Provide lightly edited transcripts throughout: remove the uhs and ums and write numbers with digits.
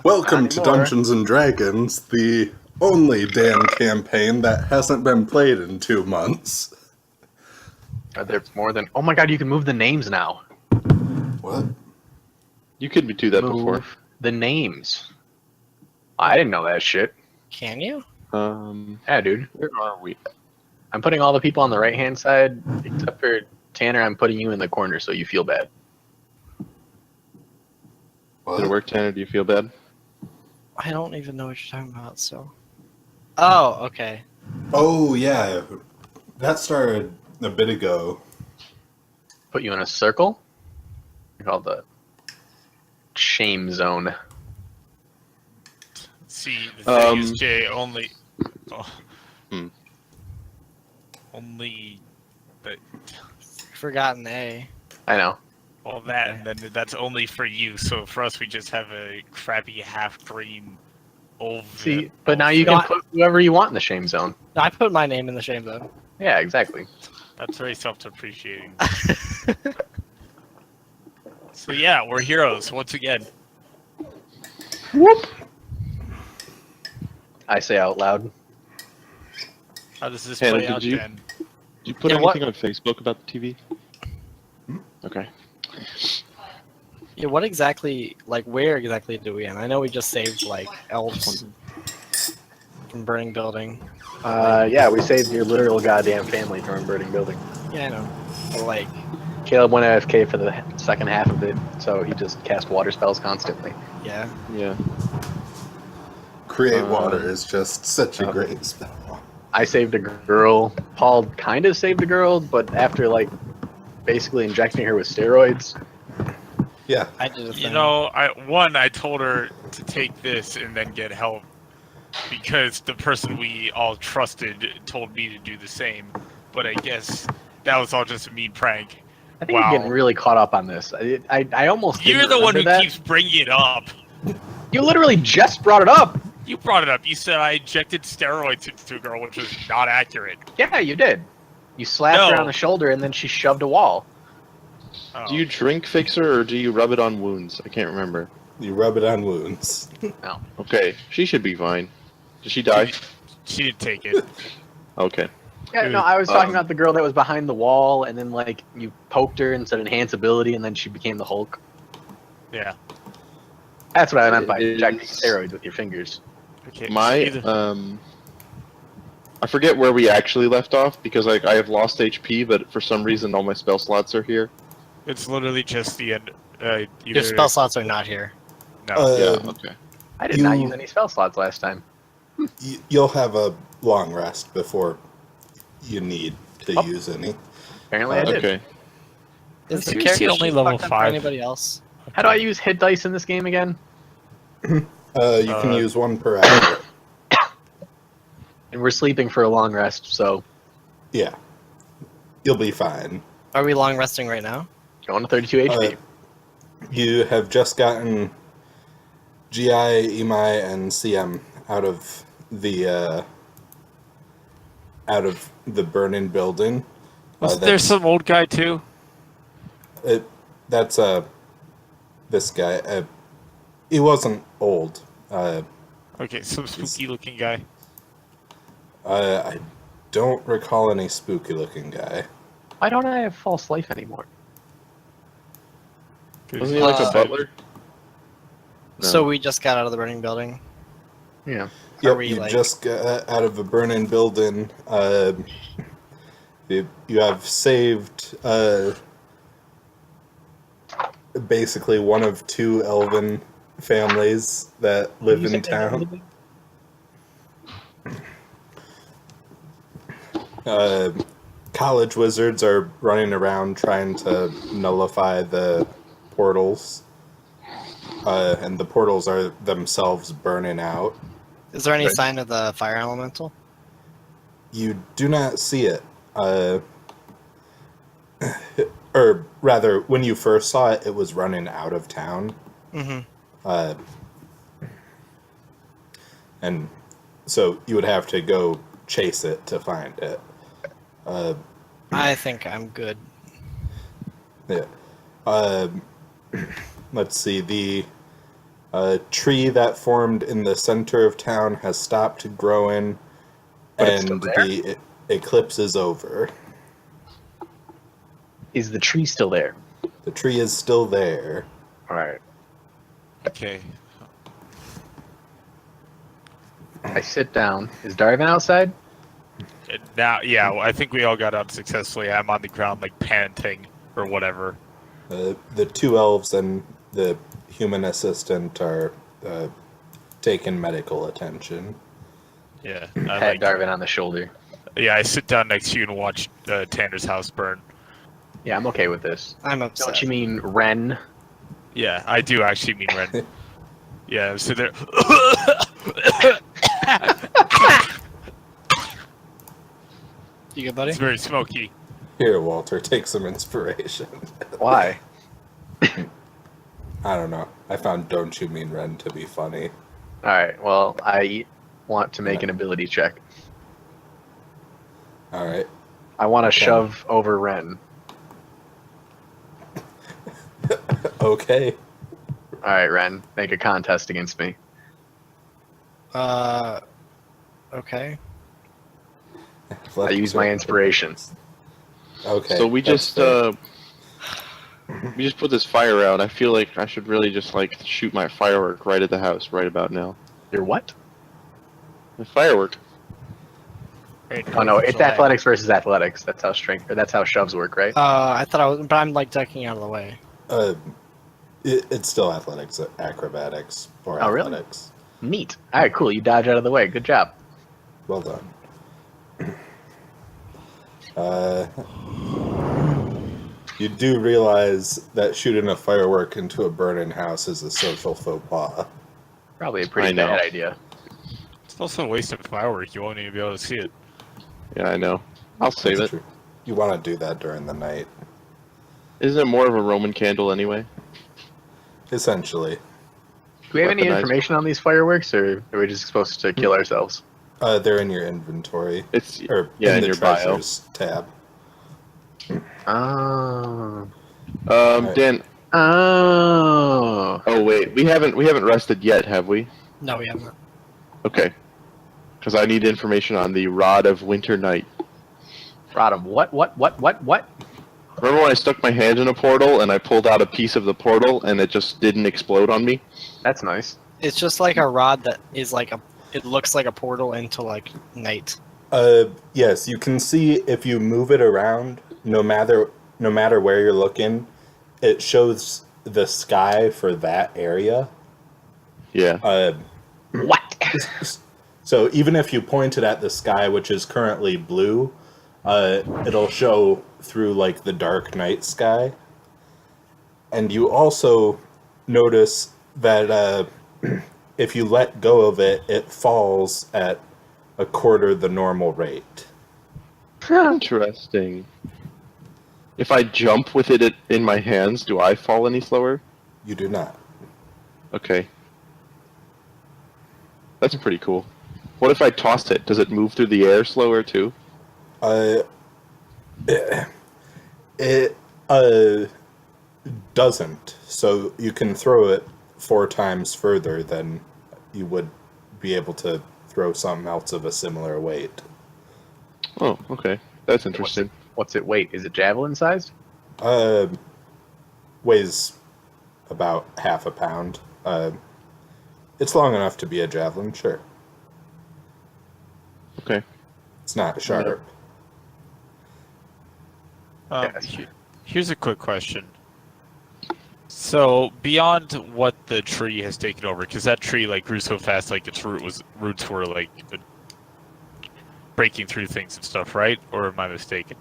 Welcome to Dungeons and Dragons, the only damn campaign that hasn't been played in 2 months. Are there more than... Oh my god, you can move the names now. What? You could do that before. Move the names. I didn't know that shit. Can you? Yeah, dude. Where are we? I'm putting all the people on the right-hand side, except for Tanner, I'm putting you in the corner so you feel bad. What? Did it work, Tanner? Do you feel bad? I don't even know what you're talking about, so... Oh, okay. Oh, yeah. That started a bit ago. Put you in a circle. Called the shame zone. See, the thing is, Jay, only... Only... But, Forgotten A. I know. well, that, and then that's only for you, so for us, we just have a crappy half-green old... See, but now you can put whoever you want in the shame zone. I put my name in the shame zone. Yeah, exactly. That's very self-depreciating. So yeah, we're heroes, once again. Whoop! I say out loud. How does this Hannah, play out, did then? you put anything on Facebook about the TV? Okay. Yeah, what exactly, like, where exactly do we end? I know we just saved, like, elves from burning building. Yeah, we saved your literal goddamn family from a burning building. Yeah, I know. But, like... Caleb went AFK for the second half of it, so he just cast water spells constantly. Yeah. Yeah. Create water is just such a great spell. I saved a girl. Paul kind of saved a girl, but after, like, basically injecting her with steroids. Yeah. I did a thing. You know, I told her to take this and then get help because the person we all trusted told me to do the same. But I guess that was all just a mean prank. I think you're getting really caught up on this. I almost You're didn't the one who remember that. keeps bringing it up. You literally just brought it up. You brought it up. You said I injected steroids into a girl, which was not accurate. Yeah, you did. You slapped her on the shoulder and then she shoved a wall. Oh. Do you drink Fixer or do you rub it on wounds? I can't remember. You rub it on wounds. No. Okay, she should be fine. Did she die? She didn't take it. Okay. Yeah, no, I was talking about the girl that was behind the wall and then, like, you poked her and said enhance ability and then she became the Hulk. Yeah. That's what I meant by It injecting is- steroids with your fingers. Okay. My, I forget where we actually left off because I have lost HP, but for some reason all my spell slots are here. It's literally just the end. Your spell slots are not here. No. Yeah, okay. I did not use any spell slots last time. You'll have a long rest before you need to use any. Apparently I did. Okay. Is the Seriously, character only sheet level fucked up for 5. anybody else? How do I use hit dice in this game again? You can use one per hour. And we're sleeping for a long rest, so Yeah. You'll be fine. Are we long resting right now? going to 32 HP. You have just gotten GI, EMI, and CM out of the burning building. Wasn't there some old guy too? That's this guy. He wasn't old. Okay, some spooky looking guy. I don't recall any spooky looking guy. Why don't I have false life anymore? Wasn't he like a butler? No. So we just got out of the burning building. Yeah. Yep, we, you like- just got out of a burning building. You have saved basically one of 2 elven families that live in town. College wizards are running around trying to nullify the portals. And the portals are themselves burning out. Is there any sign of the fire elemental? You do not see it. Or rather, when you first saw it, it was running out of town. Mm-hmm. And so you would have to go chase it to find it. I think I'm good. Yeah. Let's see. A tree that formed in the center of town has stopped growing, But it's still and there? the eclipse is over. Is the tree still there? The tree is still there. All right. Okay. I sit down. Is Darvin outside? And now, yeah, I think we all got out successfully. I'm on the ground, like, panting or whatever. The two elves and the human assistant are taking medical attention. Yeah. Pat Darvin on the shoulder. Yeah, I sit down next to you and watch Tanner's house burn. Yeah, I'm okay with this. I'm upset. Don't you mean Ren? Yeah, I do actually mean Ren. Yeah, so there. You good, buddy? It's very smoky. Here, Walter, take some inspiration. Why? I don't know. I found "Don't You Mean Ren" to be funny. All right. Well, I want to make an ability check. All right. I want to Okay. shove over Ren. Okay. All right, Ren. Make a contest against me. Okay. I use my inspiration. Okay. So we that's just fair. we just put this fire out. I feel like I should really just like shoot my firework right at the house right about now. You're what? The firework. Oh no, it's athletics versus athletics. That's how strength, or that's how shoves work, right? I thought I was, but I'm like ducking out of the way. It's still athletics, acrobatics, or Oh, really? athletics. Neat. All right, cool. You dodge out of the way. Good job. Well done. You do realize that shooting a firework into a burning house is a social faux pas. Probably a pretty I know. bad idea. It's also a waste of firework. You won't even be able to see it. Yeah, I know. I'll save That's it. true. You want to do that during the night, Isn't it more of a Roman candle anyway? essentially. Do we have any Weaponized. information on these fireworks, or are we just supposed to kill ourselves? They're in your inventory, It's or yeah, in the your bio. treasures tab. Oh. Right. Dan. Oh. Oh wait, we haven't rested yet, have we? No, we haven't. Okay. Because I need information on the Rod of Winter Night. Rod of what? Remember when I stuck my hand in a portal and I pulled out a piece of the portal and it just didn't explode on me? That's nice. It's just like a rod that is like a. It looks like a portal into like night. Yes, you can see if you move it around, no matter where you're looking, it shows the sky for that area. Yeah. What? So even if you point it at the sky, which is currently blue, it'll show through like the dark night sky. And you also notice that if you let go of it, it falls at a quarter the normal rate. Interesting. If I jump with it in my hands, do I fall any slower? You do not. Okay. That's pretty cool. What if I tossed it? Does it move through the air slower too? It doesn't. So you can throw it 4 times further than you would be able to throw something else of a similar weight. Oh, okay. That's interesting. What's it weight? Is it javelin sized? Weighs about half a pound. It's long enough to be a javelin, sure. Okay. It's not sharp. Here's a quick question. So beyond what the tree has taken over, because that tree like grew so fast, like its roots were like breaking through things and stuff, right? Or am I mistaken?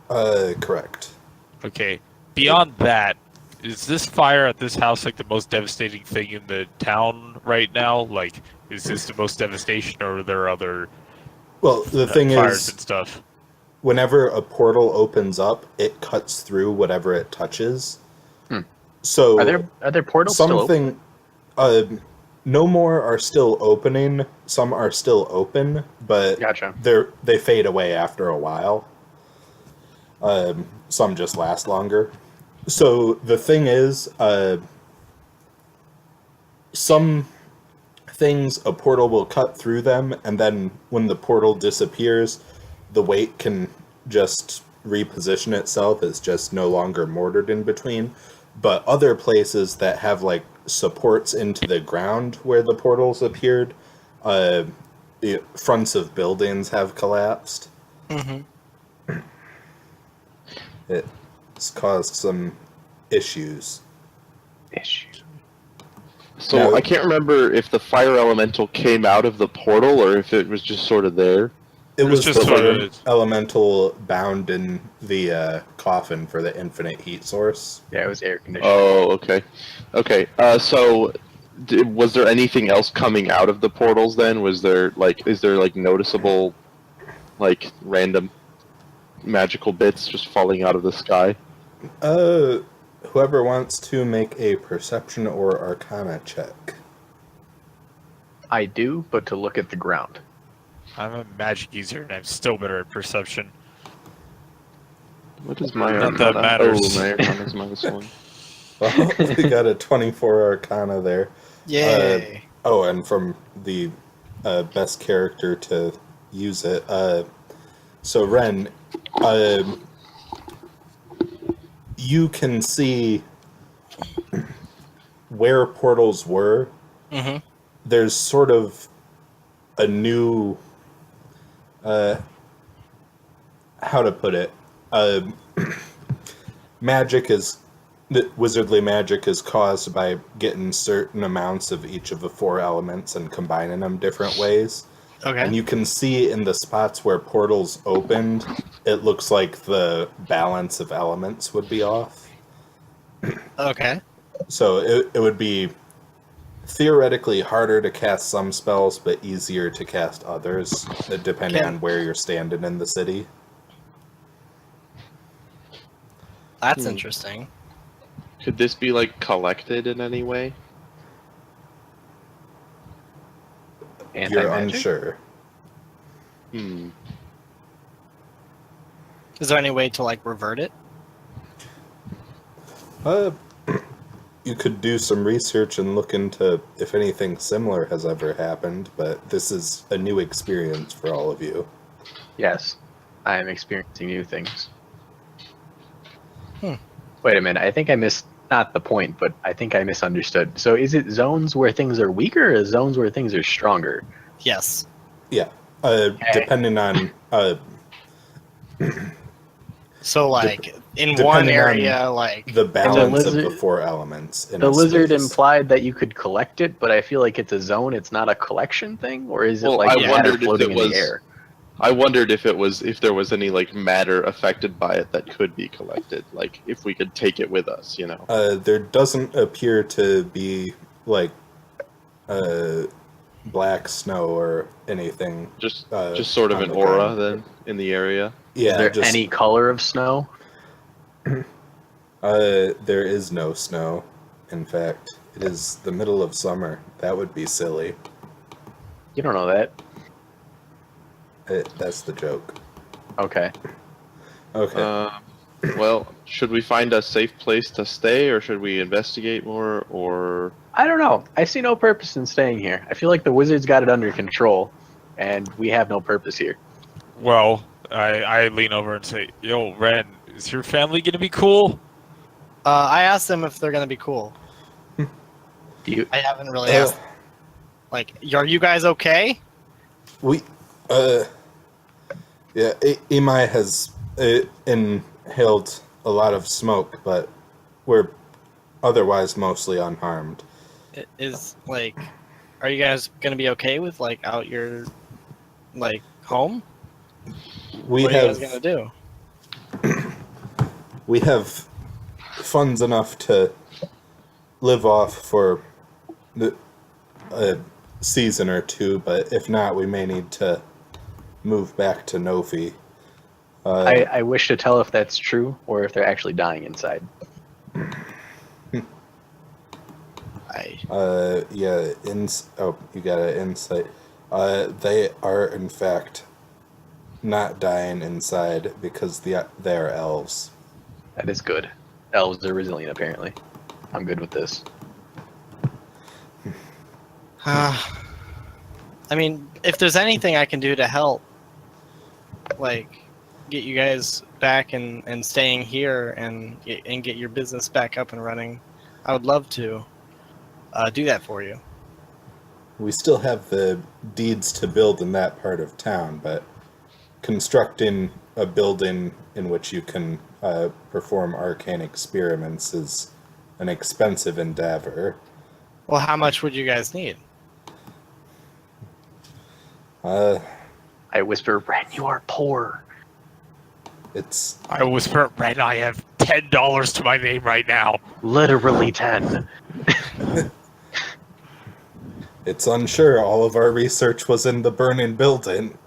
Correct. Okay. Beyond that, is this fire at this house like the most devastating thing in the town right now? Like, is this the most devastation, or are there other Well, the thing fires is, and stuff? whenever a portal opens up, it cuts through whatever it touches. So Are there portals still open? something, no more are still opening. Some are still open, but Gotcha. they fade away after a while. Some just last longer. So the thing is, some things, a portal will cut through them, and then when the portal disappears, the weight can just reposition itself. It's just no longer mortared in between. But other places that have like supports into the ground where the portals appeared, fronts of buildings have collapsed. Mm-hmm. It's caused some issues. So Now- I can't remember if the fire elemental came out of the portal or if it was just sort of there. It was was just the sort fire of- elemental bound in the coffin for the infinite heat source. Yeah, it was air conditioning. Oh, okay. Okay. So was there anything else coming out of the portals then? Was there is there like noticeable like random magical bits just falling out of the sky? Whoever wants to make a perception or arcana check. I do, but to look at the ground. I'm a magic user, and I'm still better at perception. What is my Not that arcana? matters. Oh, my arcana is -1. Well, we got a 24 arcana there. Yay! And from the best character to use it. So Ren, you can see where portals were. Mm-hmm. There's sort of a new, how to put it, magic is, wizardly magic is caused by getting certain amounts of each of the 4 elements and combining them different ways. Okay. And you can see in the spots where portals opened, it looks like the balance of elements would be off. Okay. So it would be theoretically harder to cast some spells, but easier to cast others, depending on where you're standing in the city. That's interesting. Could this be like collected in any way? You're Anti-magic? unsure. Hmm. Is there any way to like revert it? You could do some research and look into if anything similar has ever happened, but this is a new experience for all of you. Yes, I am experiencing new things. Hmm. Wait a minute, I think I missed, not the point, but I think I misunderstood. So is it zones where things are weaker or zones where things are stronger? Yes. Yeah. Depending on So like in one depending on area, like the balance of the lizard- 4 elements. In The a lizard space. implied that you could collect it, but I feel like it's a zone, it's not a collection thing? Or is it Well, like I matter wondered if floating it in was- the air? I wondered if there was any like matter affected by it that could be collected, like if we could take it with us, you know. There doesn't appear to be like black snow or anything. Just Uh, sort of on an the aura ground. then in the area. Yeah, Is there just, any color of snow? there is no snow. In fact, it is the middle of summer. That would be silly. You don't know that. That's the joke. Okay. Okay. Well, should we find a safe place to stay, or should we investigate more, or I don't know. I see no purpose in staying here. I feel like the wizards got it under control, and we have no purpose here. Well, I lean over and say, "Yo, Ren, is your family gonna be cool?" I asked them if they're gonna be cool. Do you? I haven't really asked. Like, are you guys okay? We, yeah, Imai has inhaled a lot of smoke, but we're otherwise mostly unharmed. Is like, are you guys gonna be okay with like out your like home? We What are you have guys gonna do? we have funds enough to live off for a season or 2, but if not, we may need to move back to Nofi. I wish to tell if that's true or if they're actually dying inside. Yeah, you got an insight. They are in fact not dying inside because they are elves. That is good. Elves are resilient, apparently. I'm good with this. I mean, if there's anything I can do to help, like, get you guys back and staying here and get your business back up and running, I would love to do that for you. We still have the deeds to build in that part of town, but constructing a building in which you can perform arcane experiments is an expensive endeavor. Well, how much would you guys need? I whisper, Ren, you are poor. It's I whisper, Ren, I have $10 to my name right now. Literally 10. it's unsure. All of our research was in the burning building.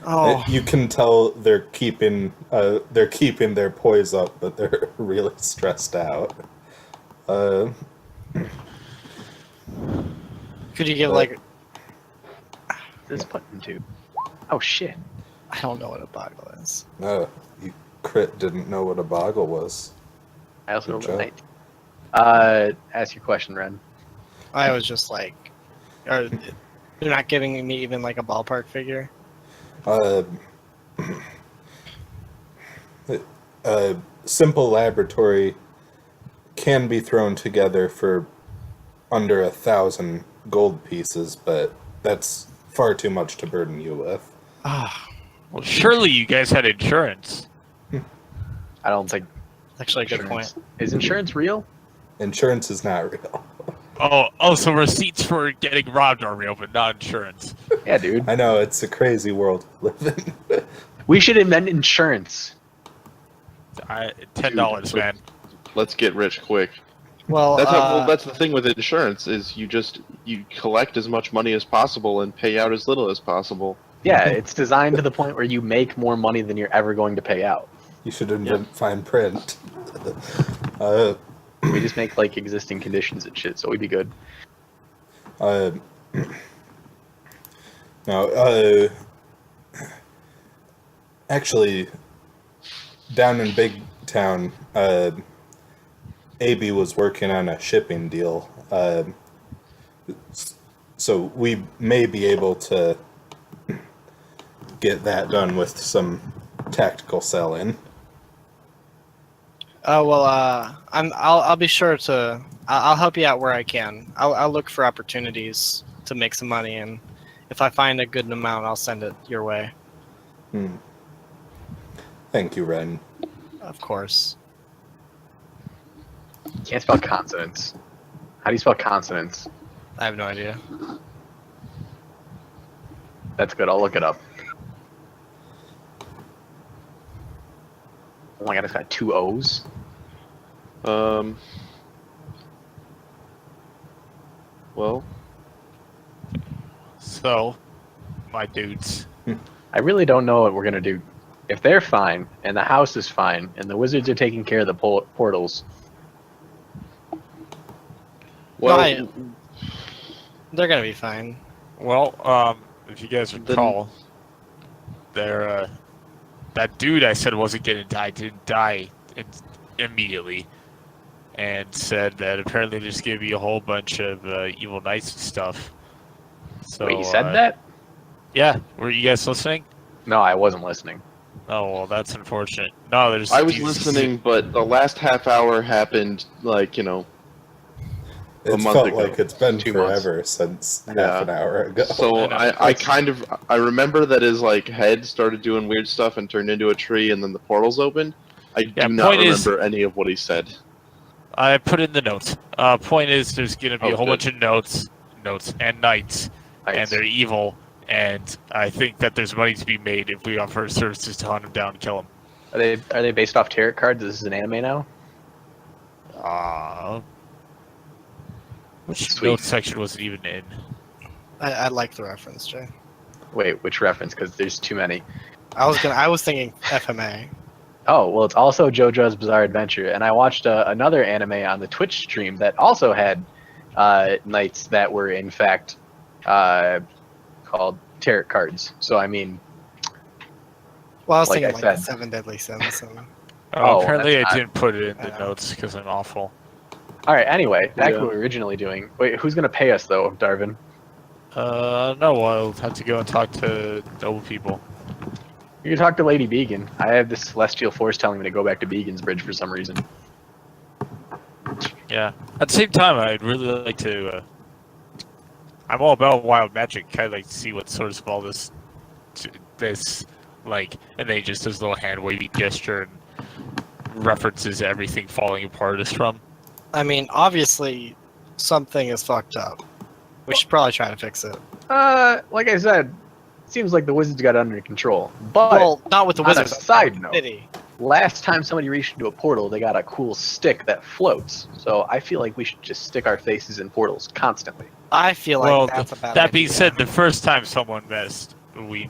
Oh, You can tell they're keeping their poise up, but they're really stressed out. could you give, but- like, This button too. Oh shit. I don't know what a boggle is. You crit didn't know what a boggle was. I also Good rolled a job. 19. Ask your question, Ren. I was just like, they're not giving me even like a ballpark figure. A simple laboratory can be thrown together for under 1,000 gold pieces, but that's far too much to burden you with. Ah, Well, surely you guys had insurance. I don't think actually a good insurance. point. Is insurance real? Insurance is not real. Oh, so receipts for getting robbed are real, but not insurance. Yeah, dude. I know, it's a crazy world we live in. We should invent insurance. $10, man. Let's get rich quick. Well, That's the thing with insurance is you collect as much money as possible and pay out as little as possible. Yeah, it's designed to the point where you make more money than you're ever going to pay out. You should invent fine print. We just make like existing conditions and shit, so we'd be good. No, actually, down in Big Town, AB was working on a shipping deal. So we may be able to get that done with some tactical selling. I'll be sure to. I'll help you out where I can. I'll look for opportunities to make some money, and if I find a good amount, I'll send it your way. Thank you, Ren. Of course. Can't spell consonants. How do you spell consonants? I have no idea. That's good. I'll look it up. Oh my god, it's got 2 O's. Well, So, my dudes. I really don't know what we're gonna do. If they're fine, and the house is fine, and the wizards are taking care of the portals, well, They're gonna be fine. Well, if you guys recall, that dude I said wasn't gonna die didn't die immediately, and said that apparently there's gonna be a whole bunch of evil knights and stuff. So, wait, you said that? Yeah, were you guys listening? No, I wasn't listening. Oh well, that's unfortunate. No, there's. I was these- listening, but the last half hour happened like It's month felt ago. like it's been 2 months. forever since half Yeah. an hour ago. So I remember that his like head started doing weird stuff and turned into a tree, and then the portals opened. I Yeah, do not point is- remember any of what he said. I put in the notes. Point is, there's gonna be Oh, a whole good. bunch of notes, and knights, and Nice. they're evil. And I think that there's money to be made if we offer services to hunt them down and kill them. Are they based off tarot cards? This is an anime now? Which Sweet. note section was it even in? I like the reference, Jay. Wait, which reference? Because there's too many. I was thinking FMA. Oh, well, it's also JoJo's Bizarre Adventure, and I watched another anime on the Twitch stream that also had knights that were, in fact, called tarot cards. So, I mean, Well, I was Like thinking I like the said. 7 deadly sins. And... Oh, Apparently that's I not- didn't put it in I the know. notes because I'm awful. All right. Anyway, back to Yeah. what we were originally doing. Wait, who's gonna pay us though, Darvin? No, I'll have to go and talk to noble people. You can talk to Lady Beacon. I have this celestial force telling me to go back to Beacon's Bridge for some reason. Yeah. At the same time, I'd really like to. I'm all about wild magic. I'd like to see what source of all this, like, and then he just does a little hand wavy gesture and references everything falling apart is from. I mean, obviously, something is fucked up. We should probably try to fix it. Like I said, it seems like the wizards got it under control. But Well, not with the on a wizards. side note, City. last time somebody reached into a portal, they got a cool stick that floats. So I feel like we should just stick our faces in portals constantly. I feel like Well, that's a bad that being idea. said, the first time someone messed with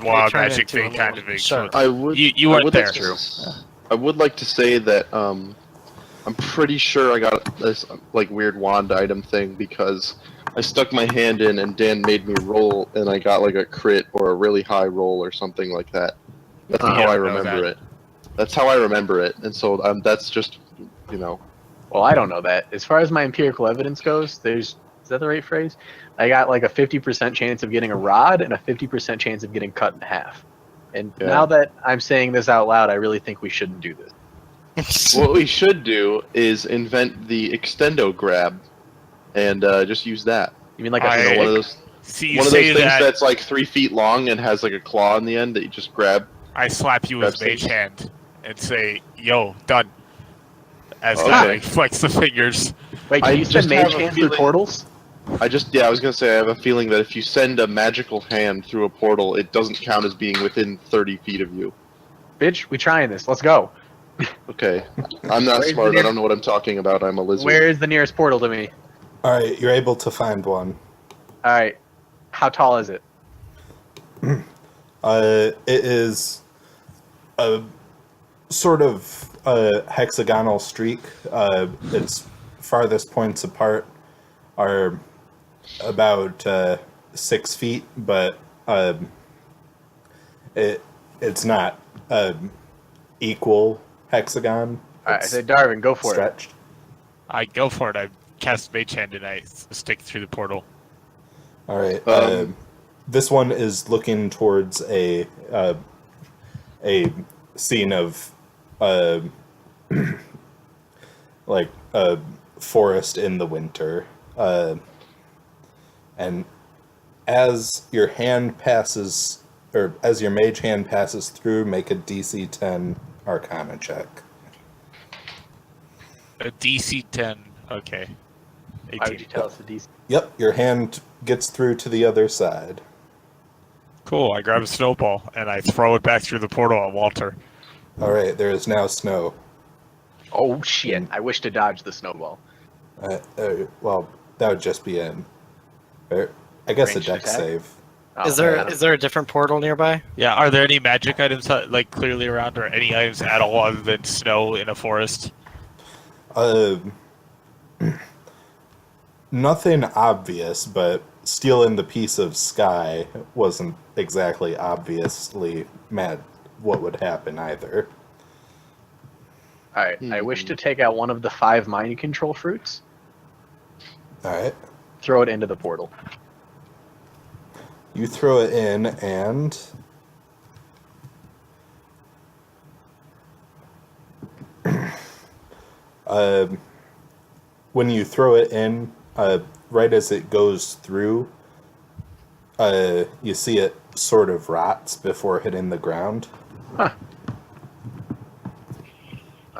wild magic, turned they into a kind little of shark. I would. You I weren't would there. like to- I would like to say that I'm pretty sure I got this like weird wand item thing because I stuck my hand in and Dan made me roll and I got like a crit or a really high roll or something like that. That's You how I don't know remember that. it. That's how I remember it, and so that's just you know. Well, I don't know that. As far as my empirical evidence goes, is that the right phrase? I got like a 50% chance of getting a rod and a 50% chance of getting cut in half. And Yeah. now that I'm saying this out loud, I really think we shouldn't do this. What we should do is invent the extendo grab, and just use that. You mean like I- a You know, one of stick? those See, you one of those say things that, that's like 3 feet long and has like a claw in the end that you just grab. I slap you with grab mage things. hand and say, "Yo, done." As Okay. I like, flex the fingers. Wait, I can you send just mage have a hands through feeling- portals? I was gonna say I have a feeling that if you send a magical hand through a portal, it doesn't count as being within 30 feet of you. Bitch, we trying this. Let's go. Okay, I'm not Where's smart. the I don't know what I'm talking about. I'm a lizard. Where is the nearest portal to me? All right, you're able to find one. All right. How tall is it? It is a sort of hexagonal streak. Its farthest points apart are about 6 feet, but it's not equal hexagon. All right, I It's said, Darwin, go for it. stretched. I go for it. I cast mage hand and I stick through the portal. All right. This one is looking towards a scene of like a forest in the winter, and as your hand passes, or as your mage hand passes through, make a DC 10 Arcana check. A DC 10. Okay. Why would 18. you tell us the DC? Yep, your hand gets through to the other side. Cool. I grab a snowball and I throw it back through the portal at Walter. All right, there is now snow. Oh, shit. I wish to dodge the snowball. Well, that would just be an, I guess, a Ranged deck attack? save. Oh, Is there man. is there a different portal nearby? Yeah. Are there any magic items like clearly around, or any items at all other than snow in a forest? Nothing obvious, but stealing the piece of sky wasn't exactly obviously mad what would happen either. All right. I wish to take out one of the 5 mind control fruits, All right, throw it into the portal. you throw it in, and when you throw it in, right as it goes through, you see it sort of rots before hitting the ground. All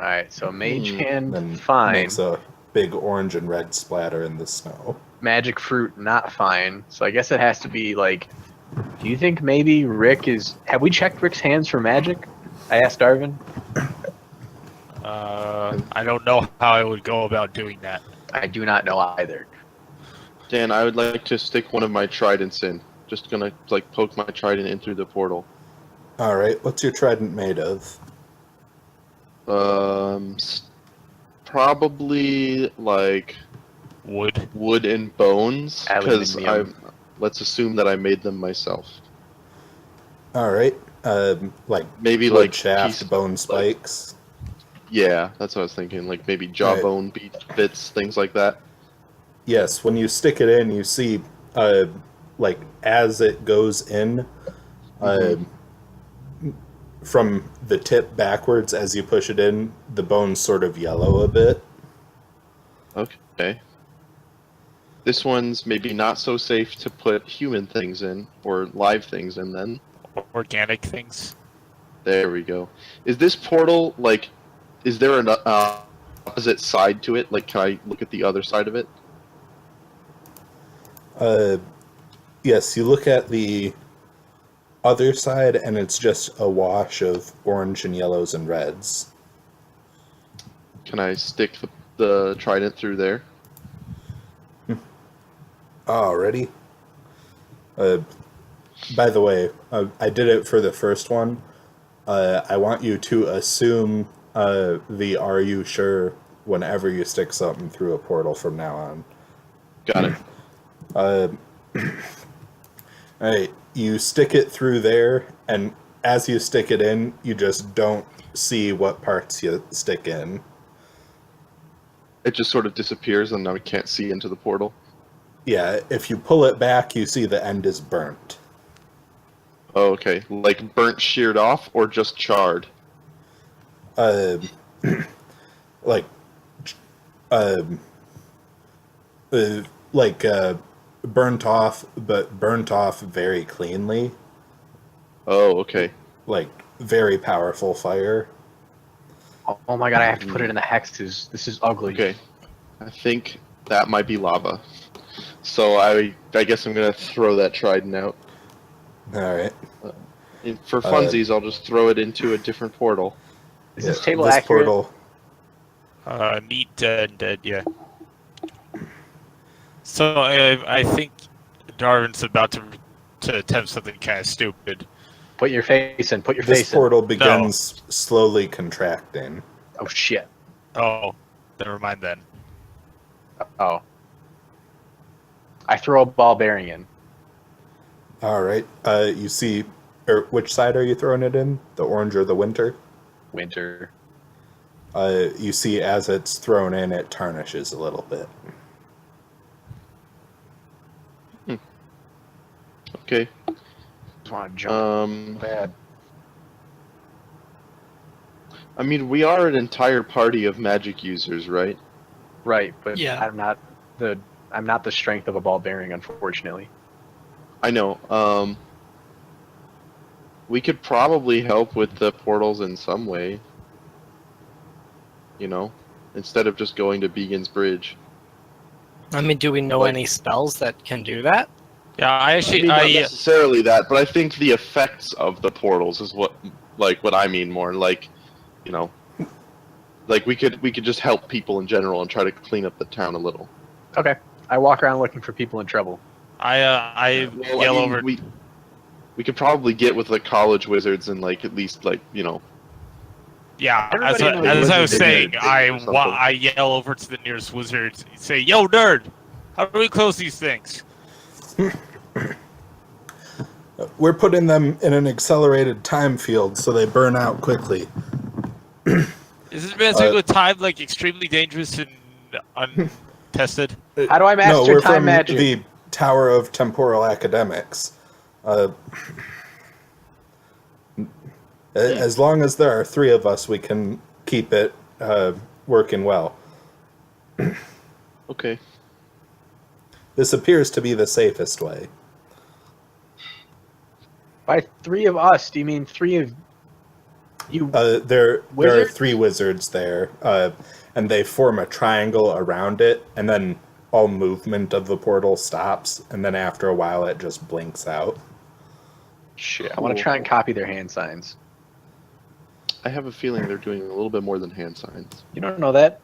right. So mage hand, And fine. makes a big orange and red splatter in the snow. Magic fruit, not fine. So I guess it has to be like. Do you think maybe Rick is? Have we checked Rick's hands for magic? I asked Darvin. I don't know how I would go about doing that. I do not know either. Dan, I would like to stick one of my tridents in. Just gonna like poke my trident in through the portal. All right, what's your trident made of? Probably like Wood. wood and bones, because Aluminium. let's assume that I made them myself. All right, like Maybe wood like shaft, piece- bone spikes. Yeah, that's what I was thinking. Like maybe jawbone bits, things like that. Yes, when you stick it in, you see, like as it goes in, uh, from the tip backwards as you push it in, the bones sort of yellow a bit. Okay. This one's maybe not so safe to put human things in or live things in then. Organic things. There we go. Is this portal like? Is there an opposite side to it? Like, can I look at the other side of it? Yes, you look at the other side, and it's just a wash of orange and yellows and reds. Can I stick the trident through there? Alrighty. By the way, I did it for the first one. I want you to assume the "Are you sure?" whenever you stick something through a portal from now on. Got it. Alright, you stick it through there, and as you stick it in, you just don't see what parts you stick in. It just sort of disappears, and now we can't see into the portal. Yeah, if you pull it back, you see the end is burnt. Oh, okay. Like burnt, sheared off, or just charred? Like, like burnt off, but burnt off very cleanly. Oh, okay. Like, very powerful fire. Oh my god, I have to put it in the hexes. This is ugly. Okay. I think that might be lava. So I guess I'm gonna throw that trident out. Alright. For funsies, I'll just throw it into a different portal. Is this table this accurate? portal. Neat and dead, yeah. So I think Darwin's about to attempt something kind of stupid. Put your face in. Put your This face portal begins slowly contracting. in. Oh shit. Oh, never mind then. Oh. I throw a ball bearing in. Alright. You see, or which side are you throwing it in? The orange or the winter? Winter. You see as it's thrown in, it tarnishes a little bit. Okay. Just want to jump bad. I mean, we are an entire party of magic users, right? Right, but Yeah. I'm not the strength of a ball bearing, unfortunately. I know. We could probably help with the portals in some way. You know, instead of just going to Begin's Bridge. I mean, do we know Like- any spells that can do that? Yeah, I I actually, mean, not necessarily that, but I think the effects of the portals is what I mean more. Like, you know, like we could just help people in general and try to clean up the town a little. Okay. I walk around looking for people in trouble. I Well, yell I mean, over. we could probably get with the college wizards and like at least like you know. Yeah, Everybody knows as I was wizards saying, are big or something. I yell over to the nearest wizard, say, "Yo, nerd, how do we close these things?" We're putting them in an accelerated time field so they burn out quickly. Is this basically time like extremely dangerous and untested? How do I master No, we're time from magic? the Tower of Temporal Academics. As long as there are three of us, we can keep it working well. Okay. This appears to be the safest way. By three of us, do you mean three of you? There are Wizards? three wizards there, and they form a triangle around it, and then all movement of the portal stops, and then after a while it just blinks out. Shit, I want to try and copy their hand signs. I have a feeling they're doing a little bit more than hand signs. You don't know that?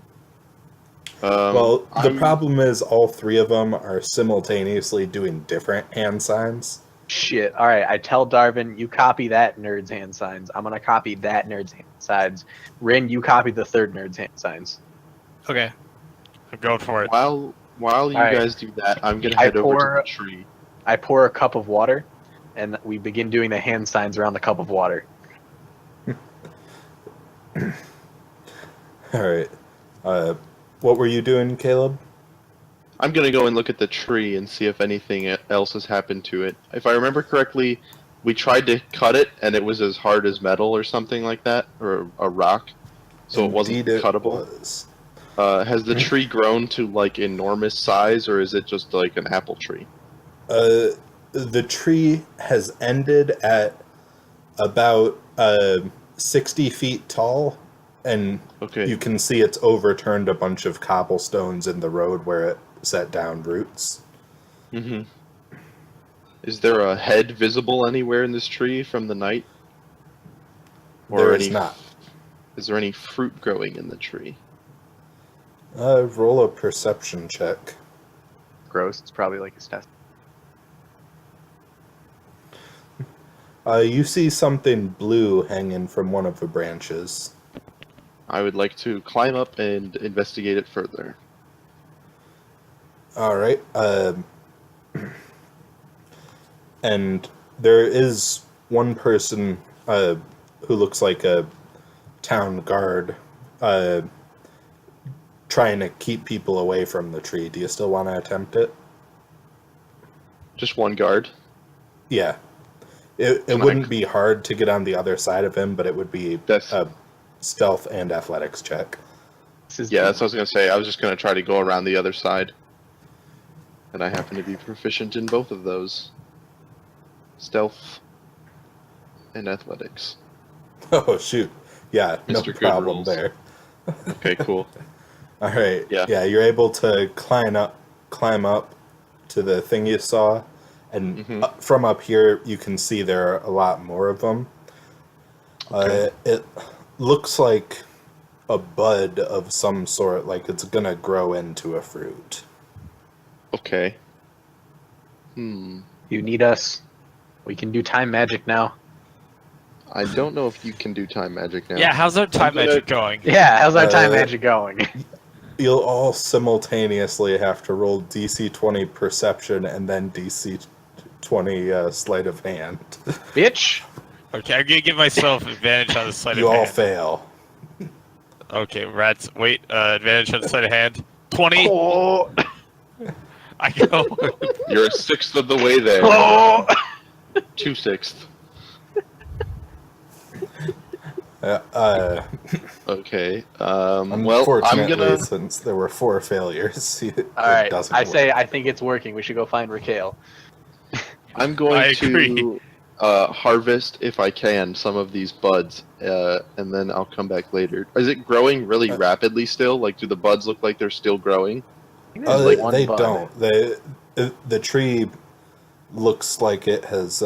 Well, the I'm- problem is all three of them are simultaneously doing different hand signs. Shit. All right, I tell Darvin, you copy that nerd's hand signs. I'm gonna copy that nerd's hand signs. Rin, you copy the third nerd's hand signs. Okay. I'm going for it. While you Alright. guys do that, I'm gonna I head over to pour- the tree. I pour a cup of water, and we begin doing the hand signs around the cup of water. All right. What were you doing, Caleb? I'm gonna go and look at the tree and see if anything else has happened to it. If I remember correctly, we tried to cut it and it was as hard as metal or something like that, or a rock, so it wasn't Indeed, it cuttable. was. Has the tree grown to like enormous size, or is it just like an apple tree? The tree has ended at about 60 feet tall, and Okay. you can see it's overturned a bunch of cobblestones in the road where it set down roots. Mm-hmm. Is there a head visible anywhere in this tree from the night? There is not. Is there any fruit growing in the tree? Roll a perception check. Gross. It's probably like his test. You see something blue hanging from one of the branches. I would like to climb up and investigate it further. All right. And there is one person who looks like a town guard trying to keep people away from the tree. Do you still want to attempt it? Just one guard? Yeah. It Can I- wouldn't be hard to get on the other side of him, but it would be That's- a stealth and athletics check. Yeah, that's what I was going to say. I was just going to try to go around the other side. And I happen to be proficient in both of those. Stealth and athletics. Oh, shoot. Yeah, no Mr. Good problem rules. there. Okay, cool. All right. Yeah. You're able to climb up to the thing you saw, and Mhm. from up here you can see there are a lot more of them. Okay. It looks like a bud of some sort, like it's gonna grow into a fruit. Okay. You need us. We can do time magic now. I don't know if you can do time magic now. Yeah, how's our time gonna- magic going? Yeah, how's our time Uh, magic going? You'll all simultaneously have to roll DC 20 perception and then DC 20 sleight of hand. Bitch. Okay, I'm gonna give myself advantage on the sleight You of all hand. fail. Okay, rats. Wait, advantage on the sleight of hand. 20. Oh. I go. You're a sixth of the way there. Oh. 2/6. Okay. Well, I'm Unfortunately, gonna. since there were 4 failures, it All right. doesn't I work. say I think it's working. We should go find Raquel. I'm going I to agree. harvest, if I can, some of these buds, and then I'll come back later. Is it growing really rapidly still? Like, do the buds look like they're still growing? There's one they bud. don't. The tree looks like it has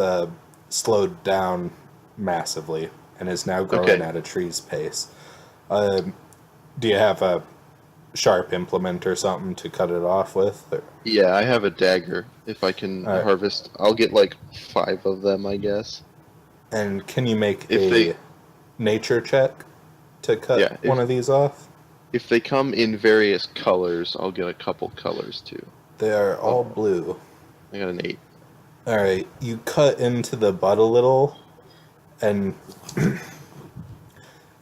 slowed down massively and is now growing Okay. at a tree's pace. Do you have a sharp implement or something to cut it off with? Or- Yeah, I have a dagger. If I can Alright. harvest, I'll get like 5 of them, I guess. And can you make If a they- nature check to cut Yeah, if- one of these off? If they come in various colors, I'll get a couple colors too. They are all blue. I got an 8. All right, you cut into the bud a little, and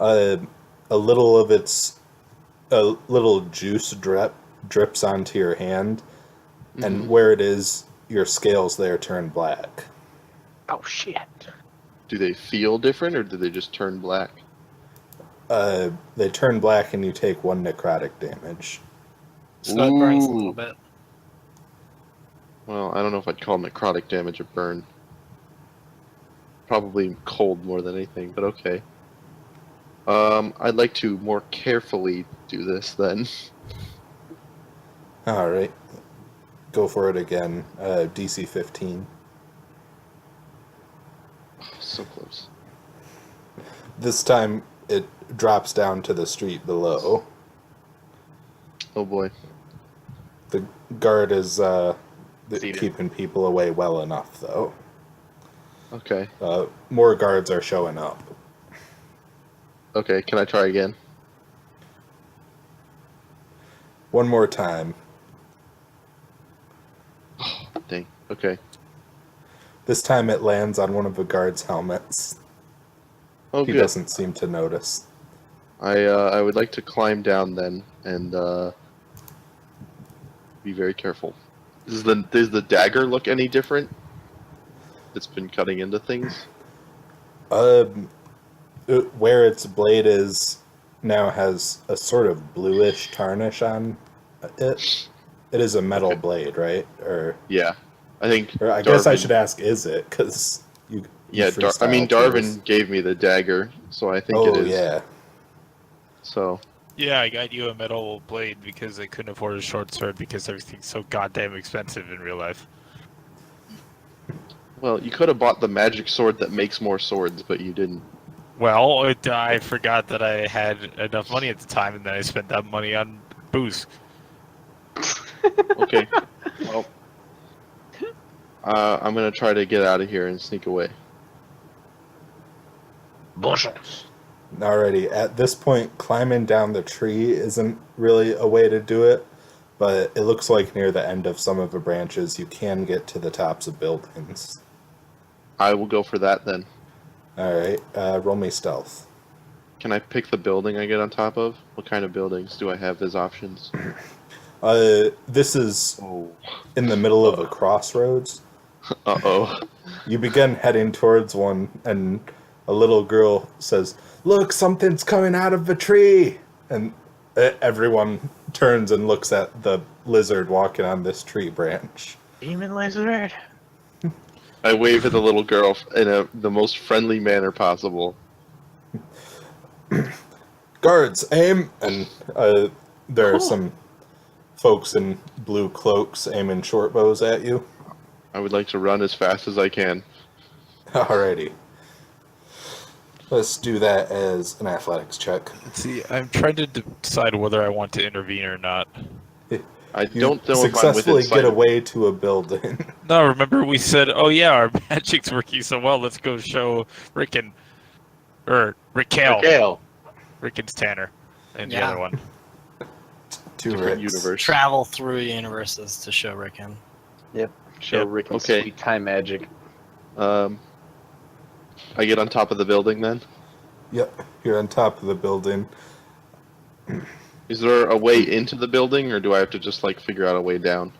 a little of a little juice drips onto your hand, and where it is, your scales there turn black. Oh shit. Do they feel different, or do they just turn black? They turn black, and you take 1 necrotic damage. So it burns a Ooh. little bit. Well, I don't know if I'd call necrotic damage a burn. Probably cold more than anything, but okay. I'd like to more carefully do this then. All right, go for it again. DC 15. So close. This time it drops down to the street below. Oh boy. The guard is Seated. keeping people away well enough, though. Okay. More guards are showing up. Okay, can I try again? One more time. Dang. Okay. This time it lands on one of the guards' helmets. Oh, He good. doesn't seem to notice. I would like to climb down then and be very careful. Does the dagger look any different? It's been cutting into things. Where its blade is now has a sort of bluish tarnish on it. It is a metal Okay. blade, right? Yeah, I think. Or I guess I Darvin- should ask, is it? Because you Yeah, freestyle Darvin tools. gave me the dagger, so I think it Oh is. yeah. So Yeah, I got you a metal blade because I couldn't afford a short sword because everything's so goddamn expensive in real life. well, you could have bought the magic sword that makes more swords, but you didn't. Well, I forgot that I had enough money at the time, and then I spent that money on booze. Okay. Well, I'm gonna try to get out of here and sneak away. Alrighty. At this point, climbing down the tree isn't really a way to do it, but it looks like near the end of some of the branches, you can get to the tops of buildings. I will go for that then. Alright. Roll me stealth. Can I pick the building I get on top of? What kind of buildings do I have as options? This is Oh. in the middle of a crossroads. Uh-oh. You begin heading towards one, and a little girl says, "Look, something's coming out of the tree!" And everyone turns and looks at the lizard walking on this tree branch. Demon lizard. I wave at the little girl in the most friendly manner possible. Guards, aim! And there are some folks in blue cloaks aiming short bows at you. I would like to run as fast as I can. Alrighty. Let's do that as an athletics check. See, I'm trying to decide whether I want to intervene or not. I You don't know if I'm successfully within sight get of- away to a building. No, remember we said, oh yeah, our magic's working so well, let's go show Rickon. Or Raquel. Raquel. Rickon's Tanner. And the Yeah. other one. Two different Ricks. universe. Travel through universes to show Rickon. Show Yep. Rickon's Okay. sweet time magic. I get on top of the building then. Yep, you're on top of the building. Is there a way into the building, or do I have to just like figure out a way down?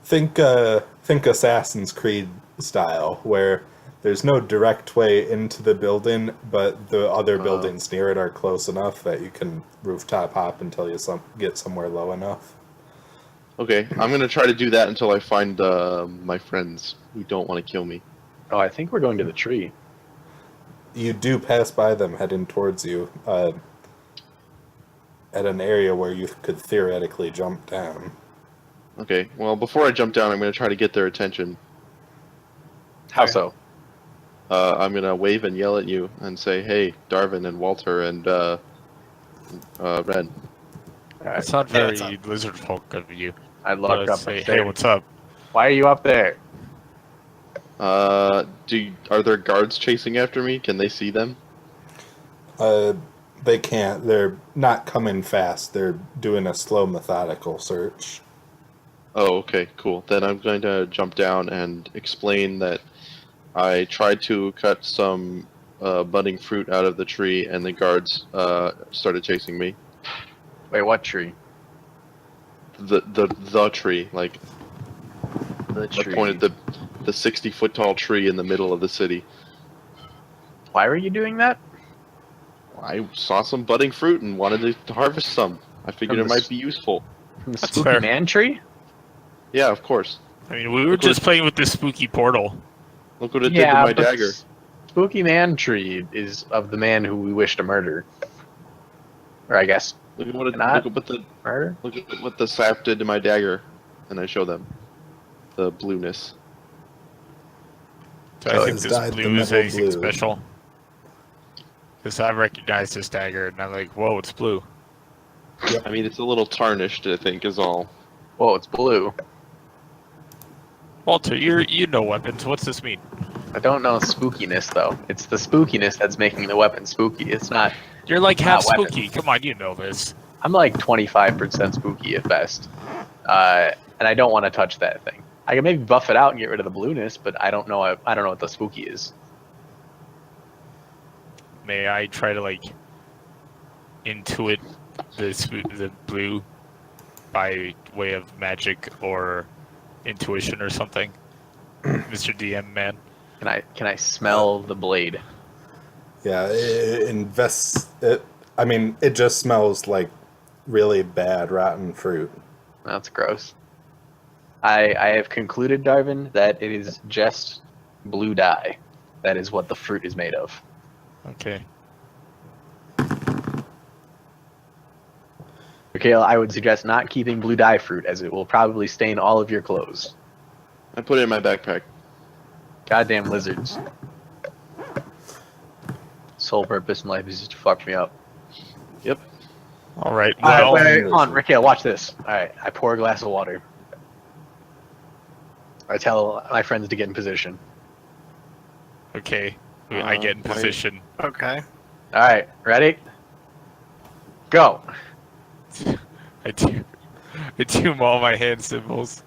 Think Assassin's Creed style, where there's no direct way into the building, but the other buildings near it are close enough that you can rooftop hop until you get somewhere low enough. Okay, I'm gonna try to do that until I find my friends who don't want to kill me. Oh, I think we're going to the tree. You do pass by them heading towards you at an area where you could theoretically jump down. Okay, well before I jump down, I'm gonna try to get their attention. How Okay. so? I'm gonna wave and yell at you and say, "Hey, Darvin and Walter and Ren." It's not Hey, very what's lizard folk of you. I look to up say, and hey, say, what's up? why are you up there? Are there guards chasing after me? Can they see them? They can't. They're not coming fast. They're doing a slow, methodical search. Oh, okay, cool. Then I'm going to jump down and explain that I tried to cut some budding fruit out of the tree, and the guards started chasing me. Wait, what tree? The tree, like The I tree. pointed the 60-foot tall tree in the middle of the city. Why were you doing that? I saw some budding fruit and wanted to harvest some. I figured From it the might be useful. From the That's spooky fair. man tree? Yeah, of course. I mean, we were Look just what- playing with this spooky portal. Look what it did to my dagger. Spooky man tree is of the man who we wish to murder. Or I guess Look at what Not- look murder? at what the sap did to my dagger, and I show them the blueness. So Oh, I think it's this dyed the blue is metal anything blue. special. Because I recognize this dagger, and I'm like, whoa, it's blue. I mean, it's a little tarnished, I think, is all. Whoa, it's blue. Walter, you know weapons. What's this mean? I don't know spookiness though. It's the spookiness that's making the weapon spooky. It's not. You're like half Not weapons. spooky. Come on, you know this. I'm like 25% spooky at best, and I don't want to touch that thing. I can maybe buff it out and get rid of the blueness, but I don't know. I don't know what the spooky is. may I try to like intuit the blue by way of magic or intuition or something, Mr. DM man? Can I smell the blade? Yeah, I mean, it just smells like really bad rotten fruit. That's gross. I have concluded, Darvin, that it is just blue dye. That is what the fruit is made of. Okay. Mikhail, I would suggest not keeping blue dye fruit, as it will probably stain all of your clothes. I put it in my backpack. Goddamn lizards. Sole purpose in life is just to fuck me up. Yep. All right. Alright, Well, wait, come on, Mikhail, watch this. Alright, I pour a glass of water. I tell my friends to get in position. okay. I get in Wait. position. Okay. Alright, ready? Go! I do all my hand symbols.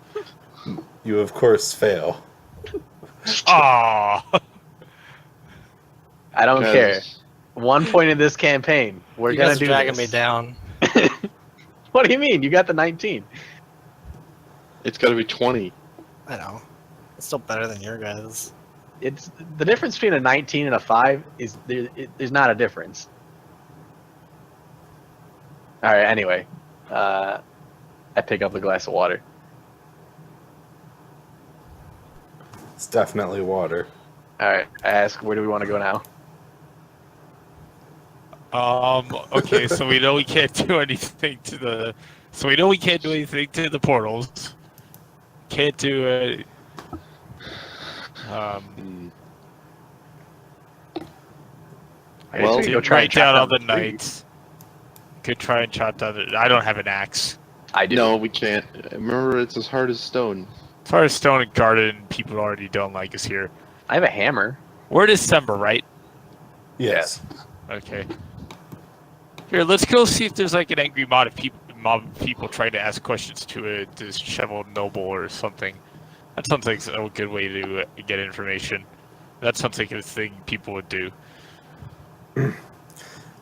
You, of course, fail. Ah. I don't Guys, care. One point in this campaign, we're You gonna guys are do dragging this. me down. What do you mean? You got the 19. It's got to be 20. I know. It's still better than your guys. It's the difference between a 19 and a 5 is there's not a difference. All right. Anyway, I pick up a glass of water. It's definitely water. All right. I ask, where do we want to go now? Okay, so we know we can't do anything to the. So we know we can't do anything to the portals. Can't do it. I Well, guess we Well, go try and write chop down all the the tree. knights. Could try and chop down the. I don't have an axe. I do. No, we can't. Remember, it's as hard as stone. As far as stone and garden, people already don't like us here. I have a hammer. We're Essembra, right? Yes. Okay. Here, let's go see if there's like an angry mob of people trying to ask questions to a disheveled noble or something. That sounds like a good way to get information. That sounds like a thing people would do.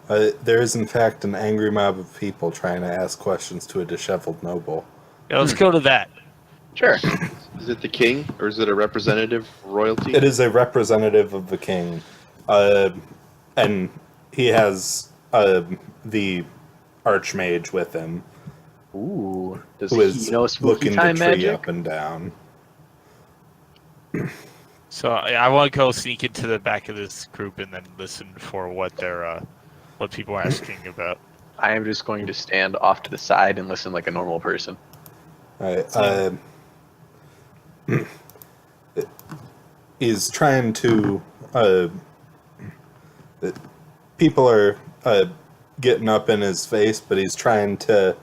There is, in fact, an angry mob of people trying to ask questions to a disheveled noble. Yeah, let's go to that. Sure. Is it the king, or is it a representative royalty? It is a representative of the king, and he has the archmage with him, Ooh. Does who is he know spooky looking time the tree magic? up and down. So I want to go sneak into the back of this group and then listen for what they're, what people are asking about. I am just going to stand off to the side and listen like a normal person. He's trying to. People are getting up in his face, but he's trying to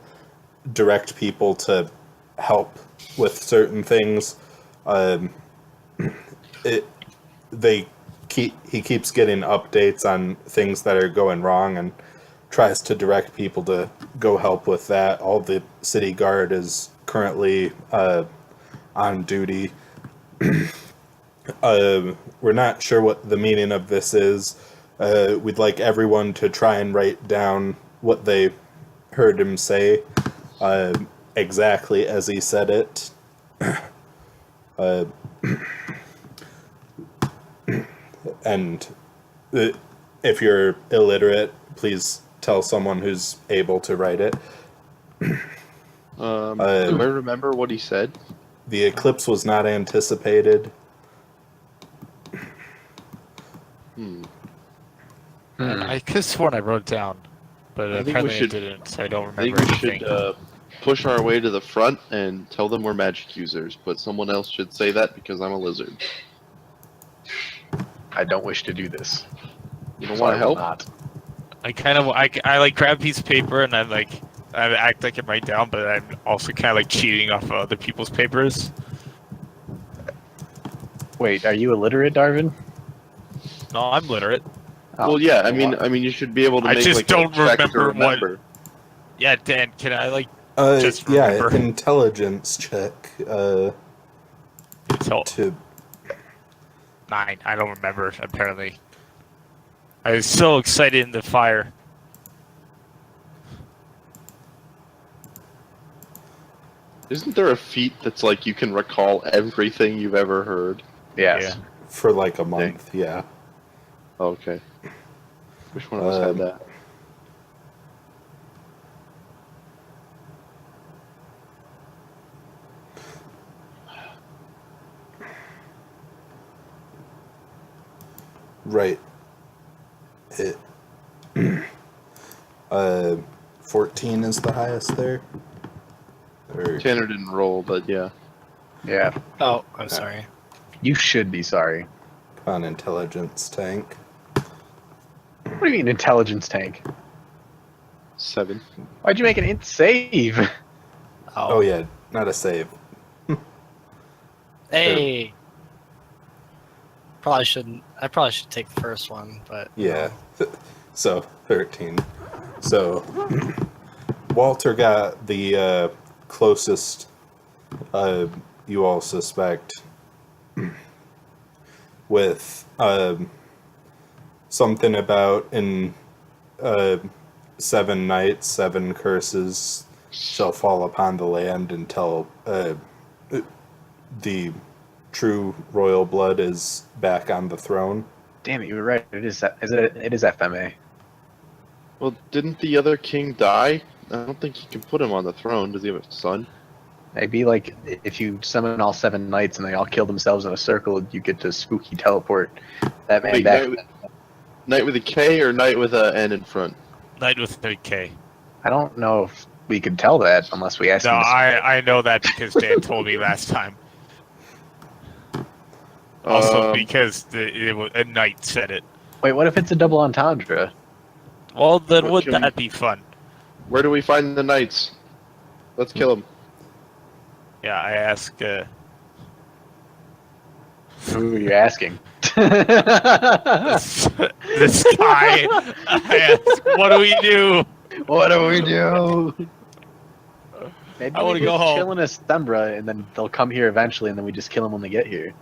direct people to help with certain things. He keeps getting updates on things that are going wrong and tries to direct people to go help with that. All the city guard is currently on duty. We're not sure what the meaning of this is. We'd like everyone to try and write down what they heard him say, exactly as he said it. And if you're illiterate, please tell someone who's able to write it. Do I remember what he said? The eclipse was not anticipated. I could have sworn I wrote it down, but I think we apparently should- I didn't, so I don't I think remember we anything. should push our way to the front and tell them we're magic users, but someone else should say that because I'm a lizard. I don't wish to do this. You don't So want I to will help? not. I kind of, I like grab a piece of paper and I act like I can write down, but I'm also kind of like cheating off of other people's papers. Wait, are you illiterate, Darvin? No, I'm literate. Oh, Well, yeah. I mean, you should be able to I make just like don't a check to remember what- remember. Yeah, Dan, can I like Just Yeah, remember. intelligence check tell to 9? I don't remember apparently. I was so excited in the fire. Isn't there a feat that's like you can recall everything you've ever heard? Yes. For like a month, yeah. Oh, okay. Which one of us had that? Right. It 14 is the highest there. Or, Tanner didn't roll, but yeah. Yeah. Oh, I'm sorry. You should be sorry. on intelligence tank. What do you mean intelligence tank? 7. Why'd you make an int save? Oh yeah, not a save. Hey. Probably shouldn't. I probably should take the first one, but Yeah. So 13. So Walter got the closest you all suspect with something about in 7 nights, 7 curses shall fall upon the land until the true royal blood is back on the throne. Damn it, you were right. It is FMA. Well, didn't the other king die? I don't think you can put him on the throne. Does he have a son? Maybe like if you summon all 7 knights and they all kill themselves in a circle, you get to spooky teleport that man Wait, back. Knight with a K or knight with a N in front? Knight with a K. I don't know if we could tell that unless we ask No, him. I know that because Dan told me last time. Also, because a knight said it. Wait, what if it's a double entendre? Well, then What would can we- that be fun? Where do we find the knights? Let's kill them. Yeah, I ask. Who are you asking? This guy. I ask, what do we do? What do we do? Maybe I wanna we go just home. chill in Essembra and then they'll come here eventually and then we just kill them when they get here.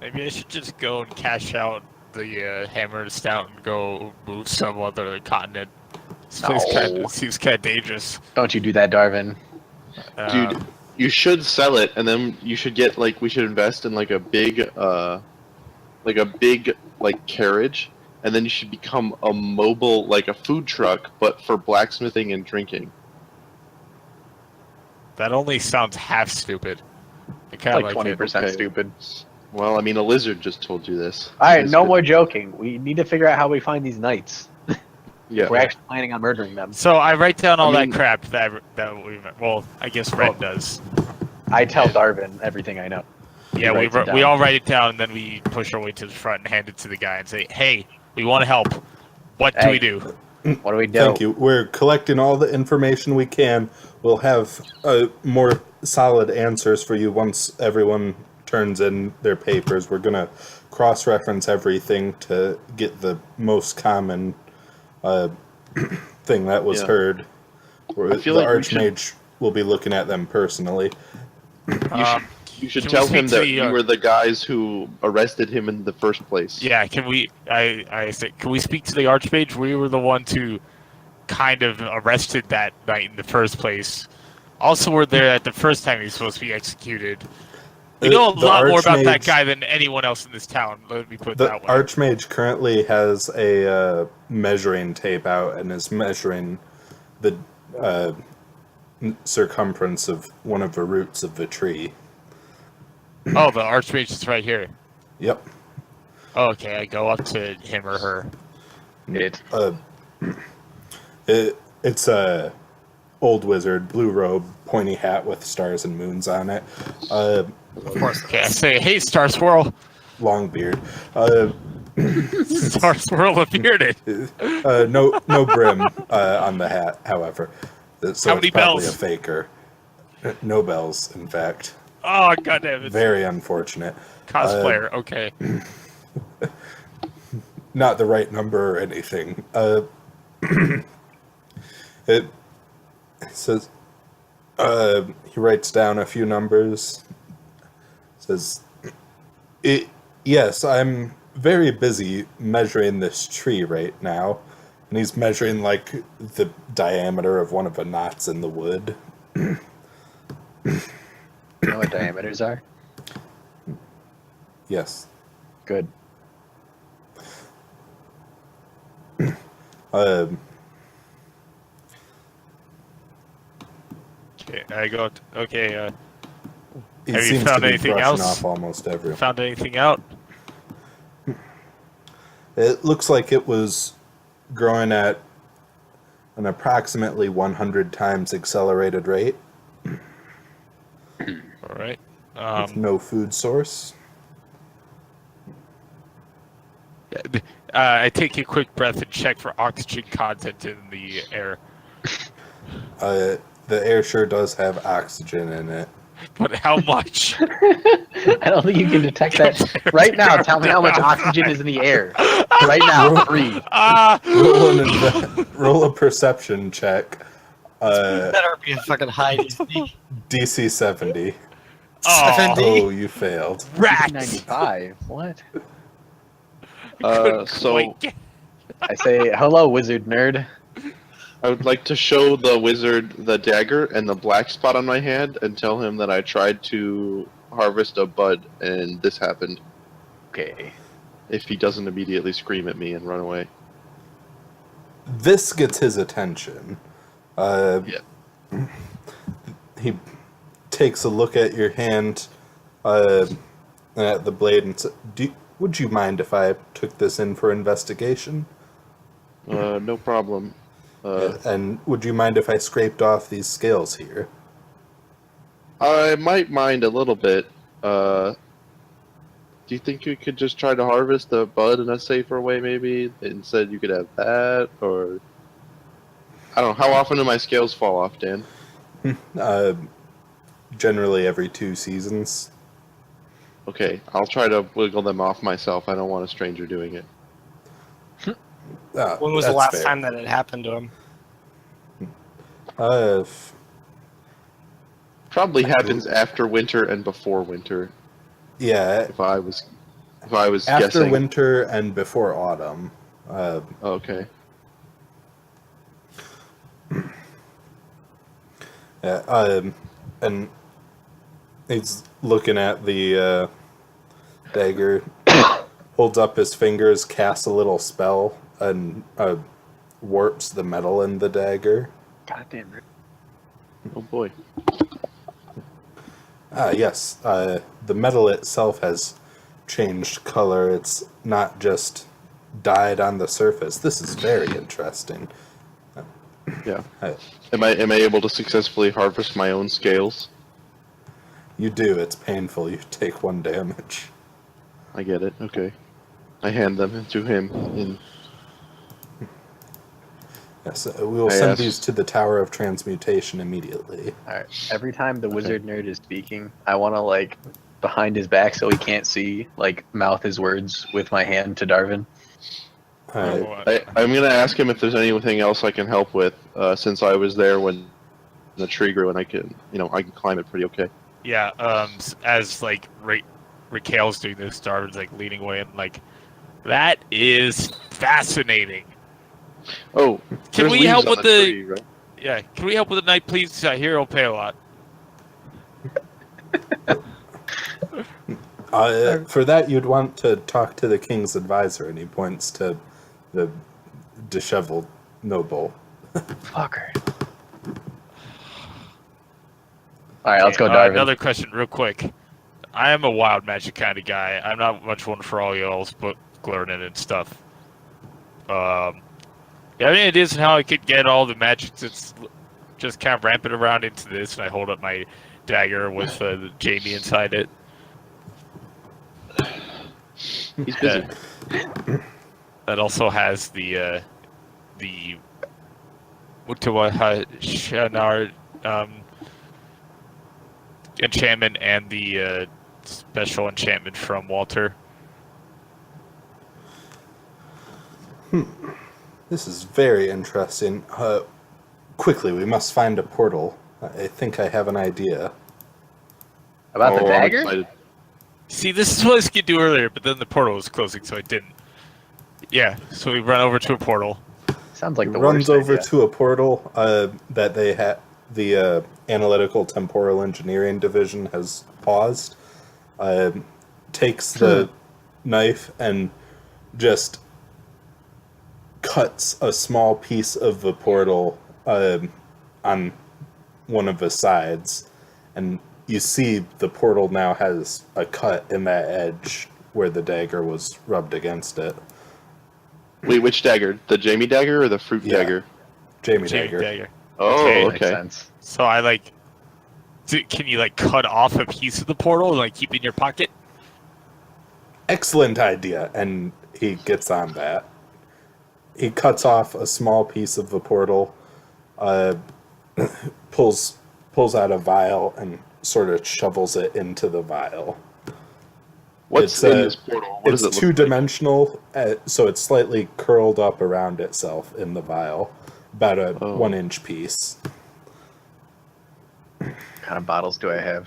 Maybe I should just go and cash out the hammer and stout and go move some other continent. This place No. seems kind of dangerous. Don't you do that, Darvin. Dude, you should sell it, and then you should get, like, we should invest in, like, a big carriage, and then you should become a mobile, like, a food truck, but for blacksmithing and drinking. That only sounds half stupid. I kind of Like like 20% okay. stupid. Well, I mean, a lizard just told you this. Alright, This no could- more joking. We need to figure out how we find these knights. Yeah. We're actually planning on murdering them. So I write down all I mean- that crap that we. Well, I guess Red does. I tell Darvin everything I know. Yeah, writes it we down. all write it down, and then we push our way to the front and hand it to the guy and say, "Hey, we want to help. What do Hey. we do?" What do we do? Thank you. We're collecting all the information we can. We'll have more solid answers for you once everyone turns in their papers. We're going to cross-reference everything to get the most common thing that was Yeah. heard. I feel The like we should- Archmage will be looking at them personally. You should Can we tell speak him to that the, you were the guys who arrested him in the first place. Yeah, can we? I said, can we speak to the Archmage? We were the ones who kind of arrested that night in the first place. Also, were there at the first time he was supposed to be executed. We know a The lot more about that Archmage- guy than anyone else in this town. Let me put it The that way. Archmage currently has a measuring tape out and is measuring the circumference of one of the roots of the tree. Oh, the Archmage is right here. Yep. Okay, I go up to him or her. It's a old wizard, blue robe, pointy hat with stars and moons on it. of course. Okay, I say, "Hey, Star Swirl." Long beard. Star Swirl bearded. No brim on the hat, however. So How many it's probably bells? a faker. No bells, in fact. Oh, goddamn! It's Very unfortunate. cosplayer. Okay. Not the right number or anything. It says he writes down a few numbers. Says, yes, I'm very busy measuring this tree right now, and he's measuring like the diameter of one of the knots in the wood. You know what diameters are? Yes. Good. Um, Okay, I got. Okay, he Have you seems found to be anything brushing else? off almost everyone. found anything out? It looks like it was growing at an approximately 100 times accelerated rate All right. with no food source. I take a quick breath and check for oxygen content in the air. The air sure does have oxygen in it. But how much? I don't think you can detect that. Right now, tell me how much oxygen is in the air. Right now, 3. Roll a perception check. Better be a fucking high DC. DC 70. Oh, 70? Oh, you failed. rats! 95. What? So Wait, I say, hello, wizard nerd. I would like to show the wizard the dagger and the black spot on my hand and tell him that I tried to harvest a bud and this happened. Okay. If he doesn't immediately scream at me and run away. This gets his attention. Yeah. He takes a look at your hand, and at the blade, and says, would you mind if I took this in for investigation? No problem. And would you mind if I scraped off these scales here? I might mind a little bit. Do you think you could just try to harvest the bud in a safer way, maybe? Instead, you could have that, or I don't know. How often do my scales fall off, Dan? Generally every 2 seasons. Okay, I'll try to wiggle them off myself. I don't want a stranger doing it. When was the That's last fair. time that it happened to him? Probably happens after winter and before winter. Yeah, If I was after guessing. winter and before autumn. Okay. Yeah, and he's looking at the dagger, holds up his fingers, casts a little spell, and warps the metal in the dagger. Goddamn. Oh boy. Yes, the metal itself has changed color. It's not just dyed on the surface. This is very interesting. Yeah. Uh, Am I able to successfully harvest my own scales? You do. It's painful. You take 1 damage. I get it. Okay. I hand them to him in Yes, we will I send asked- these to the Tower of Transmutation immediately. Alright. Every time the wizard nerd is speaking, I want to, like, behind his back so he can't see, like, mouth his words with my hand to Darvin. I'm gonna ask him if there's anything else I can help with, since I was there when the tree grew and I can climb it pretty okay. Yeah, as like Raquel's doing this, Darwin's like leaning away and like, that is fascinating. Oh, Can there's we leaves help on with the tree, right? Yeah, can we help with the night, please? I hear it'll pay a lot. For that, you'd want to talk to the king's advisor, and he points to the disheveled noble. Fucker. Alright, let's go, Darvin. Another question, real quick. I am a wild magic kind of guy. I'm not much one for all y'all's book learning and stuff. You have any ideas on how I could get all the magic that's just kind of rampant around into this? And I hold up my dagger with Jamie inside it. He's busy. That also has the Shanar enchantment and the special enchantment from Walter. This is very interesting. Quickly, we must find a portal. I think I have an idea. About the I'm dagger? excited. See, this is what I was gonna do earlier, but then the portal was closing, so I didn't. Yeah, so we run over to a portal. Sounds like He the runs worst over idea. to a portal that they had. The Analytical Temporal Engineering Division has paused. Takes the knife and just cuts a small piece of the portal on one of the sides, and you see the portal now has a cut in that edge where the dagger was rubbed against it. Wait, which dagger? The Jamie dagger or the fruit Yeah. dagger? Jamie Jamie dagger. dagger. Oh, Okay. Makes okay. sense. So I like. Can you like cut off a piece of the portal and like keep it in your pocket? Excellent idea, and he gets on that. He cuts off a small piece of the portal, pulls out a vial, and sort of shovels it into the vial. What's It's, in uh, this portal? What It's does it look two-dimensional, so it's slightly curled up around itself in the vial, about a Oh. 1-inch piece. What kind of bottles do I have?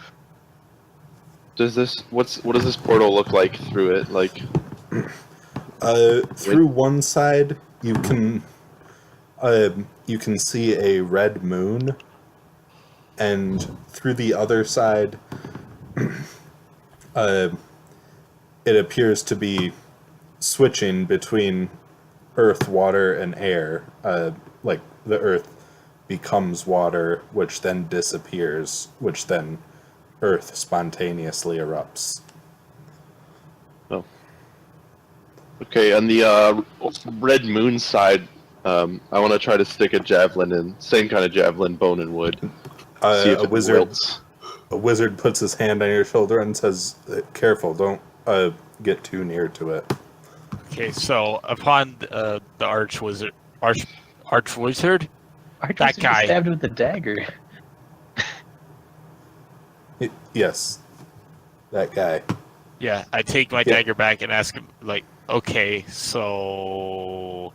What does this portal look like through it? Like, Through one side, you can see a red moon, and through the other side, it appears to be switching between earth, water, and air. Like the earth becomes water, which then disappears, which then earth spontaneously erupts. oh. Okay, on the red moon side, I want to try to stick a javelin in. Same kind of javelin, bone and wood. See if A it wizard wilts. A wizard puts his hand on your shoulder and says, "Careful, don't get too near to it." Okay, so upon the arch wizard, arch wizard, Archers That just guy. stabbed with the dagger. Yes, that guy. yeah, I take my Yeah. dagger back and ask him, like, okay, so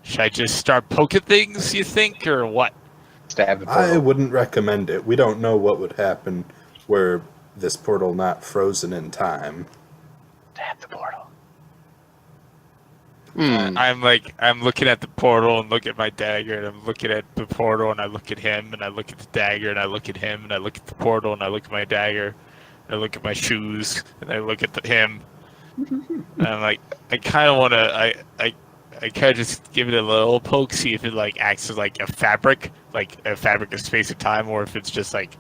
should I just start poking things? You think, or what? Stab the I portal. wouldn't recommend it. We don't know what would happen were this portal not frozen in time. Stab the portal. I'm looking at the portal and look at my dagger, and I'm looking at the portal and I look at him, and I look at the dagger and I look at him, and I look at the portal and I look at my dagger, and I look at my shoes and I look at him, and I'm like, I kind of want to, I kind of just give it a little poke, see if it like acts as like a fabric of space and time, or if it's just like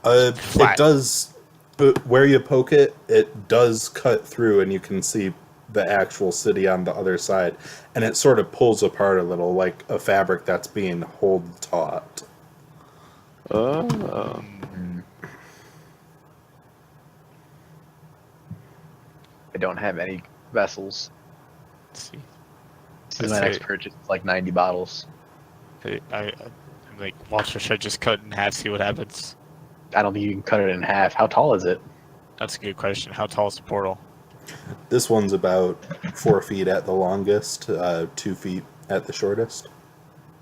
It Flat. does, but where you poke it, it does cut through, and you can see the actual city on the other side, and it sort of pulls apart a little, like a fabric that's being hold taut. Oh. I don't have any vessels. let's see. This is my next purchase. It's like 90 bottles. I'm like, Walter, should I just cut it in half, see what happens? I don't think you can cut it in half. How tall is it? That's a good question. How tall is the portal? This one's about 4 feet at the longest, 2 feet at the shortest.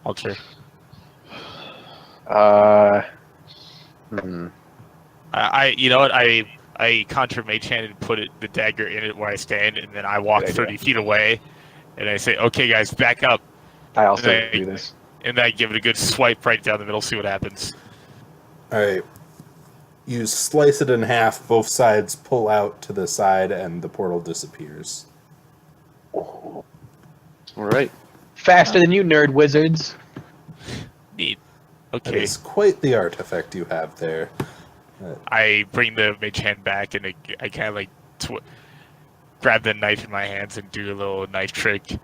Walter. You know what? I conjure mage hand and put the dagger in it where I stand, and then I walk Good idea. 30 feet away, and I say, "Okay, guys, back up," I also Hey. do this. and I give it a good swipe right down the middle, see what happens. Alright. You slice it in half, both sides pull out to the side, and the portal disappears. All right. Faster than you, nerd wizards. Neat. That Okay, is quite the artifact you have there. I bring the mage hand back, and I kind of like grab the knife in my hands and do a little knife trick,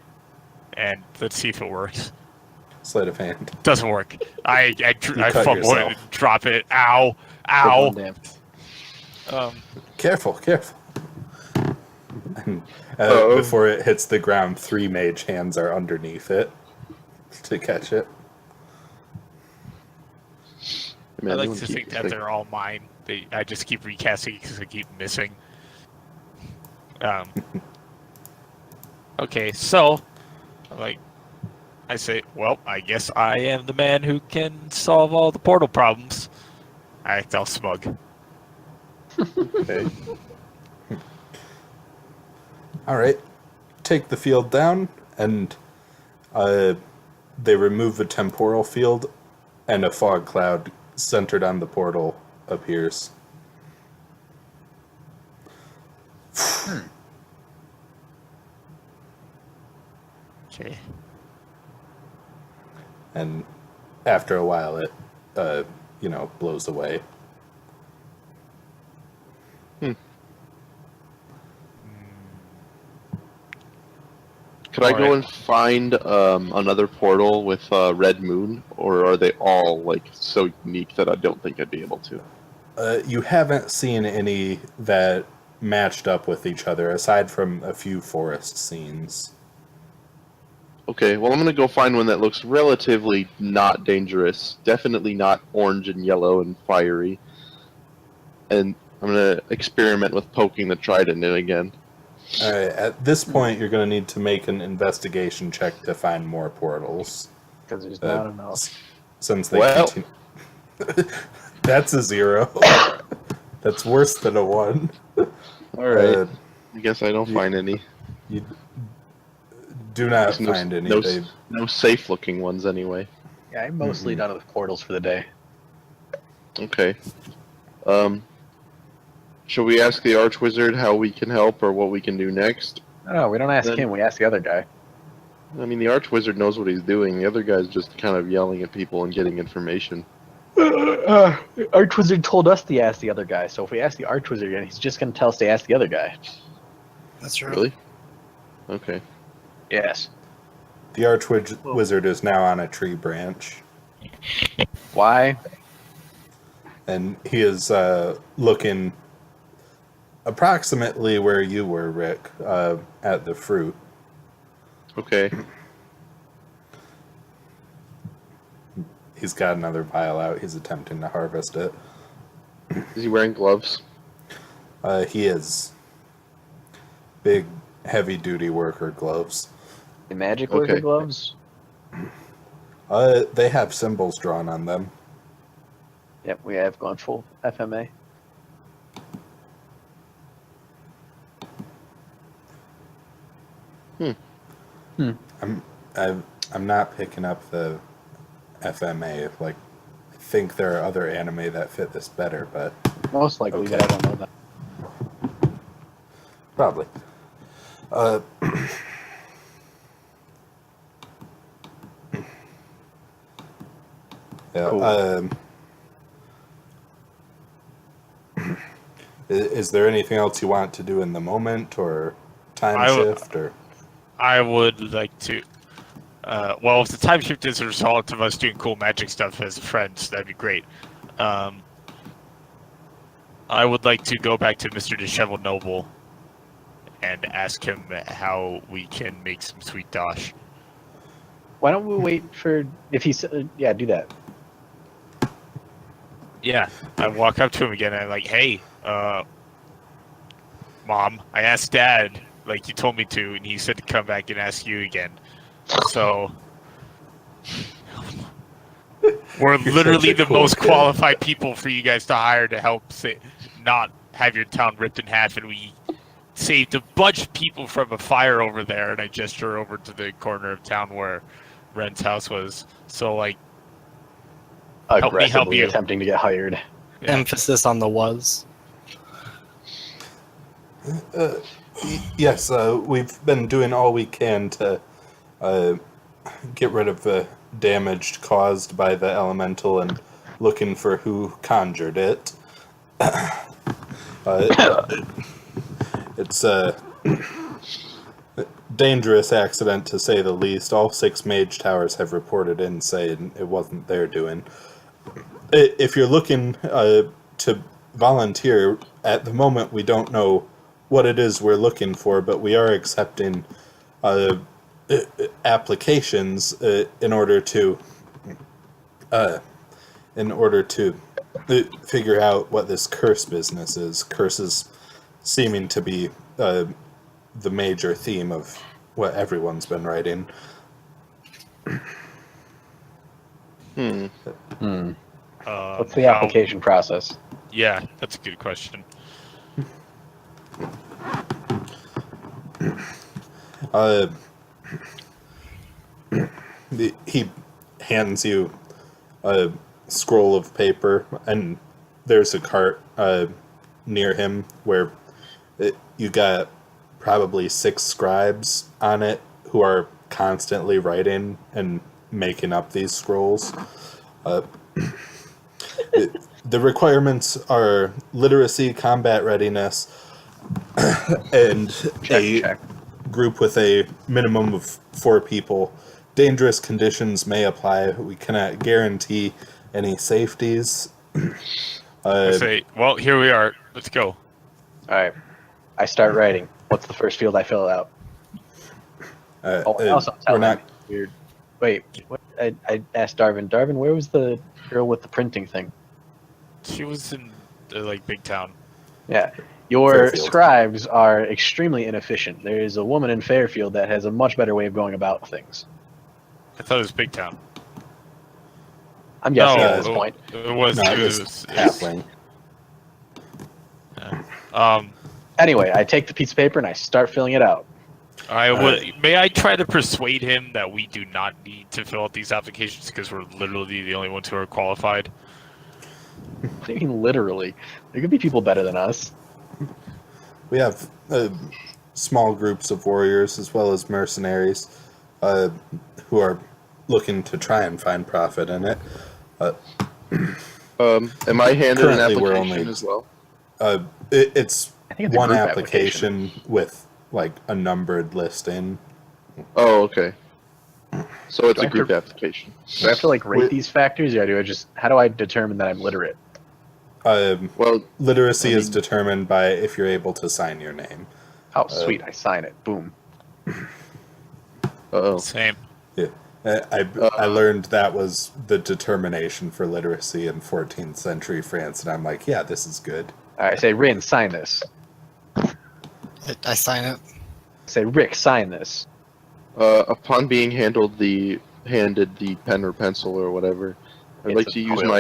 and let's see if it works. Sleight of hand. Doesn't work. I cut fumble it yourself. and drop it. Ow! Take Ow! one damage. Careful, careful. And, Uh-oh. before it hits the ground, 3 mage hands are underneath it to catch it. I mean, I like anyone to keep think this that thing- they're all mine. I just keep recasting because I keep missing. Okay, so I say, well, I guess I am the man who can solve all the portal problems. I act all smug. Okay. All right, take the field down, and they remove the temporal field, and a fog cloud centered on the portal appears. Okay. And after a while, it, blows away. Could I go Alright. and find another portal with Red Moon, or are they all like so unique that I don't think I'd be able to? You haven't seen any that matched up with each other, aside from a few forest scenes. Okay, well, I'm gonna go find one that looks relatively not dangerous. Definitely not orange and yellow and fiery. And I'm gonna experiment with poking the trident in again. All right, at this point, you're going to need to make an investigation check to find more portals. Because there's not enough. Since they Well. continue. That's a 0. That's worse than a 1. Alright. I guess I don't find any. You do not There's find any. no, They- no safe looking ones anyway. Yeah, I'm mostly done with portals for the day. Okay. Shall we ask the Archwizard how we can help or what we can do next? No, we don't ask Then- him. We ask the other guy. I mean, the Archwizard knows what he's doing. The other guy's just kind of yelling at people and getting information. Archwizard told us to ask the other guy, so if we ask the Archwizard again, he's just going to tell us to ask the other guy. That's true. Really? Okay. Yes. The Archwizard is now on a tree branch, Why? and he is looking approximately where you were, Rick, at the fruit. Okay. He's got another vial out. He's attempting to harvest it. Is he wearing gloves? He is. Big, heavy-duty worker gloves. The magic worker Okay. gloves? They have symbols drawn on them. Yep, we have gone full FMA. I'm not picking up the FMA. Like, I think there are other anime that fit this better, but Most likely, Okay. but I don't know that. probably. Yeah. Cool. Is there anything else you want to do in the moment, or time I w- shift, or? I would like to. Well, if the time shift is a result of us doing cool magic stuff as friends, that'd be great. I would like to go back to Mr. Disheveled Noble and ask him how we can make some sweet dosh. Why don't we wait for if he's yeah, do that. Yeah, I walk up to him again and I'm like, hey, Mom, I asked Dad, like you told me to, and he said to come back and ask you again. So, we're You're literally such a the cool most kid. qualified people for you guys to hire to help not have your town ripped in half, and we saved a bunch of people from a fire over there, and I gesture over to the corner of town where Ren's house was. So, like, me help Aggressively you. attempting to get hired. yeah. Emphasis on the was. Yes, we've been doing all we can to get rid of the damage caused by the elemental and looking for who conjured it. It's a dangerous accident, to say the least. All 6 mage towers have reported in saying it wasn't their doing. If you're looking to volunteer, at the moment we don't know what it is we're looking for, but we are accepting applications in order to figure out what this curse business is. Curses seeming to be the major theme of what everyone's been writing. Hmm. Uh, What's the how- application process? Yeah, that's a good question. Uh, he hands you a scroll of paper, and there's a cart near him where you got probably 6 scribes on it who are constantly writing and making up these scrolls. The requirements are literacy, combat readiness, and Check. group with a minimum of 4 people. Dangerous conditions may apply. We cannot guarantee any safeties. I say, well, here we are. Let's go. All right. I start writing. What's the first field I fill out? Also tell we're not. him weird. Wait, what? I asked Darvin. Darvin, where was the girl with the printing thing? She was in like big town. Yeah. Your Fairfield. scribes are extremely inefficient. There is a woman in Fairfield that has a much better way of going about things. I thought it was big town. I'm guessing No, at this point. It was. No, it it was was halfling. Anyway, I take the piece of paper and I start filling it out. I would. May I try to persuade him that we do not need to fill out these applications because we're literally the only ones who are qualified? What do you mean, literally? There could be people better than us. We have small groups of warriors as well as mercenaries who are looking to try and find profit in it. Am I handed an Currently, we're application only- as well? It's I think it's a one group application with like a numbered listing. Oh, okay. So it's Do I a have group to- application. Do I have to like rate Wait. these factors, or do I just? How do I determine that I'm literate? Well, Literacy I is mean- determined by if you're able to sign your name. Oh, sweet! I sign it. Boom. uh-oh. Same. I learned that was the determination for literacy in 14th century France, and I'm like, yeah, this is good. All right, I say, Rin, sign this. I sign it. I say, Rick, sign this. Upon being handed the pen or pencil or whatever, I'd It's like a to use quill.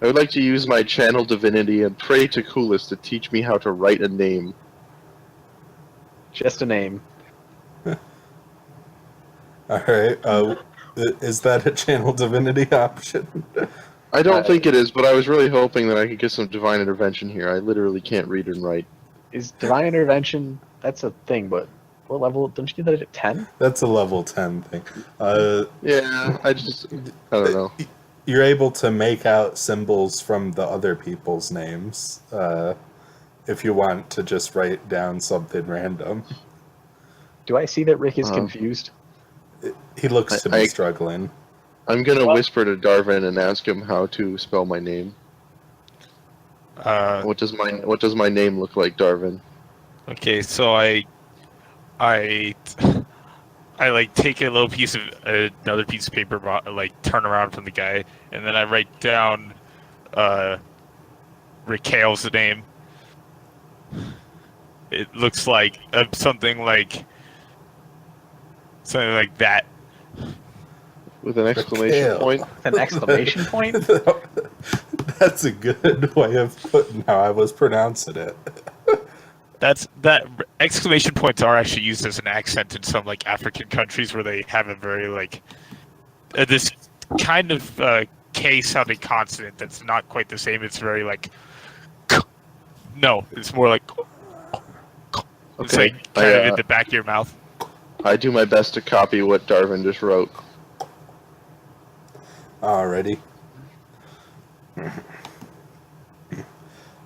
I would like to use my channel divinity and pray to Coolest to teach me how to write a name. Just a name. All right. Is that a channel divinity option? I don't think it is, but I was really hoping that I could get some divine intervention here. I literally can't read and write. Is divine intervention? That's a thing, but what level? Don't you do that at 10? That's a level 10 thing. Yeah, I don't know. You're able to make out symbols from the other people's names if you want to just write down something random. Do I see that Rick is Uh-huh. confused? He looks to be I- struggling. I'm gonna Well- whisper to Darvin and ask him how to spell my name. Uh, What does my name look like, Darvin? okay, so I like take a little piece of another piece of paper, like turn around from the guy, and then I write down Raquel's name. It looks like something like that. With an exclamation Raquel. point? With an exclamation point? That's a good way of putting how I was pronouncing it. That exclamation points are actually used as an accent in some like African countries where they have a very like this kind of K sounding consonant that's not quite the same. It's very like no, it's more like it's Okay, like kind of I, in the back of your mouth. I do my best to copy what Darvin just wrote. Alrighty.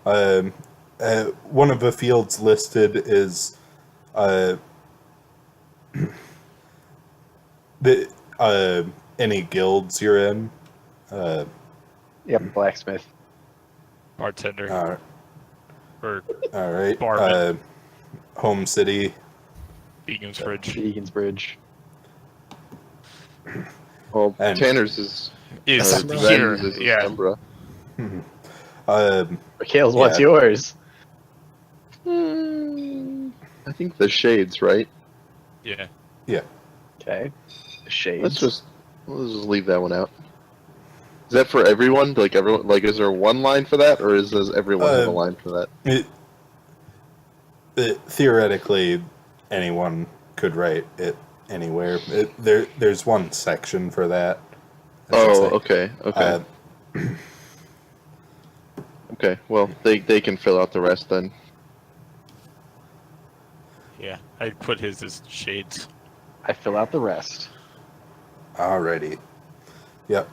One of the fields listed is any guilds you're in. Yep, blacksmith. Bartender or All right. Barman. Home city. Beacon's Bridge Egan's Bridge. Well, And- Tanner's is is Ren's here. is Yeah, Essembra. Raquel's, what's Yeah. yours? I think the shades, right? yeah. Okay. The Shades. Let's just leave that one out. Is that for everyone? Like everyone? Like, is there one line for that, or does everyone have a line for that? Theoretically, anyone could write it anywhere. There's one section for that. I should Oh, say. okay, okay. Okay, well, they can fill out the rest then. Yeah, I put his as shades. I fill out the rest. Alrighty. Yep.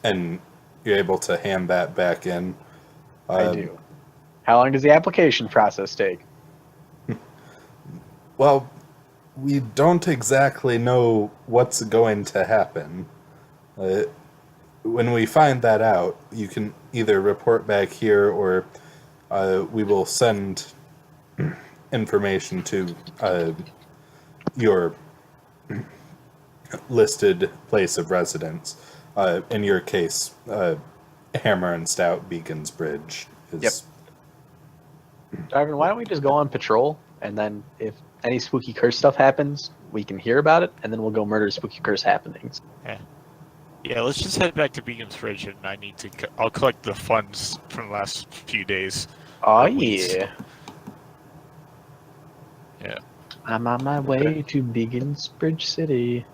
And you're able to hand that back in. I do. How long does the application process take? Well, we don't exactly know what's going to happen. When we find that out, you can either report back here or we will send information to your listed place of residence. In your case, Hammer and Stout Beacons Bridge is. Yep. Darvin, why don't we just go on patrol, and then if any spooky curse stuff happens, we can hear about it, and then we'll go murder spooky curse happenings. Yeah, let's just head back to Beacon's Ridge, and I'll collect the funds from the last few days. Oh At least. yeah. Yeah. I'm on my way to Beacons Bridge City.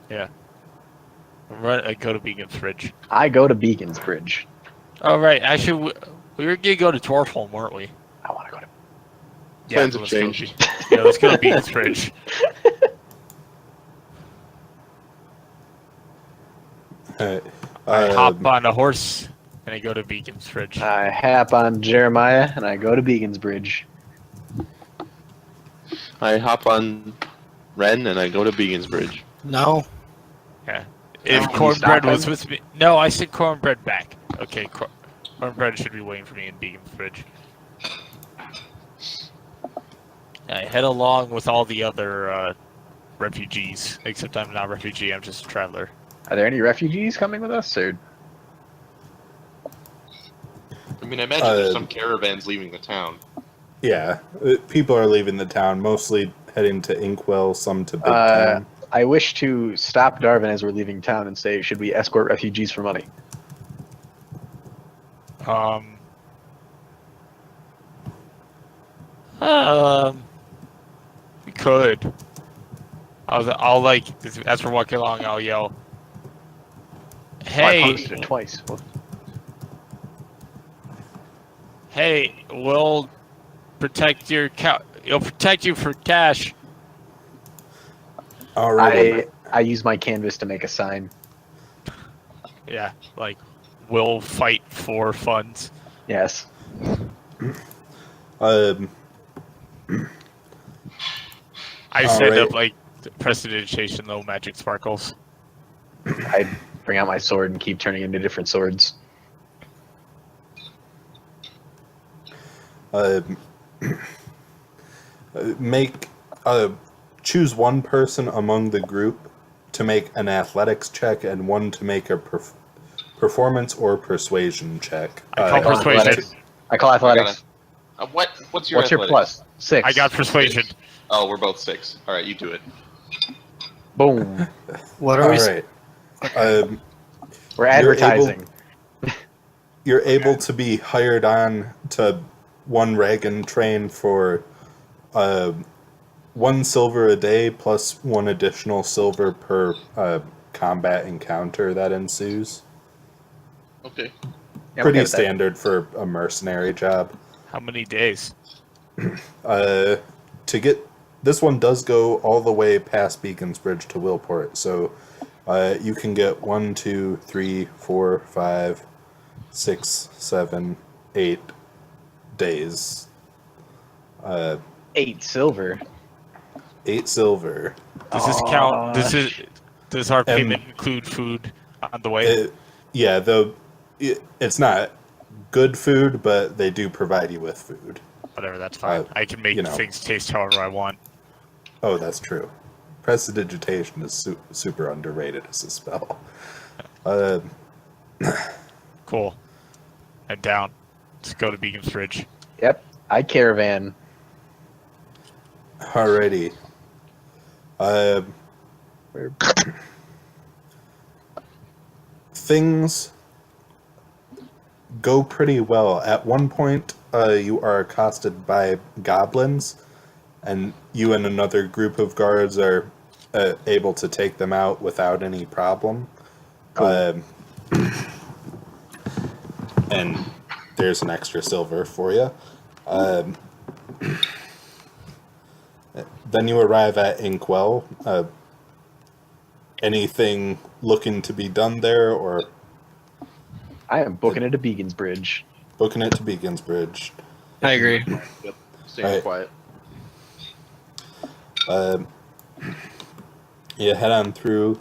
Yeah. I go to Beacon's Ridge. I go to Beacons Bridge. Oh, right. Actually, we were going to go to Dwarfholm, weren't we? I want to go to. Plans have let's go changed. Yeah, let's go to Beacon's Bridge. I hop on a horse, and I go to Beacon's Ridge. I hop on Jeremiah, and I go to Beacons Bridge. I hop on Ren and I go to Beacon's Bridge. No. Yeah. If Can you Cornbread stop was him? with me... No, I sent Cornbread back. Okay, Cornbread should be waiting for me in Beacon's Bridge. I head along with all the other refugees, except I'm not a refugee, I'm just a traveler. Are there any refugees coming with us, or? I mean, I imagine there's some caravans leaving the town. Yeah, people are leaving the town, mostly heading to Inkwell, some to Big Town. I wish to stop Darvin as we're leaving town and say, should we escort refugees for money? We could. I'll like, as we're walking along, I'll yell, I "Hey, posted it twice. hey, we'll protect your cow. You'll protect you for cash." Alrighty. I use my canvas to make a sign. Yeah, like, we'll fight for funds. Yes. Um, I set Alright. up like prestidigitation, low magic sparkles. I bring out my sword and keep turning into different swords. make choose one person among the group to make an athletics check and one to make a performance or persuasion check. I call persuasion. Athletics. I call athletics. What's your What's your athletics? plus? 6. I got persuasion. Oh, we're both 6. All right, you do it. Boom. What are All we? right. We're You're advertising. You're able to be hired on to one wagon train for 1 silver a day plus 1 additional silver per combat encounter that ensues. Okay. Yeah, I'm Pretty okay with that. standard for a mercenary job. How many days? To get this one does go all the way past Beacon's Bridge to Willport, so you can get 1, 2, 3, 4, 5, 6, 7, 8 days. 8 silver. 8 silver. Does this count? Does our payment include food on the way? Yeah, it's not good food, but they do provide you with food. Whatever, that's fine. I can make things taste however I want. Oh, that's true. Prestidigitation is super underrated as a spell. Cool. I'm down. Let's go to Beacon's Ridge. Yep. I caravan. Alrighty. Things go pretty well. At one point, you are accosted by goblins, and you and another group of guards are able to take them out without any problem. Um, and there's an extra silver for you. Then you arrive at Inkwell. Anything looking to be done there, or I am booking it to Beacon's Bridge. booking it to Beacon's Bridge? I agree. Yep. Staying Right. quiet. You head on through,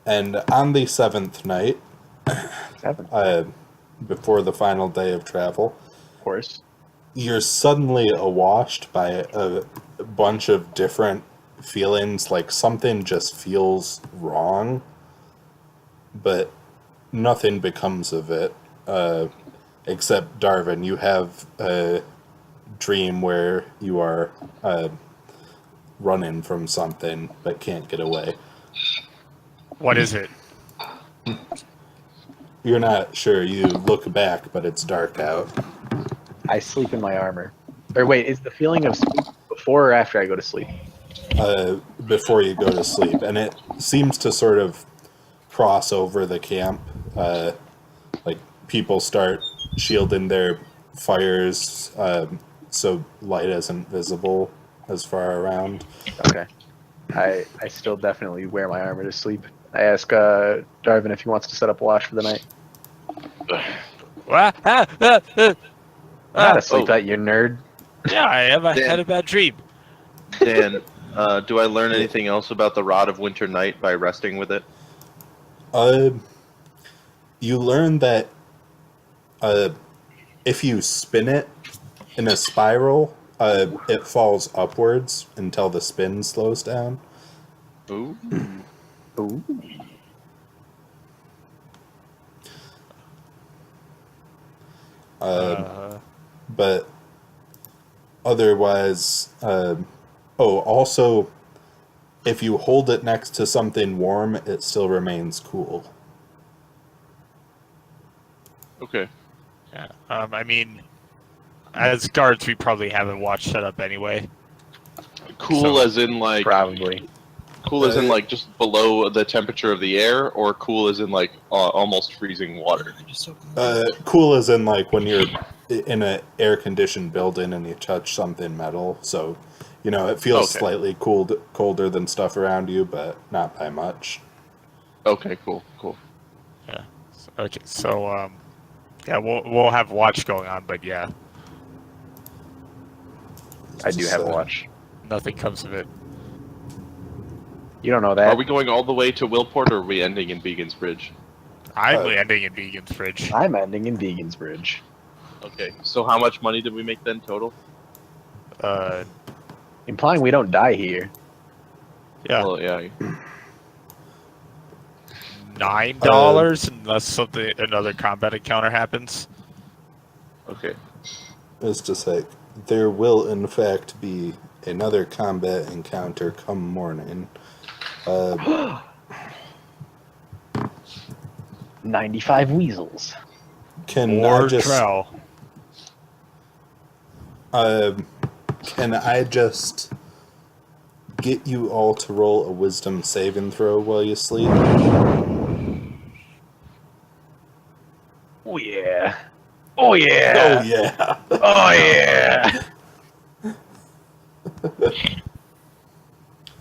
and on the 7th night, 7, before the final day of travel, of course. you're suddenly awashed by a bunch of different feelings, like something just feels wrong, but nothing becomes of it. Except, Darvin, you have a dream where you are running from something but can't get away. What is it? You're not sure. You look back, but it's dark out. I sleep in my armor. Or wait, is the feeling of sleep before or after I go to sleep? Before you go to sleep, and it seems to sort of cross over the camp. Like people start shielding their fires, so light isn't visible as far around. Okay. I still definitely wear my armor to sleep. I ask Darvin if he wants to set up a watch for the night. Not asleep oh. at you, nerd. Yeah, I have. I Dan. had a bad dream. Dan, do I learn anything else about the Rod of Winter Night by resting with it? You learn that if you spin it in a spiral, it falls upwards until the spin slows down. Ooh. Ooh. But otherwise, also, if you hold it next to something warm, it still remains cool. Okay. Yeah. I mean, as guards, we probably have a watch set up anyway. Cool So- as in like Probably. cool as in like just below the temperature of the air, or cool as in like almost freezing water. Cool as in like when you're in an air-conditioned building and you touch something metal, so you know it feels Okay. slightly colder than stuff around you, but not by much. Okay, cool. Yeah. Okay. So, yeah, we'll have watch going on, but yeah, I do have a watch. nothing comes of it. You don't know that. Are we going all the way to Willport, or are we ending in Beacon's Bridge? I'm landing in Vegan's fridge. I'm ending in Beacon's Bridge. Okay, so how much money did we make then total? Implying we don't die here. Yeah, Well, yeah. $9 unless another combat encounter happens. Okay. It's just like there will in fact be another combat encounter come morning. 95 weasels. Can Or I just Drow. can I just get you all to roll a wisdom saving throw while you sleep? Oh yeah. Oh yeah. Oh yeah. Oh yeah.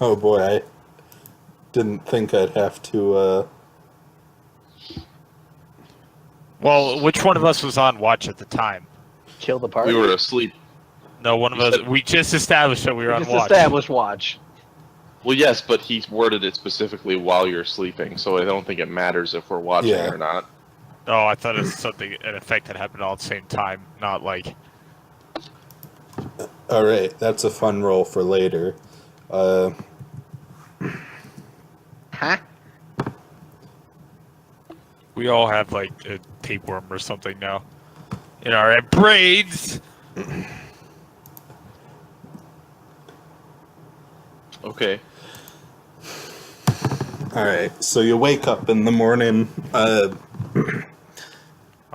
Oh boy, I didn't think I'd have to Well, which one of us was on watch at the time? Kill the party. We were asleep. No, one of us. We just established that we were on Just watch. established watch. Well, yes, but he worded it specifically while you're sleeping, so I don't think it matters if we're watching Yeah. or not. Oh, I thought it was something, an effect that happened all at the same time, not like. Alright, that's a fun roll for later. Huh? We all have like a tapeworm or something now in our brains. Okay. Alright, so you wake up in the morning, On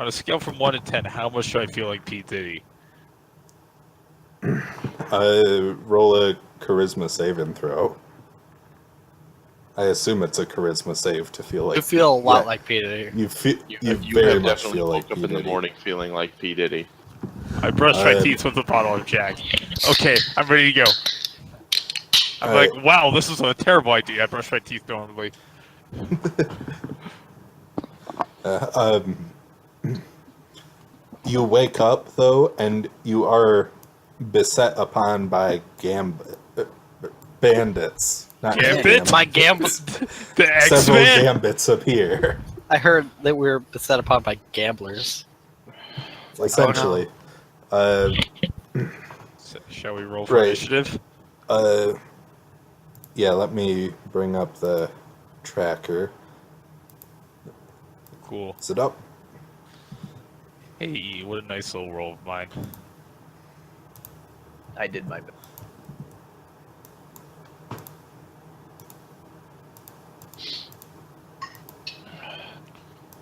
a scale from 1 to 10, how much do I feel like Pete Diddy? Roll a charisma save and throw. I assume it's a charisma save to feel like You feel a lot yeah, like Peter. you feel You very have much definitely feel like woke up P. in the Diddy. morning feeling like P Diddy. I brushed my Uh, teeth with a bottle of Jack. Okay, I'm ready to go. I'm like, wow, this is a terrible idea. I brushed my teeth normally. You wake up though, and you are beset upon by bandits. Not Gambit? My gamble. The Several X-Men? gambits appear. I heard that we were beset upon by gamblers. Essentially, Shall we roll for Right. initiative? yeah. Let me bring up the tracker. Cool. Is it up? Hey, what a nice little roll of mine. I did my best.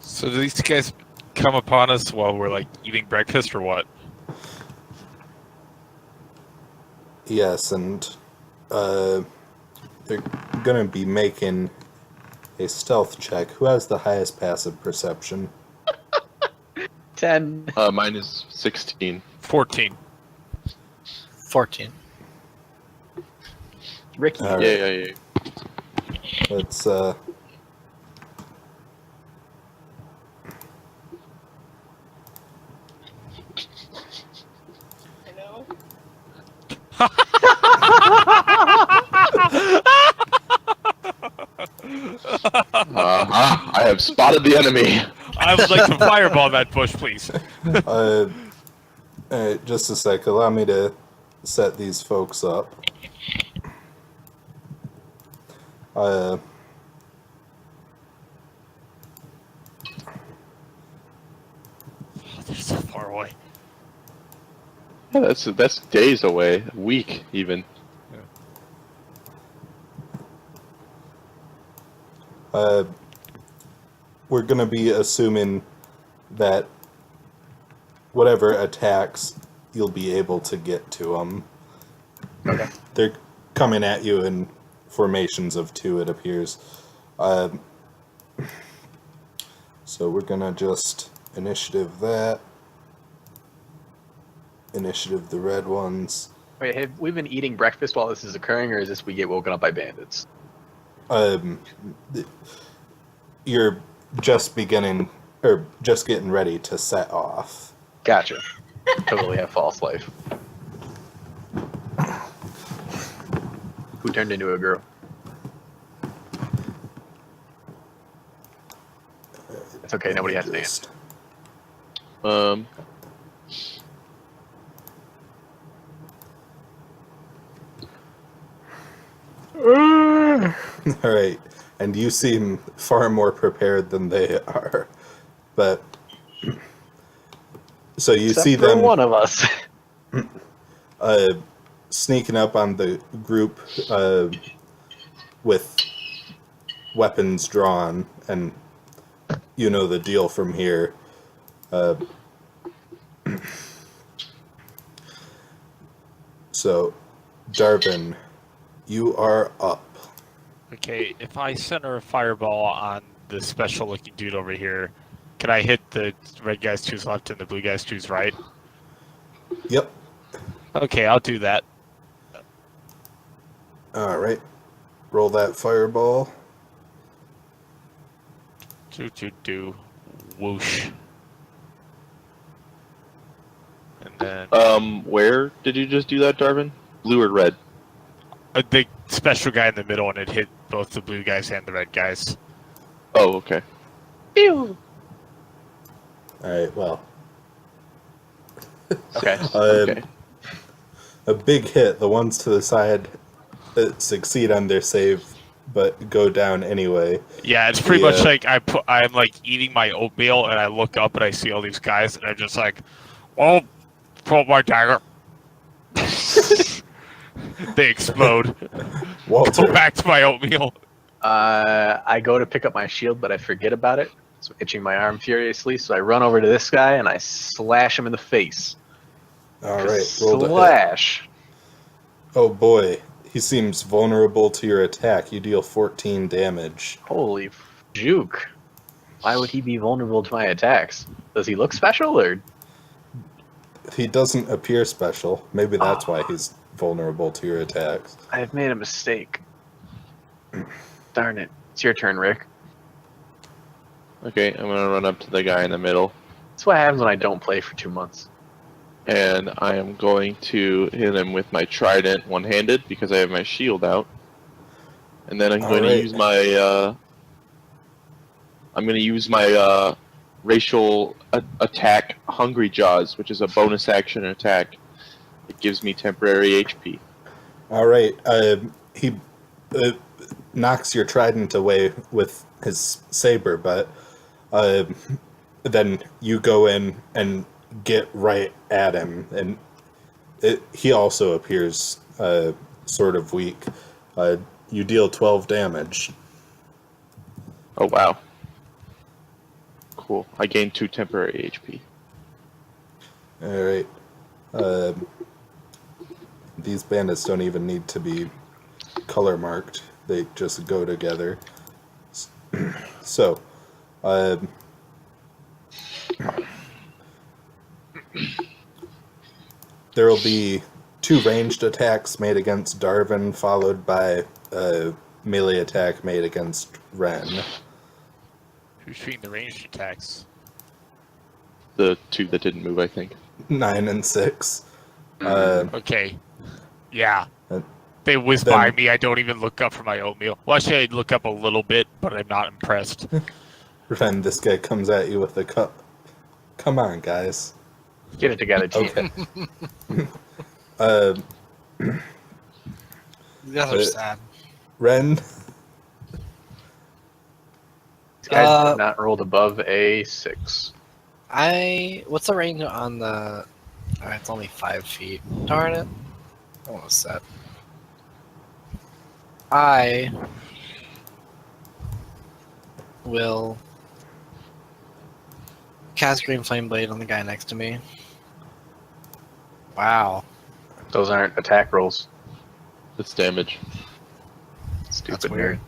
So do these guys come upon us while we're like eating breakfast or what? Yes, and they're gonna be making a stealth check. Who has the highest passive perception? 10. Mine is 16. 14. 14. Ricky. All right. Yeah. Let's I have spotted the enemy. I would like to fireball that bush, please. just a sec. Allow me to set these folks up. They're so far away. Yeah, that's days away, a week even. We're gonna be assuming that whatever attacks, you'll be able to get to them. Okay. They're coming at you in formations of 2, it appears. So we're gonna just initiative that. Initiative the red ones. Wait, have we been eating breakfast while this is occurring, or is this we get woken up by bandits? You're just beginning, or just getting ready to set off. Gotcha. Totally have false life. Who turned into a girl? It's okay, nobody has to answer. All right, and you seem far more prepared than they are, but so you Except see for them one of us. sneaking up on the group with weapons drawn, and you know the deal from here. So, Darvin, you are up. Okay, if I center a fireball on the special looking dude over here, can I hit the red guys to his left and the blue guys to his right? Yep. Okay, I'll do that. All right. Roll that fireball. Do. Whoosh. And then Where did you just do that, Darvin? Blue or red? the special guy in the middle, and it hit both the blue guys and the red guys. Oh, okay. Pew! All right. Well, Okay. Okay. a big hit. The ones to the side succeed on their save, but go down anyway. Yeah, it's pretty Yeah. much like I'm like eating my oatmeal, and I look up and I see all these guys, and I'm just like, oh, pull my dagger. They explode. Go Walter. back to my oatmeal. I go to pick up my shield, but I forget about it. So I'm itching my arm furiously, so I run over to this guy and I slash him in the face. All right, roll to hit. Slash. Oh boy, he seems vulnerable to your attack. You deal 14 damage. Holy juke. Why would he be vulnerable to my attacks? Does he look special, or? He doesn't appear special. Maybe that's why he's vulnerable to your attacks. I've made a mistake. Darn it. It's your turn, Rick. Okay, I'm gonna run up to the guy in the middle, That's what happens when I don't play for 2 months. and I am going to hit him with my trident one-handed because I have my shield out. And then I'm going to use my racial attack Hungry Jaws, which is a bonus action attack. It gives me temporary HP. All right, he knocks your trident away with his saber, but then you go in and get right at him, and he also appears sort of weak. You deal 12 damage. Oh wow. Cool. I gained 2 temporary HP. All right. These bandits don't even need to be color marked. They just go together. So, there will be 2 ranged attacks made against Darvin, followed by a melee attack made against Ren. Who's shooting the ranged attacks? The 2 that didn't move, I think. 9 and 6. Okay. Yeah. They whiz then- by me. I don't even look up for my oatmeal. Well, actually, I look up a little bit, but I'm not impressed. Ren, this guy comes at you with a cup. Come on, guys. Get it together, team. Okay. The other's sad. Ren, These guys have not rolled above a 6. What's the range on the? It's only 5 feet. Darn it! Almost set. I will cast Green Flame Blade on the guy next to me. Wow, Those aren't attack rolls. It's damage. Stupid that's weird.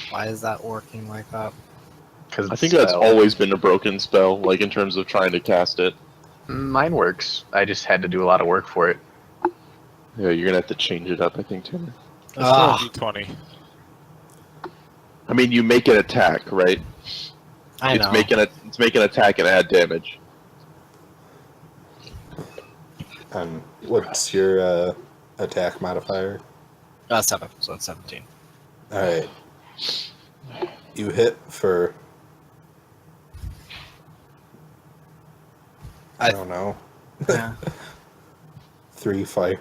Why is that working like that? Because I think that's always been a broken spell, like in terms of trying to cast it. Mine works. I just had to do a lot of work for it. Yeah, you're gonna have to change it up, I think, Tanner. Ah, D20. I mean, you make an attack, right? I know. It's make an attack and add damage. and what's your attack modifier? 7, so it's 17. All right. You hit for I don't know. Yeah. 3 fire.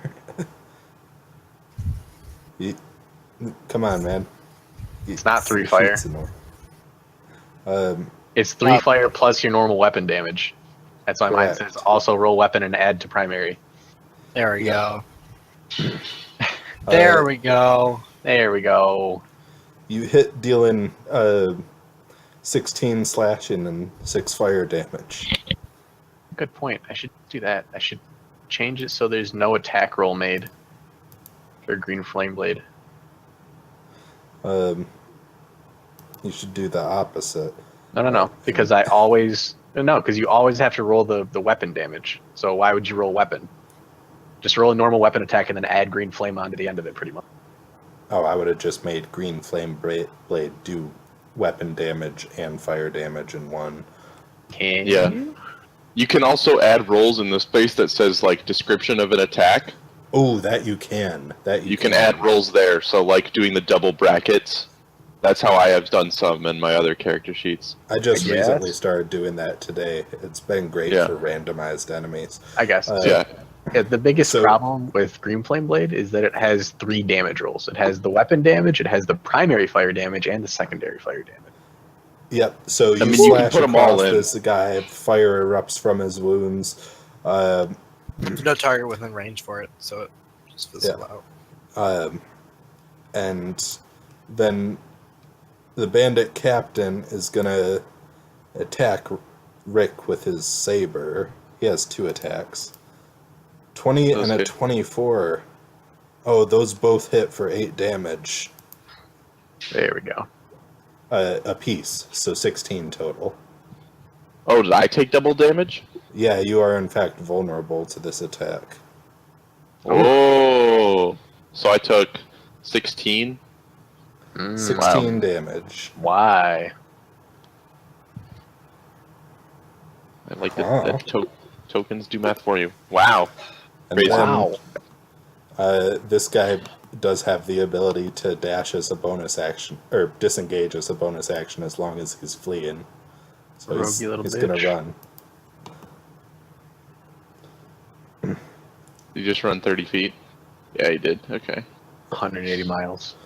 Come on, man. It's not 3 fire. It's 3 fire plus your normal weapon damage. That's why mine Correct. says also roll weapon and add to primary. There we Yeah. go. There we go. There we go. You hit dealing 16 slashing and 6 fire damage. Good point. I should do that. I should change it so there's no attack roll made for Green Flame Blade. You should do the opposite. No. Because I always... No, because you always have to roll the weapon damage. So why would you roll weapon? Just roll a normal weapon attack and then add Green Flame onto the end of it, pretty much. Oh, I would have just made Green Flame Blade do weapon damage and fire damage in one. Can Yeah. you? You can also add rolls in the space that says like description of an attack. Oh, that you can. You can add rolls there, so like doing the double brackets. That's how I have done some in my other character sheets. I just I guess. recently started doing that today. It's been great Yeah. for randomized enemies. I guess. Yeah. Yeah, the biggest So- problem with Green Flame Blade is that it has 3 damage rolls. It has the weapon damage, it has the primary fire damage, and the secondary fire damage. Yep. So you mean, you can slash put 'em all across in. this guy. Fire erupts from his wounds. There's no target within range for it, so it just fizzles out. And then the bandit captain is gonna attack Rick with his saber. He has 2 attacks. 20 Those and a hit. 24. Oh, those both hit for 8 damage There we go. a piece, so 16 total. Oh, did I take double damage? Yeah, you are in fact vulnerable to this attack. Oh, so I took 16. 16 Wow. damage. Why? I like Huh. that tokens do math for you. Wow. And Crazy. then Wow. this guy does have the ability to dash as a bonus action, or disengage as a bonus action as long as he's fleeing. So Roguey little he's gonna bitch. run. You just run 30 feet? Yeah, he did. Okay. 180 miles.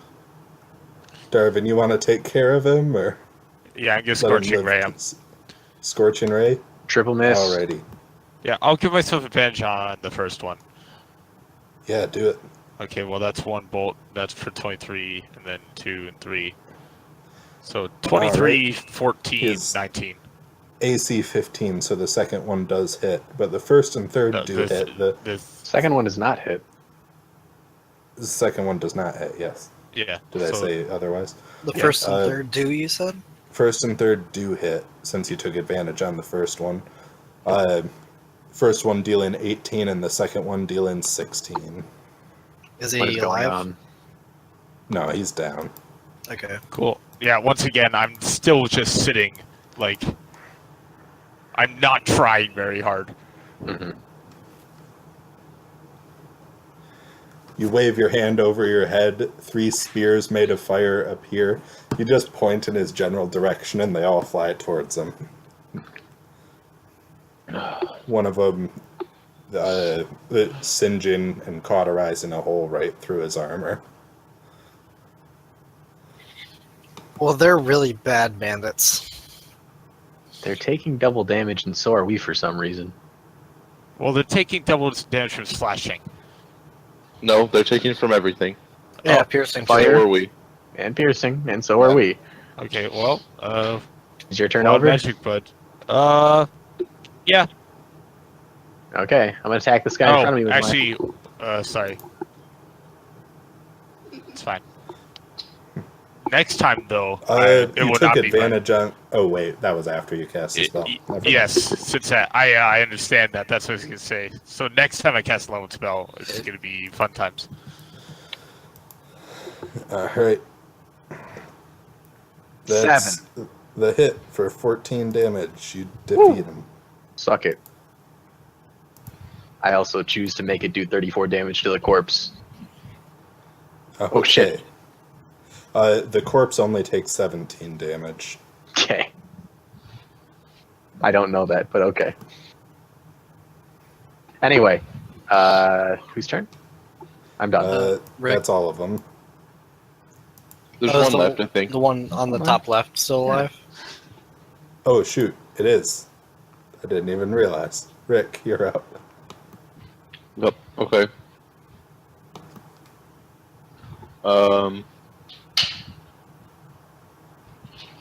Darvin, you want to take care of him, or Yeah, I'm just let him scorching live? ray him. Scorching ray. Triple miss. Alrighty. Yeah, I'll give myself advantage on the first one. Yeah, do it. Okay, well that's one bolt. That's for 23, and then 2 and 3. So 23, 14, His- 19. AC 15, so the second one does hit, but the first and third No, do this, hit. The this, Second one is not hit. second one does not hit. Yes. yeah. Did I so- say otherwise? The Yeah, first and uh, third do, you said? First and third do hit, since you took advantage on the first one. First one dealing 18, and the second one dealing 16. Is What he is going alive? on? No, he's down. Okay. Cool. Yeah, once again, I'm still just sitting, like, I'm not trying very hard. Mhm. You wave your hand over your head, 3 spears made of fire appear. You just point in his general direction, and they all fly towards him. One of them singeing and cauterizing a hole right through his armor. Well, they're really bad bandits. They're taking double damage, and so are we for some reason. Well, they're taking double damage from slashing. No, they're taking from everything. Yeah, Oh, piercing fire. So fire. are we. And piercing, and so are we. Okay, well, Is your turn wild over? magic, bud. Yeah. Okay, I'm gonna attack this guy in front of me with actually, sorry. It's fine. Next time, though, it You will took not be fun. advantage on... Oh, wait, that was after you cast the spell. Never mind. Yes, since I understand that. That's what I was gonna say. So next time I cast a level spell, it's gonna be fun times. Alright. That's the hit for 14 damage. You defeat him. my... Suck it. I also choose to make it do 34 damage to the corpse. Okay. Oh, shit. The corpse only takes 17 damage. Okay. I don't know that, but okay. Anyway, whose turn? I'm done. Rick. That's all of them. There's That was one the- left, I think. The one on the top left still alive? Oh, shoot. It is. I didn't even realize. Rick, you're up. Yep. Okay.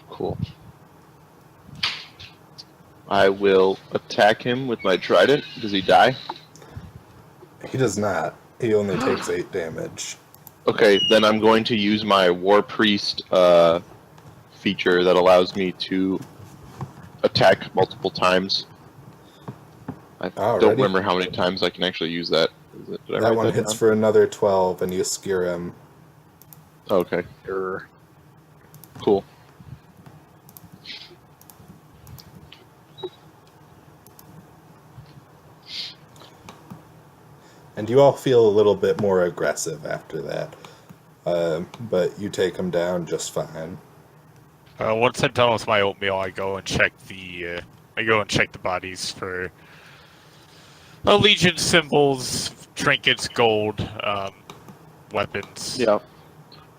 Cool. I will attack him with my trident. Does he die? He does not. He only takes 8 damage. Okay, then I'm going to use my War Priest feature that allows me to attack multiple times. I Alrighty. don't remember how many times I can actually use that. Did I That write one hits down? for another 12, and you skewer him. Oh, okay, Grr. cool. And you all feel a little bit more aggressive after that. But you take him down just fine. Once I'm done with my oatmeal, I go and check the bodies for allegiance symbols, trinkets, gold, weapons. Yeah.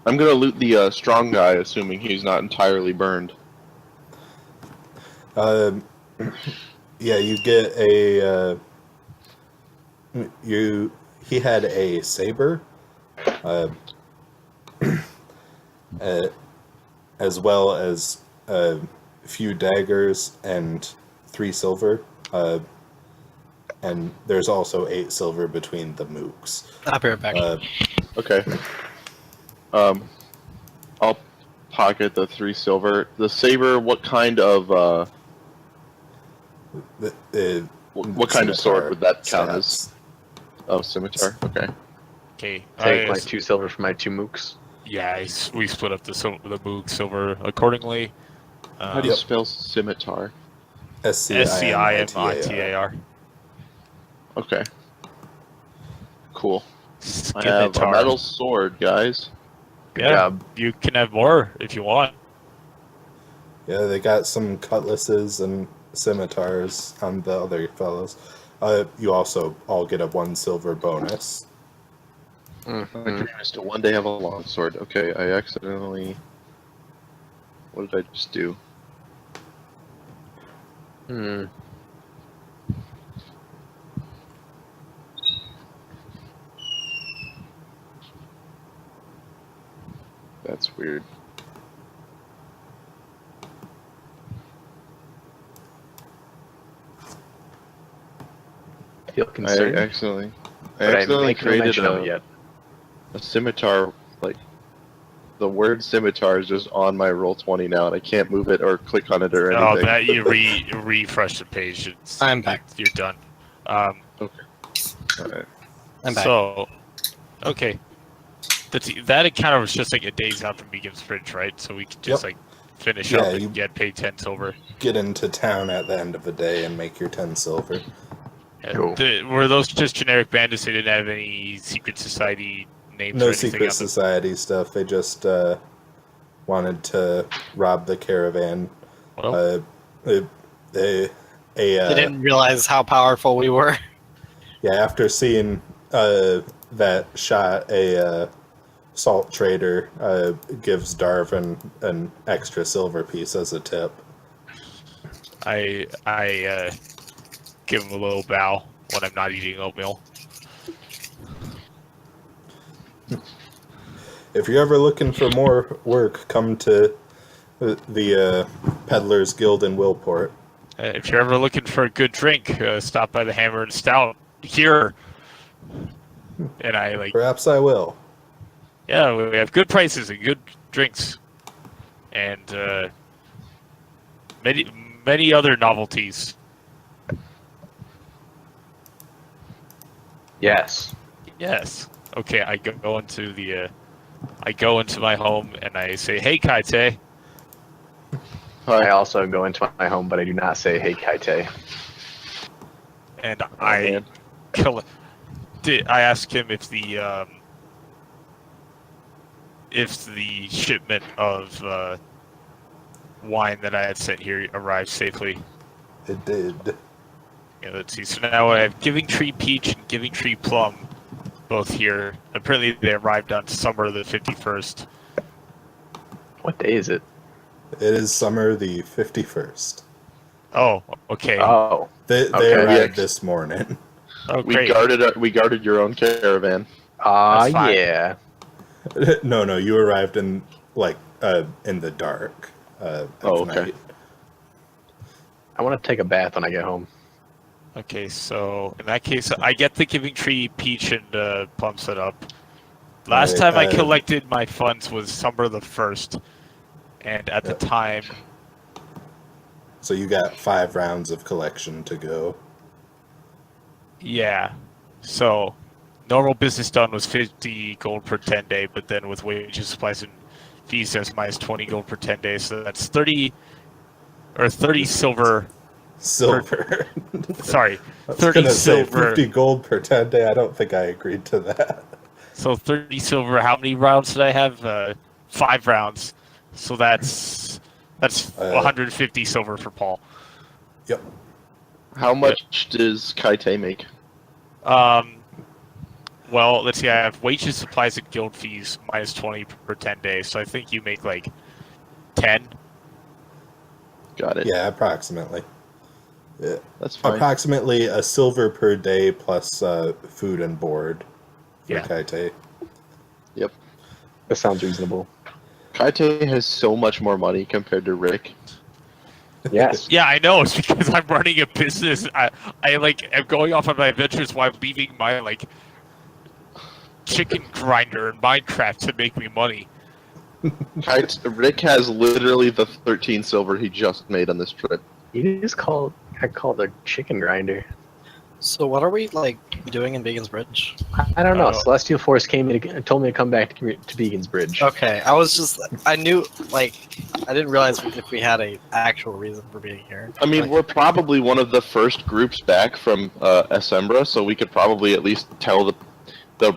I'm gonna loot the strong guy, assuming he's not entirely burned. Yeah, you get a... He had a saber, as well as a few daggers and 3 silver. and there's also 8 silver between the mooks. I'll be right back. Okay. I'll pocket the 3 silver. The saber, what kind of what kind of sword would that count as? Oh, scimitar. Okay. Okay. Take my 2 silver for my 2 mooks. Yeah, we split up the moog silver accordingly. How do you spell scimitar? SCIMITAR. Okay. Cool. I have a metal sword, guys. Good Yeah, job. you can have more if you want. Yeah, they got some cutlasses and scimitars on the other fellows. You also all get a 1 silver bonus. My dream is to one day have a long sword. Okay, I accidentally... What did I just do? That's weird. I feel concerned. I accidentally but I make no created mention of it yet. a scimitar. Like, the word scimitar is just on my Roll20 now, and I can't move it or click on it or anything. Oh, that you refresh the page. I'm back. You're done. Okay. Alright. I'm back. So, okay. That encounter was just like a days out from Megan's Bridge, right? So we could just like finish up and get paid 10 silver. Get into town at the end of the day and make your 10 silver. Cool. Were those just generic bandits? They didn't have any secret society names or No anything secret on them? society stuff. They just wanted to rob the caravan. Well, They didn't realize how powerful we were. Yeah, after seeing that shot, a salt trader gives Darvin an extra silver piece as a tip. I give him a little bow when I'm not eating oatmeal. If you're ever looking for more work, come to the Peddlers Guild in Willport. If you're ever looking for a good drink, stop by the Hammer and Stout here. And I like, Perhaps I will. yeah, we have good prices and good drinks, and many other novelties. Yes. Yes. Okay, I go into the I go into my home and I say, "Hey, Kaite." I also go into my home, but I do not say, "Hey, Kaite." And I ask him if the shipment of wine that I had sent here arrived safely. It did. Yeah, let's see. So now I have Giving Tree Peach and Giving Tree Plum both here. Apparently they arrived on summer the 51st. What day is it? It is summer the 51st. Oh, okay. Oh. They Okay. arrived this morning. Oh, We great. guarded your own caravan. That's fine. Yeah. No, you arrived in in the dark. At Oh, okay. night. I want to take a bath when I get home. Okay, so in that case, I get the Giving Tree Peach and Plum set up. Last Right, time I collected my funds was summer the 1st, and at the time, So you got 5 rounds of collection to go. yeah. So normal business done was 50 gold per 10 day, but then with wages, supplies, and fees, that's minus 20 gold per 10 days. So that's 30 silver. Silver. Sorry, I was 30 gonna say silver. 50 gold per 10 day. I don't think I agreed to that. So 30 silver. How many rounds did I have? 5 rounds. So that's 150 silver for Paul. Yep. How much does Kaite make? Well, let's see. I have wages, supplies, and guild fees minus 20 per 10 days. So I think you make like 10. Got it. Yeah, approximately. Yeah. That's fine. Approximately a silver per day plus food and board for Yeah. Kaite. Yep. That sounds reasonable. Kaite has so much more money compared to Rick. Yes. Yeah, I know. It's because I'm running a business. I like am going off on my adventures while leaving my like chicken grinder in Minecraft to make me money. Rick has literally the 13 silver he just made on this trip. It is called. I called a chicken grinder. So what are we like doing in Beacon's Bridge? I don't know. Oh. Celestial Force came in and told me to come back to Beacon's Bridge. Okay, I knew like I didn't realize if we had a actual reason for being here. I mean, Like, we're probably one of the first groups back from Essembra, so we could probably at least tell the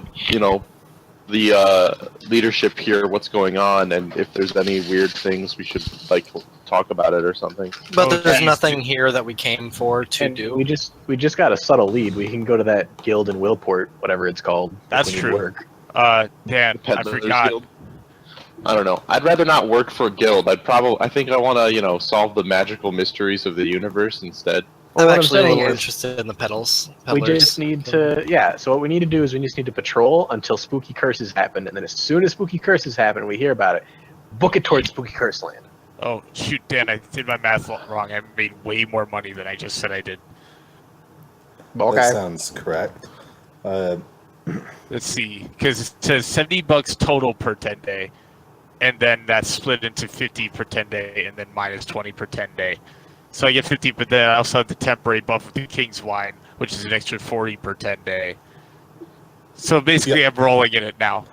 leadership here what's going on, and if there's any weird things, we should like talk about it or something. but Oh, there's geez. nothing here that we came for to And do. we just got a subtle lead. We can go to that guild in Willport, whatever it's called. if That's we need true. Work. Dan, I Peddlers forgot. Guild? I don't know. I'd rather not work for a guild. I think I want to, solve the magical mysteries of the universe instead. Well, I'm what actually a saying little is, interested in the pedals. we peddlers. just need to, so what we need to do is we just need to patrol until spooky curses happen, and then as soon as spooky curses happen, we hear about it, book it towards spooky curse land. Oh shoot, Dan, I did my math wrong. I made way more money than I just said I did. That sounds correct. Let's see, because it says $70 total per 10 day, and then that's split into 50 per 10 day, and then minus 20 per 10 day. So I get 50, but then I also have the temporary buff with the King's Wine, which is an extra 40 per 10 day. So basically, I'm rolling in it now.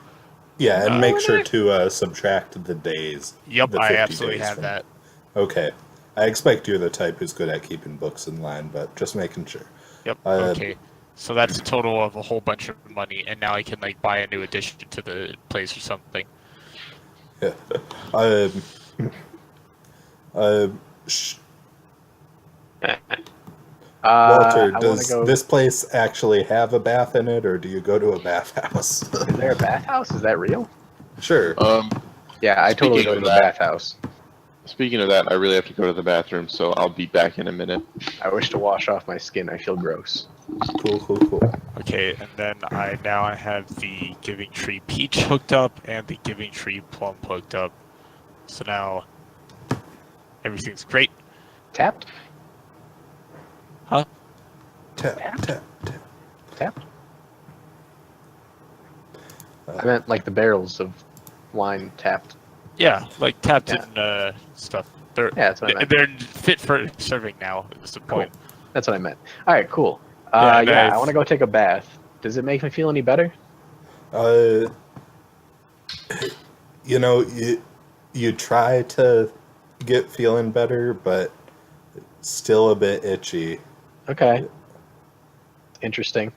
Yeah, and make sure to subtract the days. Yep, the I 50 absolutely days have from- that. Okay. I expect you're the type who's good at keeping books in line, but just making sure. Yep. Uh, Okay. So that's a total of a whole bunch of money, and now I can like buy a new addition to the place or something. Sh- I Walter, wanna does go. this place actually have a bath in it, or do you go to a bathhouse? Is there a bathhouse? Is that real? Sure. Yeah, I totally Speaking go to of the that- bathhouse. Speaking of that, I really have to go to the bathroom, so I'll be back in a minute. I wish to wash off my skin. I feel gross. Cool. Okay, and then I have the Giving Tree Peach hooked up and the Giving Tree Plum hooked up. So now everything's great. Tapped? Huh? Tap. Tapped? I meant like the barrels of wine tapped. Yeah, like tapped Yeah. in stuff. They're Yeah, that's what I meant. they're fit for serving now. Is the Cool. point? That's what I meant. All right, cool. Yeah, and I I've- want to go take a bath. Does it make me feel any better? You try to get feeling better, but it's still a bit itchy. Okay. Interesting.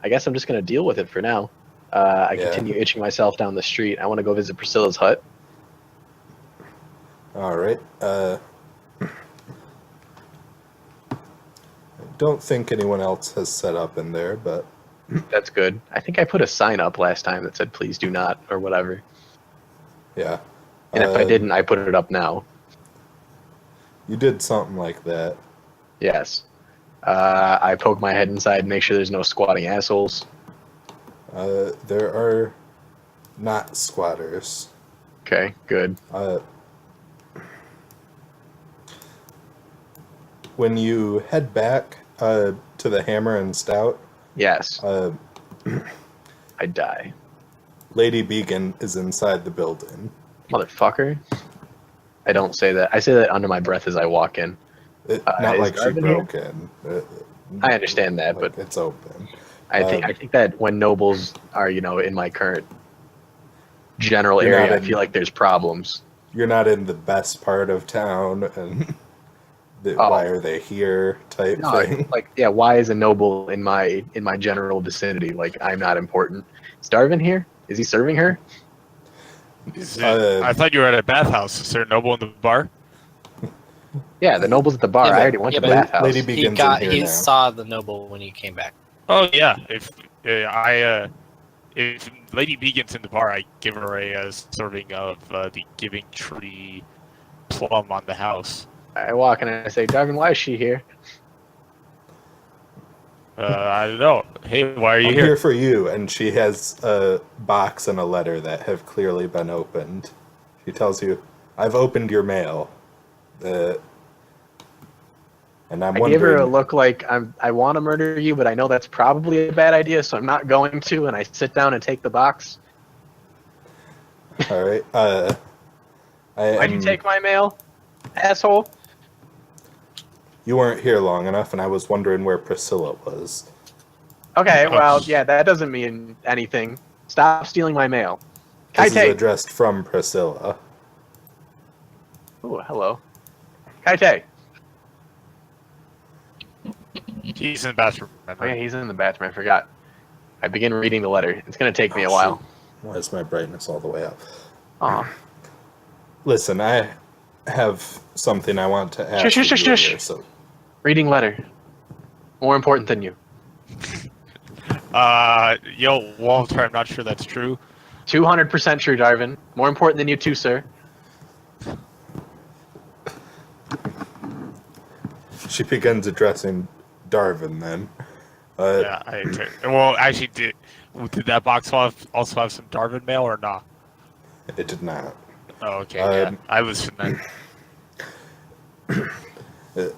I guess I'm just going to deal with it for now. I Yeah. continue itching myself down the street. I want to go visit Priscilla's hut. All right. I don't think anyone else has set up in there, but That's good. I think I put a sign up last time that said "Please do not" or whatever. yeah. And if I didn't, I put it up now. You did something like that. Yes. I poke my head inside and make sure there's no squatting assholes. There are not squatters. Okay, good. When you head back to the Hammer and Stout, Yes. I die. Lady Beacon is inside the building. Motherfucker. I don't say that. I say that under my breath as I walk in. Not is like she Garvin here? broke in. I understand that, Like, but it's open. I think that when nobles are, in my current general You're area, not I in- feel like there's problems. You're not in the best part of town, and Oh. why are they here? Type No, thing. why is a noble in my general vicinity? Like, I'm not important. Is Darvin here? Is he serving her? Is it, Uh, I thought you were at a bathhouse. Is there a noble in the bar? Yeah, the noble's at the bar. Yeah, I but- already went yeah, to the but- bathhouse. Lady Beacon's in here He now. saw the noble when he came back. Oh yeah. If Lady Beacon's in the bar, I give her a serving of the Giving Tree Plum on the house. I walk in and I say, Darvin, why is she here? I don't know. Hey, why are you I'm here? here for you, and she has a box and a letter that have clearly been opened. She tells you, "I've opened your mail. And I'm I gave her a wondering, look like I want to murder you, but I know that's probably a bad idea, so I'm not going to. And I sit down and take the box. all right, Why'd you take my mail, asshole? You weren't here long enough, and I was wondering where Priscilla was. Okay, well, yeah, that doesn't mean anything. Stop stealing my mail. This is Kaite! addressed from Priscilla. Oh, hello. Kaite! He's in the bathroom. Oh, yeah, he's in the bathroom. I forgot. I begin reading the letter. It's going to take me a while. Why is my brightness all the way up? Aw. Listen, I have something I want to ask Shush, shush, you shush, here, shush. so Reading letter. More important than you. Walter, I'm not sure that's true. 200% true, Darvin. More important than you too, sir. she begins addressing Darvin then. Well, actually, did that box also have some Darwin mail or not? It did not. Oh, okay. Yeah, I listened then.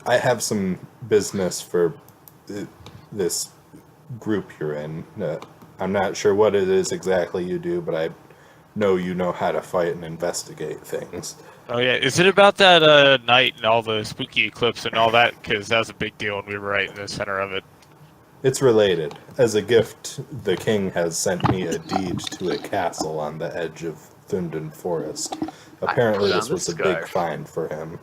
I have some business for this group you're in. I'm not sure what it is exactly you do, but I know you know how to fight and investigate things. Oh yeah, is it about that night and all the spooky eclipse and all that? Because that was a big deal, and we were right in the center of it. It's related. As a gift, the king has sent me a deed to a castle on the edge of Thunden Forest. Apparently this was a big find for him.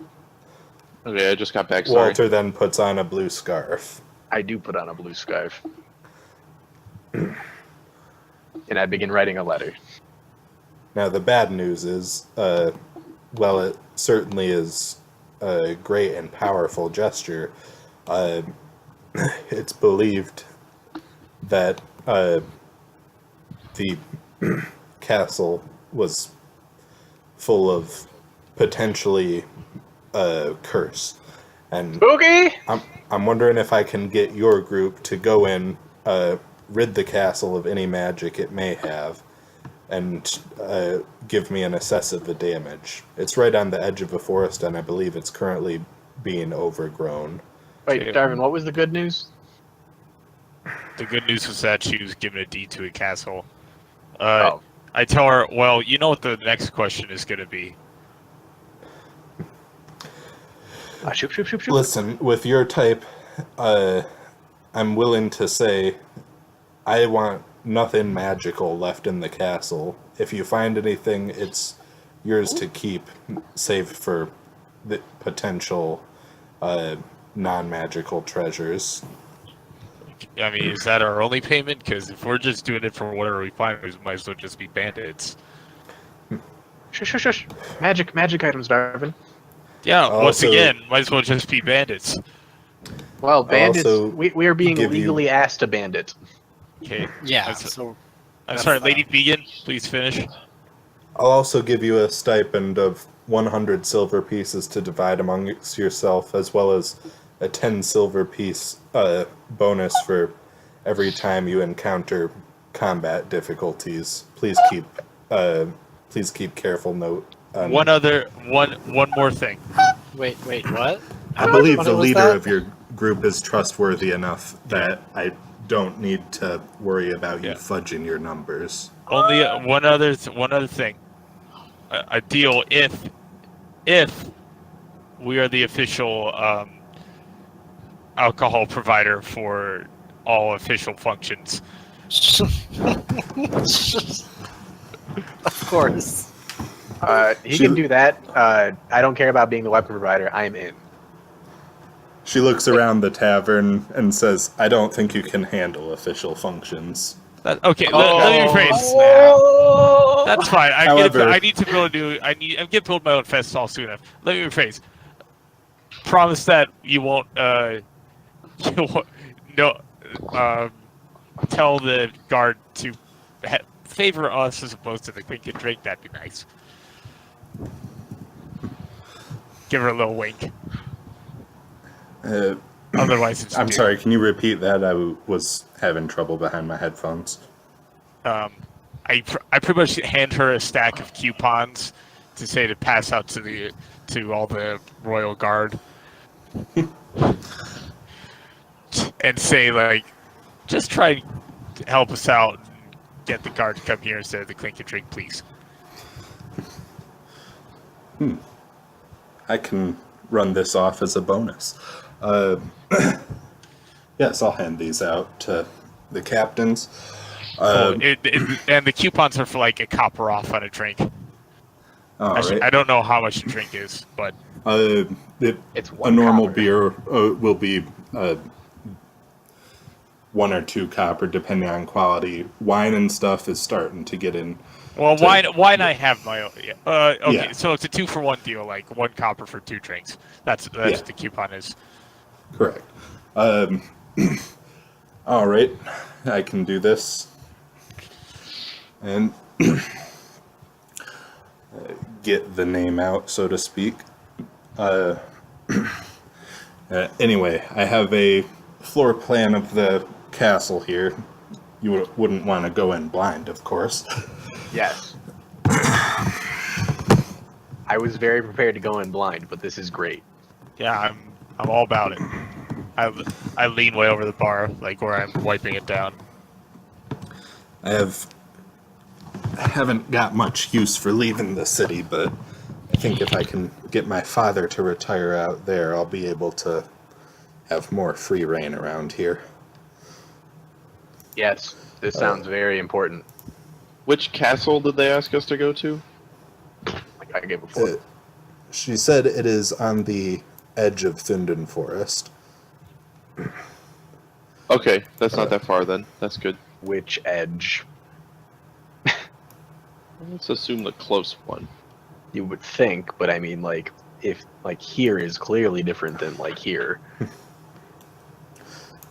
Okay, I just got back. Sorry. Walter then puts on a blue scarf. I do put on a blue scarf. And I begin writing a letter. Now the bad news is, well, it certainly is a great and powerful gesture. It's believed that the castle was full of potentially curse, and Spooky! I'm wondering if I can get your group to go in, rid the castle of any magic it may have, and give me an assess of the damage. It's right on the edge of a forest, and I believe it's currently being overgrown. Wait, Darvin, what was the good news? The good news was that she was given a deed to a castle. Oh. I tell her, well, you know what the next question is going to be. Shoop. Listen, with your type, I'm willing to say I want nothing magical left in the castle. If you find anything, it's yours to keep, save for the potential non-magical treasures. I mean, is that our only payment? Because if we're just doing it for whatever we find, we might as well just be bandits. Shush. Magic items, Darvin. Yeah, once Also, again, might as well just be bandits. Well, bandits, also we are being give you- legally asked to bandit. Okay. Yeah. So, I'm that's sorry, fine. Lady Vegan, please finish. I'll also give you a stipend of 100 silver pieces to divide amongst yourself, as well as a 10 silver piece bonus for every time you encounter combat difficulties. Please keep careful note. One more thing. Wait, what? I believe What the was leader that? of your group is trustworthy enough that I don't need to worry about you Yeah. fudging your numbers. Only one other thing. A deal if we are the official alcohol provider for all official functions. Of course. He can do that. I don't care about being the weapon provider. I am in. She looks around the tavern and says, "I don't think you can handle official functions." Okay, let me rephrase. Oh, That's fine. However- I need to build I'm gonna build my own festival soon enough. Let me rephrase. Promise that you won't tell the guard to favor us as opposed to the Queen can drink. That'd be nice. Give her a little wink. Otherwise, it's I'm due. sorry, can you repeat that? I was having trouble behind my headphones. I pretty much hand her a stack of coupons to say to pass out to all the royal guard. and say like, just try to help us out and get the guard to come here instead of the clink and drink, please. I can run this off as a bonus. Yes, I'll hand these out to the captains. Cool. And the coupons are for like a copper off on a drink. Actually, Right. I don't know how much a drink is, but It's a one normal copper. beer will be 1 or 2 copper, depending on quality. Wine and stuff is starting to get in. well, wine I have my own. Okay, Yeah. so it's a 2-for-1 deal, like 1 copper for 2 drinks. That's Yeah. what the coupon is. Correct. All right, I can do this. And get the name out, so to speak. Anyway, I have a floor plan of the castle here. You wouldn't want to go in blind, of course. Yes. I was very prepared to go in blind, but this is great. Yeah, I'm all about it. I lean way over the bar, like where I'm wiping it down. I haven't got much use for leaving the city, but I think if I can get my father to retire out there, I'll be able to have more free reign around here. Yes, this sounds very important. Which castle did they ask us to go to? Like I gave before. She said it is on the edge of Thunden Forest. Okay, that's not that far then. That's good. Which edge? Let's assume the close one. You would think, but I mean, like, if like here is clearly different than like here.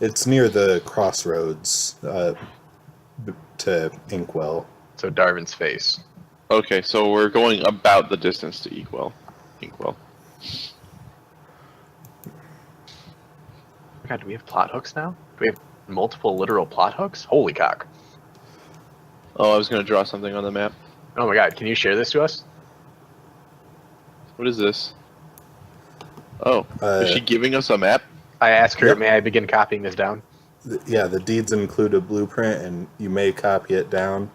It's near the crossroads to Inkwell. So Darwin's face. Okay, so we're going about the distance to Inkwell. God, do we have plot hooks now? Do we have multiple literal plot hooks? Holy cock. Oh, I was going to draw something on the map. Oh my god, can you share this to us? What is this? Oh, is she giving us a map? I asked her, Yep. may I begin copying this down? Yeah, the deeds include a blueprint, and you may copy it down.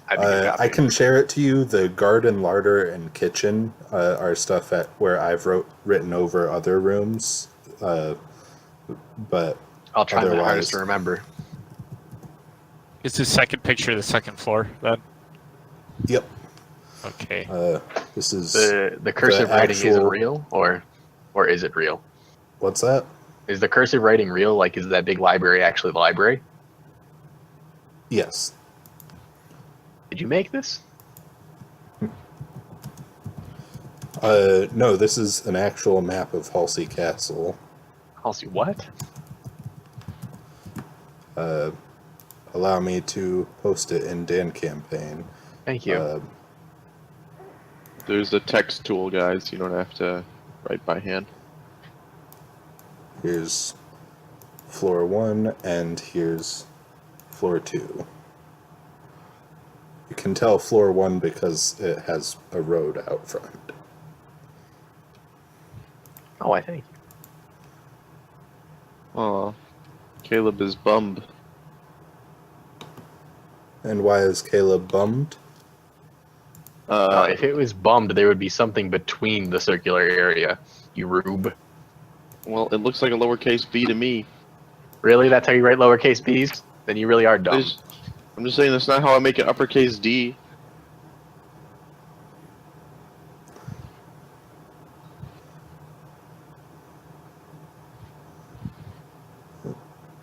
I begin I copying. can share it to you. The garden, larder, and kitchen are stuff where I've written over other rooms. But I'll try my otherwise- hardest to remember. Is the second picture the second floor then? Yep, Okay. this is The cursive writing isn't actual- real, or is it real? what's that? Is the cursive writing real? Like, is that big library actually the library? Yes. Did you make this? No, this is an actual map of Halsey Castle. I'll see what? Allow me to post it in Dan campaign. Thank you. There's a text tool, guys. You don't have to write by hand. Here's floor 1, and here's floor 2. You can tell floor 1 because it has a road out front. Oh, I thank you. Aw, Caleb is bummed. And why is Caleb bummed? If it was bummed, there would be something between the circular area. You rube. Well, it looks like a lowercase b to me. Really? That's how you write lowercase b's? Then you really are dumb. I'm just saying that's not how I make an uppercase D. That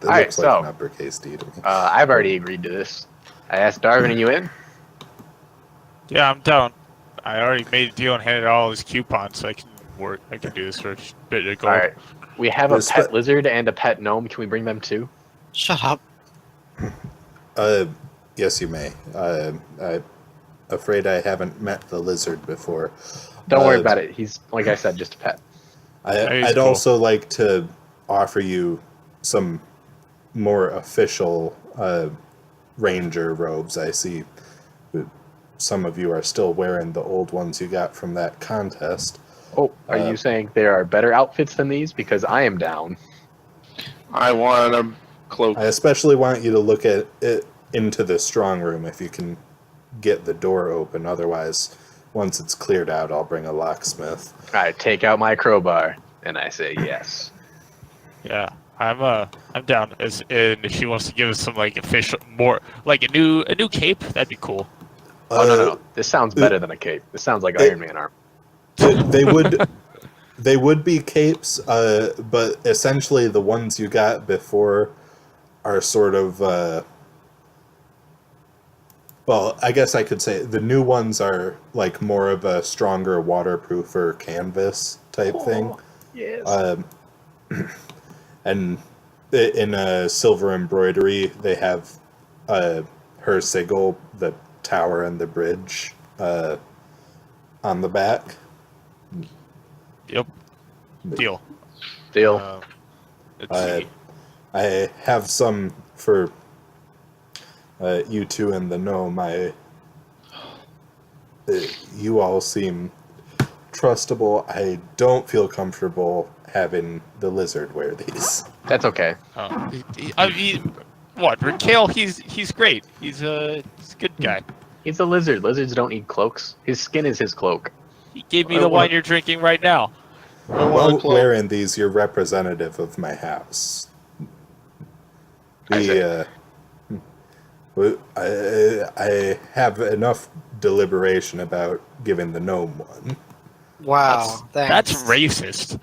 Alright, looks like so- an uppercase D to me. I've already agreed to this. I asked Darwin, are you in? Yeah, I'm down. I already made a deal and handed out all these coupons, so I can work. I can do this for a bit of gold. Alright. We have a This- pet lizard and a pet gnome. Can we bring them too? Shut up. Yes, you may. I'm afraid I haven't met the lizard before. Don't worry about it. He's, like I said, just a pet. He's I'd cool. also like to offer you some more official ranger robes. I see that some of you are still wearing the old ones you got from that contest. Oh, are you saying there are better outfits than these? Because I am down. I want a cloak. I especially want you to look at it into the strong room if you can get the door open. Otherwise, once it's cleared out, I'll bring a locksmith. I take out my crowbar and I say yes. Yeah, I'm down. And if she wants to give us some like official, more like a new cape, that'd be cool. Oh no. This sounds better than a cape. This sounds like Iron Man armor. They would be capes, but essentially the ones you got before are sort of. Well, I guess I could say the new ones are like more of a stronger waterproofer canvas type thing. Yes. And in a silver embroidery, they have her sigil, the tower and the bridge on the back. Yep. Deal. Deal. Let's see. I have some for you two and the gnome. You all seem trustable. I don't feel comfortable having the lizard wear these. That's okay. I mean, what? Raquel, he's great. He's a good guy. He's a lizard. Lizards don't need cloaks. His skin is his cloak. He gave me the wine you're drinking right now. While wearing these, you're representative of my house. I have enough deliberation about giving the gnome one. Wow, That's thanks. racist.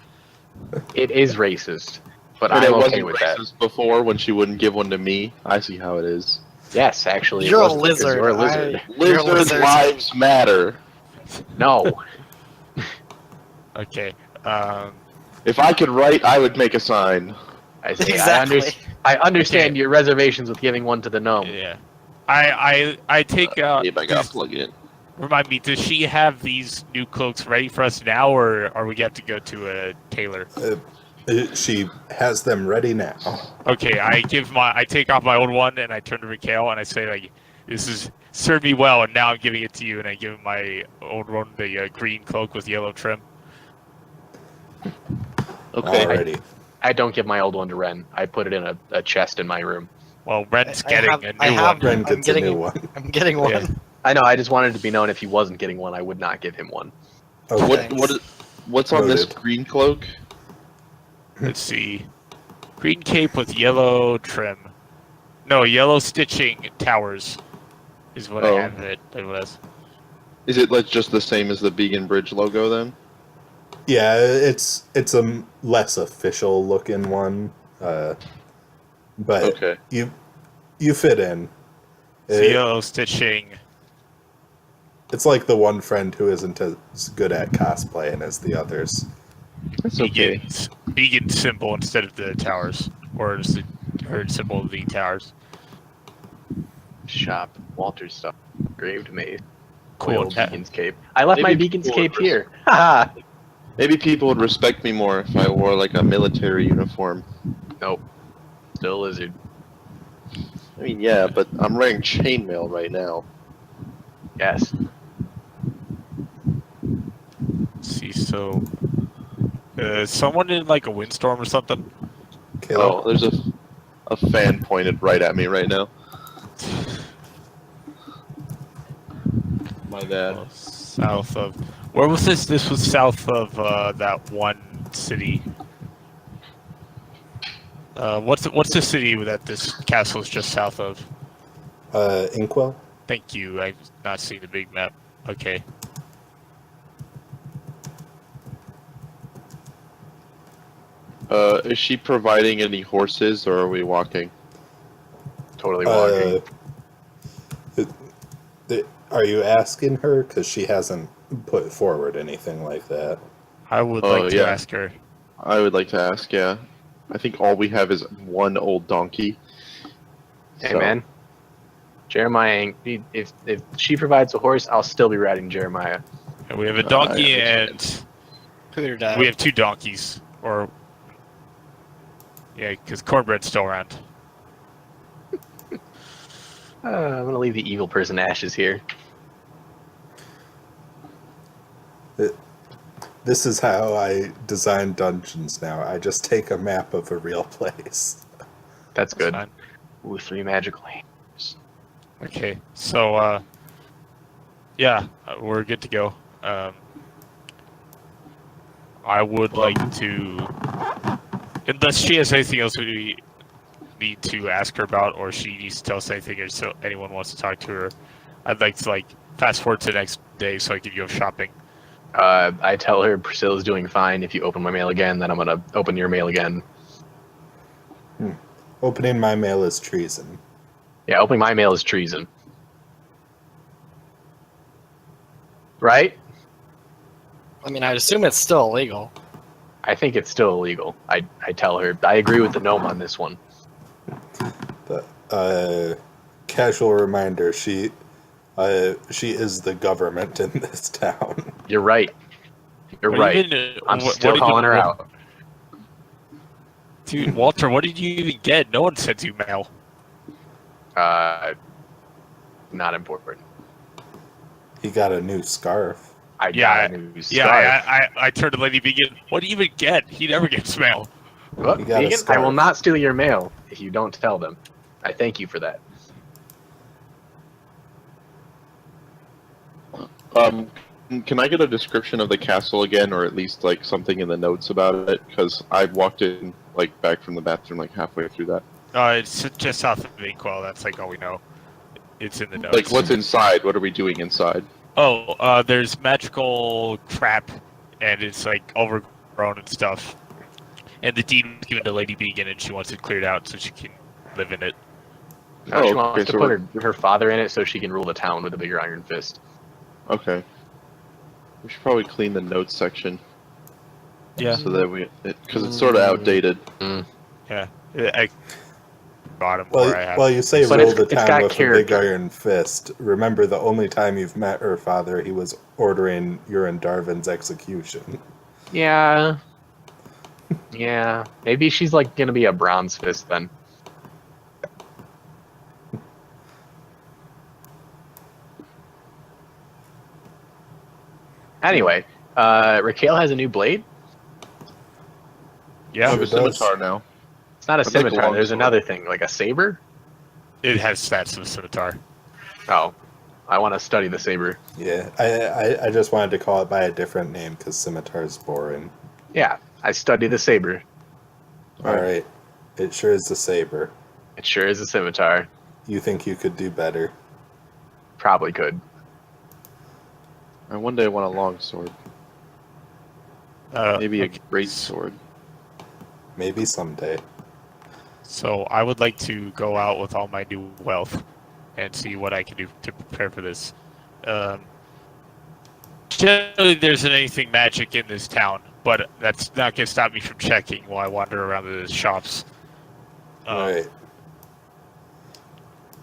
It is racist, but And I'm it okay wasn't with that. racist before when she wouldn't give one to me. I see how it is. Yes, actually, You're it a was because lizard. You're a lizard. You're a Lizard lizard. lives matter. No. Okay. If I could write, I would make a sign. I say Exactly. I understand Okay. your reservations with giving one to the gnome. Yeah. I take out. Maybe I gotta plug it in. Remind me, does she have these new cloaks ready for us now, or are we have to go to a tailor? She has them ready now. Okay, I take off my old one and I turn to Raquel and I say like, this is served me well, and now I'm giving it to you, and I give my old one the green cloak with yellow trim. Okay. Alrighty. I don't give my old one to Ren. I put it in a chest in my room. Well, Ren's getting a new one. Ren I'm gets getting a new one. I'm getting one. Yeah. I know. I just wanted to be known if he wasn't getting one, I would not give him one. Okay. What's on this Noted. green cloak? Let's see, green cape with yellow trim. No, yellow stitching towers is what Oh. I have it was. Is it like just the same as the Beacon Bridge logo then? Yeah, it's a less official looking one, but Okay. you fit in. So yellow stitching. It's like the one friend who isn't as good at cosplaying as the others. That's okay. Vegan symbol instead of the towers, or is the symbol of the towers. Shop Walter's stuff. Engraved made. Cool. Old Beacon's cape. I left my Maybe Beacon's people cape would here. Haha. Maybe people would respect me more if I wore like a military uniform. Nope. Still a lizard. I mean, yeah, but I'm wearing chainmail right now. Yes. Let's see, so someone in like a windstorm or something. Caleb, Oh, there's a fan pointed right at me right now. My bad. South of where was this? This was south of that one city. What's the city that this castle is just south of? Inkwell? Thank you. I've not seen the big map. Okay. Is she providing any horses or are we walking? Totally walking. Are you asking her? Because she hasn't put forward anything like that. I would Oh, like to yeah. ask her. I would like to ask, yeah. I think all we have is one old donkey. Hey So- man. Jeremiah, if she provides a horse, I'll still be riding Jeremiah. And we have a donkey I and Cleared out. we have 2 donkeys. Or yeah, because Cornbread's still around. I'm gonna leave the evil person Ashes here. This is how I design dungeons now. I just take a map of a real place. That's good. fine. Ooh, 3 magical hands. Okay, so yeah, we're good to go. I would like to, unless she has anything else we need to ask her about, or she needs to tell us anything, or so anyone wants to talk to her, I'd like to fast forward to the next day so I can go shopping. I tell her Priscilla's doing fine. If you open my mail again, then I'm gonna open your mail again. Opening my mail is treason. Yeah, opening my mail is treason. Right? I mean, I'd assume it's still illegal. I think it's still illegal. I tell her. I agree with the gnome on this one. Casual reminder, she is the government in this town. You're right. You're right. I'm still calling her out. Dude, Walter, what did you even get? No one sent you mail. Not important. He got a new scarf. I got a new scarf. Yeah, I turned to Lady Vegan. What do you even get? He never gets mail. Look, You got a Vegan, I scarf. will not steal your mail if you don't tell them. I thank you for that. Can I get a description of the castle again, or at least like something in the notes about it? Because I walked in back from the bathroom halfway through that. It's just south of Inkwell. That's all we know. It's in the notes. What's inside? What are we doing inside? Oh, there's magical crap, and it's overgrown and stuff. And the deed was given to Lady Vegan, and she wants it cleared out so she can live in it. No, she wants okay, to so put her father in it so she can rule the town with a bigger iron fist. Okay. We should probably clean the notes section. Yeah. So that because it's sort of outdated. Yeah. I bottom where I have. Well, you say But rule it's the got town with a big character. iron fist. Remember, the only time you've met her father, he was ordering Urin Darvin's execution. Yeah. Yeah. Maybe she's gonna be a bronze fist then. Anyway, Raquel has a new blade. Yeah, I have a Sure does. scimitar now. It's not a I'd like a scimitar. long There's sword. another thing, like a saber. it has stats of a scimitar. Oh, I want to study the saber. Yeah, I just wanted to call it by a different name because scimitar's boring. Yeah, I study the saber. Alright, it sure is a saber. It sure is a scimitar. You think you could do better? Probably could. And one day I want a long sword. Maybe a great sword. Maybe someday. So I would like to go out with all my new wealth and see what I can do to prepare for this. Generally, there isn't anything magic in this town, but that's not going to stop me from checking while I wander around the shops. Alright.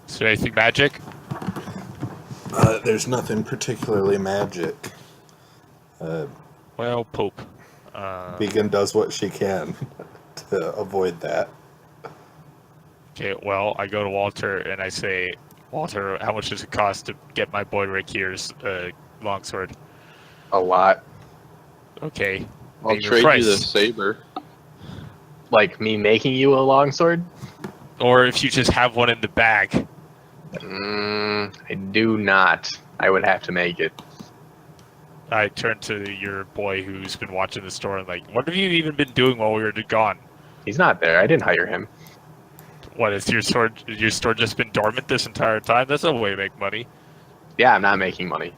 Is there anything magic? There's nothing particularly magic. Well, Pope. Vegan does what she can to avoid that. Okay, well, I go to Walter and I say, Walter, how much does it cost to get my boy Rick here's longsword? A lot. Okay. I'll name your trade price. you the saber. Like me making you a longsword? Or if you just have one in the bag. I do not. I would have to make it. I turn to your boy who's been watching the store and what have you even been doing while we were gone? He's not there. I didn't hire him. What, has your store just been dormant this entire time? That's no way to make money. Yeah, I'm not making money.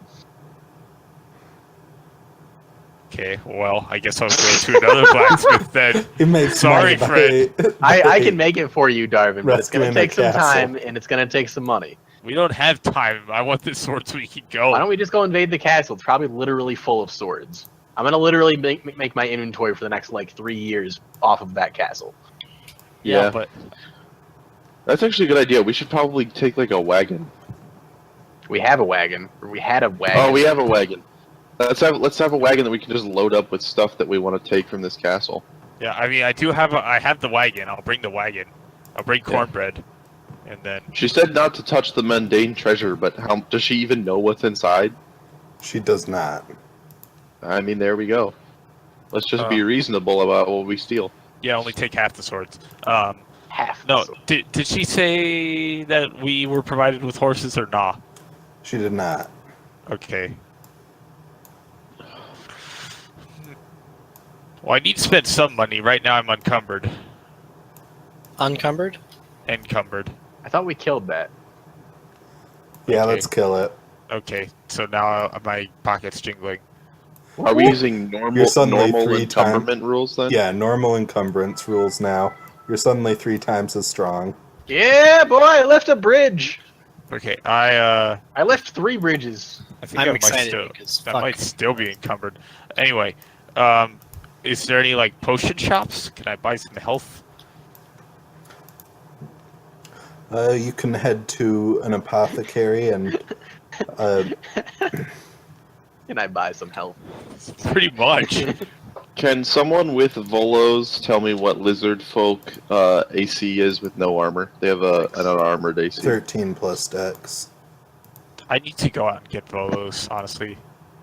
Okay, well, I guess I'll go to another blacksmith then. He makes Sorry, money by- I can make it for you, Darvin, but it's going Rescuing to take the some castle. time and it's going to take some money. We don't have time. I want this sword so we can go. Why don't we just go invade the castle? It's probably literally full of swords. I'm going to literally make my inventory for the next 3 years off of that castle. Yeah. But That's actually a good idea. We should probably take a wagon. We have a wagon. Or we had a wagon. Oh, we have a wagon. Let's have a wagon that we can just load up with stuff that we want to take from this castle. yeah, I mean, I have the wagon. I'll bring the wagon. I'll bring cornbread, and then She said not to touch the mundane treasure, but does she even know what's inside? She does not. I mean, there we go. Let's just be reasonable about what we steal. Yeah, only take half the swords. Half. No, did she say that we were provided with horses or nah? She did not. Okay. Well, I need to spend some money. Right now I'm encumbered. Uncumbered? Encumbered. I thought we killed that. Yeah, Okay. let's kill it. Okay, so now my pocket's jingling. Are we using normal suddenly normal 3 encumberment rules then? Yeah, normal encumbrance rules now. You're suddenly 3 times as strong. Yeah, boy, I left a bridge. Okay, I left 3 bridges. think I'm I might excited still, because that fuck. might still be encumbered. Anyway, is there any like potion shops? Can I buy some health? You can head to an apothecary and Can I buy some health? Pretty much. Can someone with Volos tell me what lizard folk AC is with no armor? They have an unarmored AC. 13 plus dex. I need to go out and get Volos, honestly.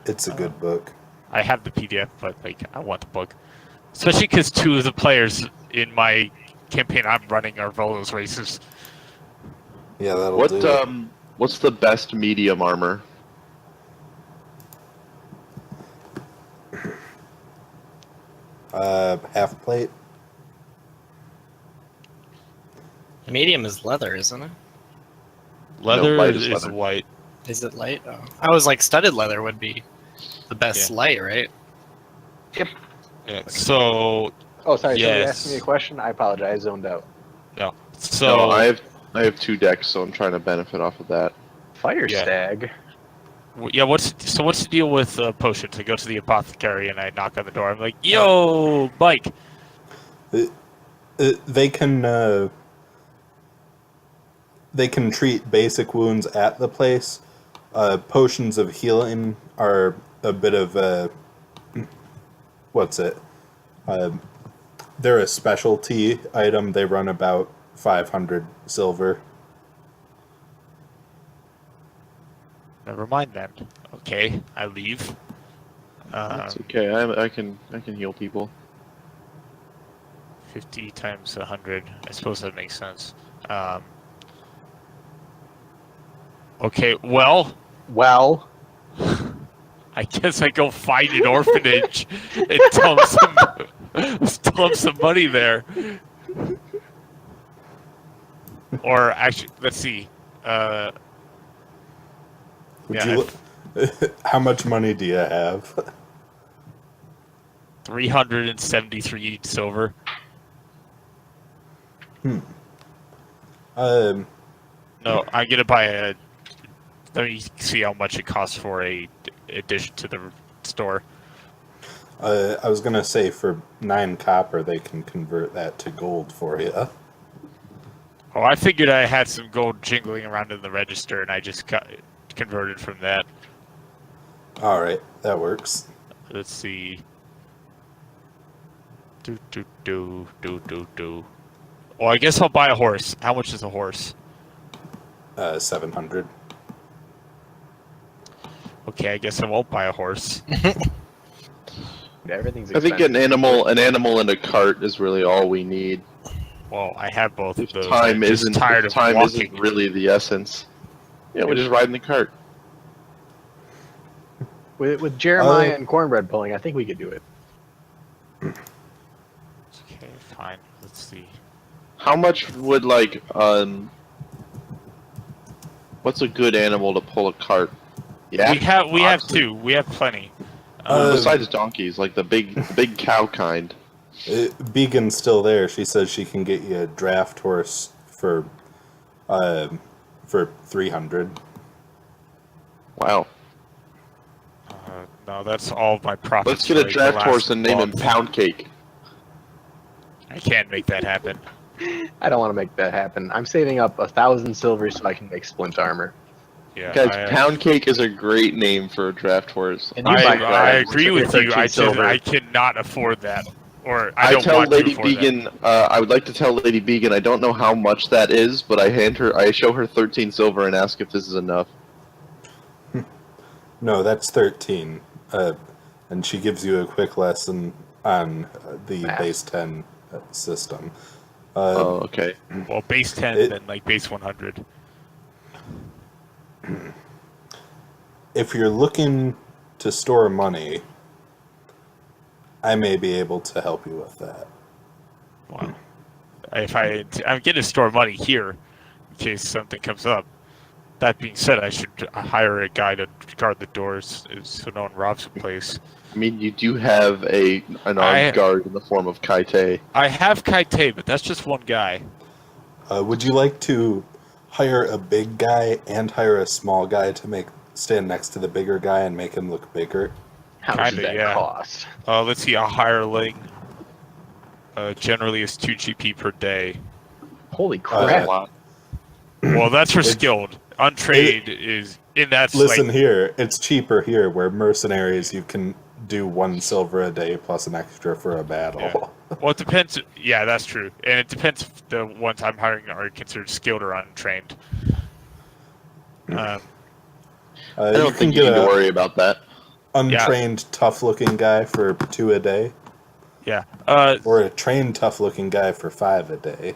It's a good book. I have the PDF, but like I want the book. Especially because 2 of the players in my campaign I'm running are Volos races. Yeah, that'll What do it. what's the best medium armor? Half plate. Medium is leather, isn't it? Leather light is is leather. white. Is it light? Oh. I was like studded leather would be the best Yeah. light, right? Yeah. So Oh, sorry. Somebody Yes. asked me a question. I apologize. I zoned out. no. So No, I have 2 decks, so I'm trying to benefit off of that. Fire Yeah. stag. Yeah, what's the deal with potions? I go to the apothecary and I knock on the door. I'm like, "Yo, Mike." They can treat basic wounds at the place. Potions of healing are a bit of a... What's it? They're a specialty item. They run about 500 silver. Never mind then. Okay, I leave. That's okay. I can heal people. 50 times 100. I suppose that makes sense. Okay, well, Well, I guess I go find an orphanage and tell them some money there. Or actually, let's see. Would Yeah, you how much money do you have? 373 silver. Um, No, I'm gonna buy a. Let me see how much it costs for a addition to the store. I was gonna say for 9 copper they can convert that to gold for you. Oh, I figured I had some gold jingling around in the register, and I just got converted from that. All right, that works. Let's see. Do. Oh, I guess I'll buy a horse. How much is a horse? 700. Okay, I guess I won't buy a horse. everything's I think expensive. an animal and a cart is really all we need. Well, I have both of those. Time I'm just isn't tired of time walking. isn't really the essence. Yeah, we just ride in the cart. With Jeremiah and Cornbread pulling, I think we could do it. Okay, fine. Let's see. How much would what's a good animal to pull a cart? Yeah, We have 2. We have plenty. besides donkeys, like the big cow kind. Beacon's still there. She says she can get you a draft horse for 300. Wow. No, that's all of my profits. Let's get a for the draft last horse and name him month. Pound Cake. I can't make that happen. I don't want to make that happen. I'm saving up 1,000 silver so I can make splint armor. Yeah, Guys, Pound Cake is a great name for a draft horse. And you buy I draft agree horse with for you. 13 silver. I cannot afford that, or I I don't tell want Lady to afford Began, I would like to tell Lady Began, I don't know how much that is, but I show her 13 silver and ask if this is enough. No, that's 13. And she gives you a quick lesson on the Math. base 10 system. Oh, okay. Well, base 10, It- then like base 100. If you're looking to store money, I may be able to help you with that. Wow. I'm getting to store money here in case something comes up. That being said, I should hire a guy to guard the doors so no one robs the place. I mean, you do have an armed guard in the form of Kaite. I have Kaite, but that's just one guy. Would you like to hire a big guy and hire a small guy to stand next to the bigger guy and make him look bigger? How much does Kinda, that yeah. cost? Let's see, a hireling generally is 2 GP per day. Holy That's crap! a lot. Well, that's for It's- skilled. Untrained is in that. Listen like, here, it's cheaper here. Where mercenaries, you can do 1 silver a day plus an extra for a battle. Yeah. Well, it depends. Yeah, that's true, and it depends if the ones I'm hiring are considered skilled or untrained. I don't think you get need to a worry about that. untrained, tough-looking guy for 2 a day, Yeah. or a trained, tough-looking guy for 5 a day.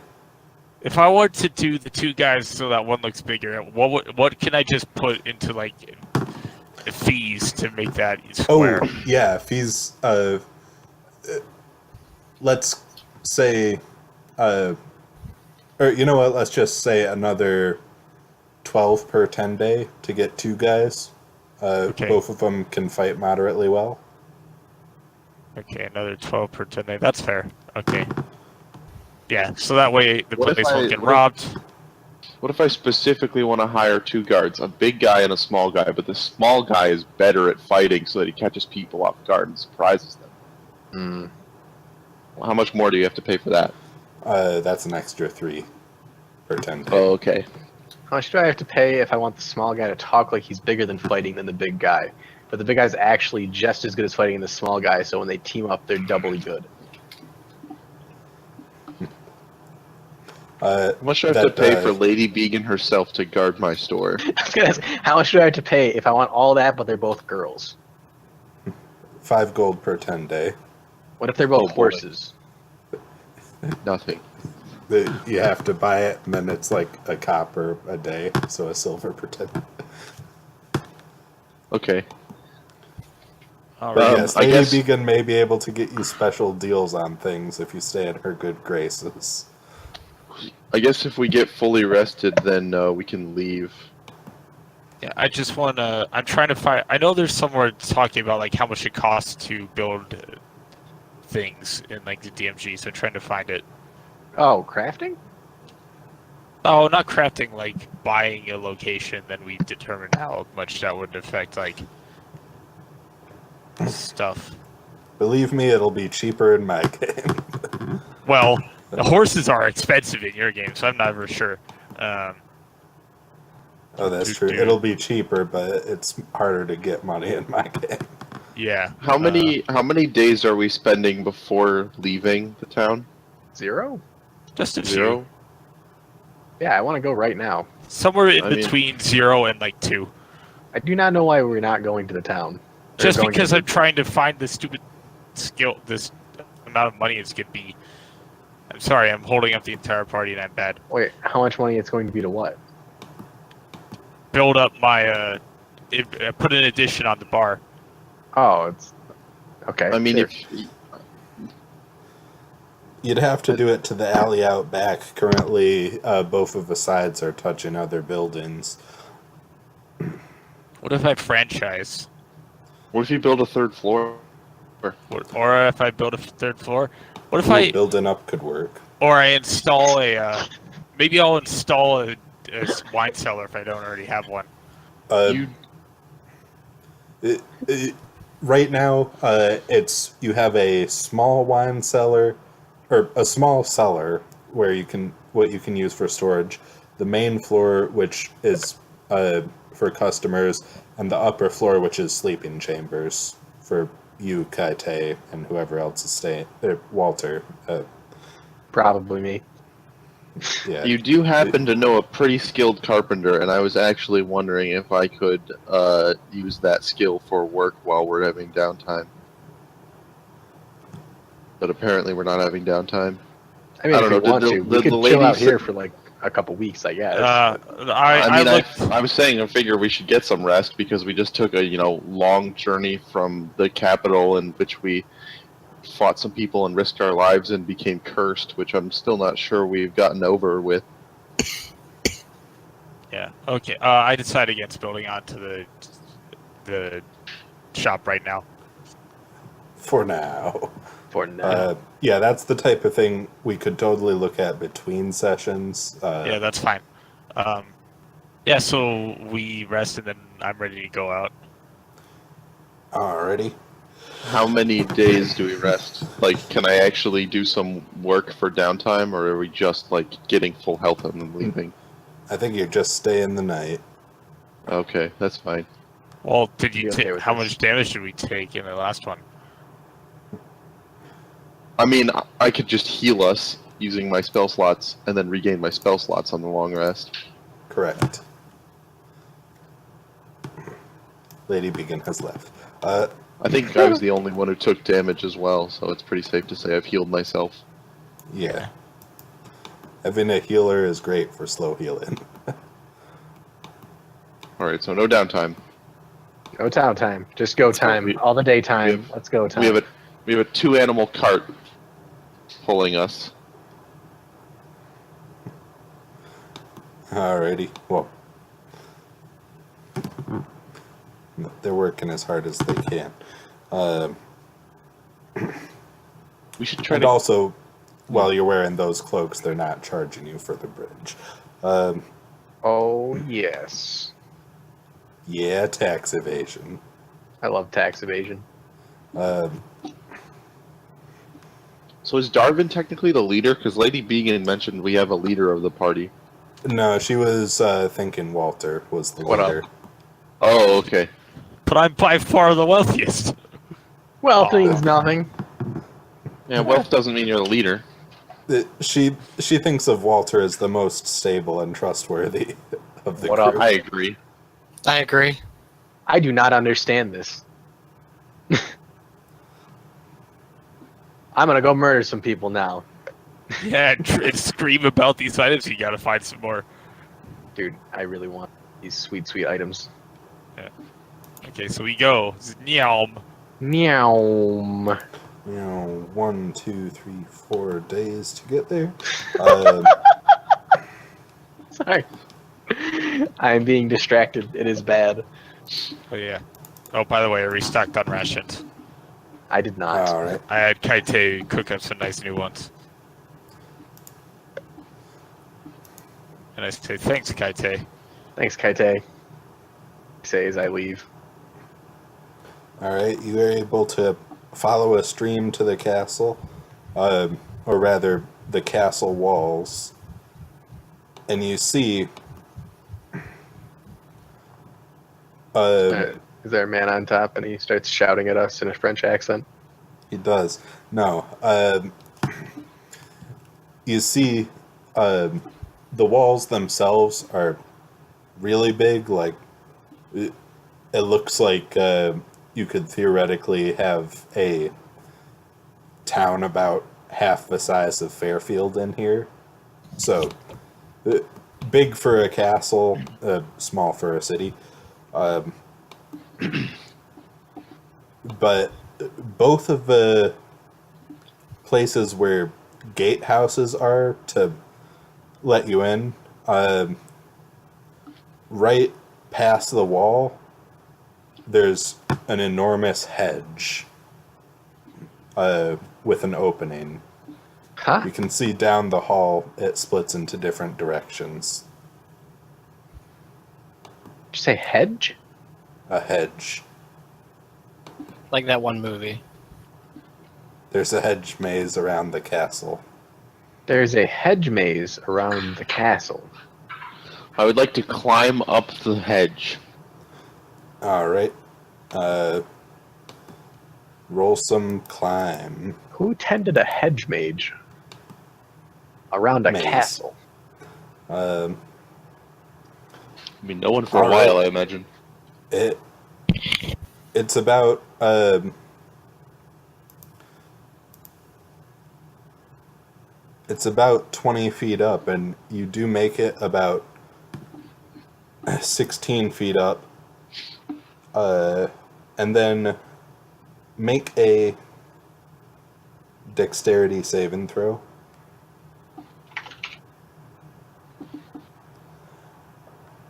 If I wanted to do the 2 guys so that one looks bigger, what can I just put into like fees to make that square? Oh, yeah, fees. Let's say, or you know what? Let's just say another 12 per 10 day to get 2 guys. Okay. Both of them can fight moderately well. Okay, another 12 per 10 day. That's fair. Okay. Yeah, so that way the What if place won't I- get what if- robbed. What if I specifically want to hire 2 guards, a big guy and a small guy, but the small guy is better at fighting so that he catches people off guard and surprises them? Hmm. Well, how much more do you have to pay for that? That's an extra 3 per 10 day. Oh, okay. How much do I have to pay if I want the small guy to talk like he's bigger than fighting than the big guy? But the big guy's actually just as good as fighting as the small guy, so when they team up, they're doubly good. How much do I have to pay for Lady Began herself to guard my store? I was gonna ask, how much do I have to pay if I want all that, but they're both girls? 5 gold per 10 day. What if they're both Oh, boy. horses? Nothing. You have to buy it, and then it's like a copper a day, so a silver per 10. Okay. All But right. yes, I Lady guess- Beacon may be able to get you special deals on things if you stay in her good graces. I guess if we get fully rested, then we can leave. Yeah, I just want to. I'm trying to find. I know there's somewhere talking about like how much it costs to build things in like the DMG, so I'm trying to find it. Oh, crafting? Oh, not crafting, like buying a location, then we determine how much that would affect like stuff. Believe me, it'll be cheaper in my game. Well, the horses are expensive in your game, so I'm not ever sure. Oh, that's true. It'll be cheaper, but it's harder to get money in my game. Yeah. How many days are we spending before leaving the town? 0? Just a 0? few. Yeah, I want to go right now. Somewhere in I mean- between 0 and like 2. I do not know why we're not going to the town. Or Just going because to I'm trying to find this stupid skill, this amount of money it's going to be. I'm sorry, I'm holding up the entire party and I'm bad. Wait, how much money it's going to be to what? Build up my, put an addition on the bar. Oh, it's... Okay. I mean, sure. if You'd have to do it to the alley out back. Currently, both of the sides are touching other buildings. What if I franchise? what if you build a 3rd floor? Or if I build a 3rd floor? What if Ooh, building up could work. or I install a, maybe I'll install a wine cellar if I don't already have one. You Right now, it's you have a small wine cellar, or a small cellar where you can use for storage. The main floor, which is for customers, and the upper floor, which is sleeping chambers for you, Kaite, and whoever else is staying. Walter. Probably me. Yeah. You do happen to know a pretty skilled carpenter, and I was actually wondering if I could use that skill for work while we're having downtime. but apparently we're not having downtime. I mean, I if don't we know, want did to, the- we the could lady chill out said- here for like a couple weeks, I guess. I looked. I was saying, I figure we should get some rest because we just took a long journey from the capital in which we fought some people and risked our lives and became cursed, which I'm still not sure we've gotten over with. Yeah. Okay. I decided against building onto the shop right now. For now. For now. Yeah, that's the type of thing we could totally look at between sessions. Yeah, that's fine. Yeah. So we rest and then I'm ready to go out. Alrighty. How many days do we rest? Like, can I actually do some work for downtime, or are we just like getting full health and then leaving? I think you just stay in the night. Okay, that's fine. Well, did you Be okay take? with How this. much damage did we take in the last one? I mean, I could just heal us using my spell slots and then regain my spell slots on the long rest. Correct. Lady Beacon has left. I think I was the only one who took damage as well, so it's pretty safe to say I've healed myself. Yeah. Having a healer is great for slow healing. Alright, so no downtime. Go town time. Just go time. All the daytime. Let's go time. We have a 2-animal cart pulling us. Alrighty. Well, they're working as hard as they can. We should try And to. also, while you're wearing those cloaks, they're not charging you for the bridge. Oh, yes. Yeah, tax evasion. I love tax evasion. So is Darvin technically the leader? Because Lady Began mentioned we have a leader of the party. No, she was thinking Walter was the What up? leader. Oh, okay. But I'm by far the wealthiest. Wealth means nothing. Yeah, wealth doesn't mean you're the leader. She thinks of Walter as the most stable and trustworthy of the What crew. up? I agree. I agree. I do not understand this. I'm gonna go murder some people now. Yeah, and scream about these items. You gotta find some more. Dude, I really want these sweet, sweet items. Okay, so we go. Nyalm. Meow. 1, 2, 3, 4 days to get there. Sorry. I'm being distracted. It is bad. Oh yeah. Oh, by the way, I restocked on rations. I did not. All right. I had Kaite cook up some nice new ones. And I say thanks, Kaite. Thanks, Kaite. Say as I leave. All right. You are able to follow a stream to the castle, or rather, the castle walls, and you see. Is there a man on top and he starts shouting at us in a French accent? He does. No. You see, the walls themselves are really big. Like, it looks like you could theoretically have a town about half the size of Fairfield in here. So, big for a castle, small for a city. But both of the places where gatehouses are to let you in, right past the wall, there's an enormous hedge with an opening. Huh? You can see down the hall, it splits into different directions. Did you say hedge? A hedge. Like that one movie. There's a hedge maze around the castle. There's a hedge maze around the castle. I would like to climb up the hedge. All right. Roll some climb. Who tended a hedge mage around a Maze. castle? I mean, no one for a All while, right. I imagine. It's about It's about 20 feet up, and you do make it about 16 feet up. And then make a dexterity saving throw.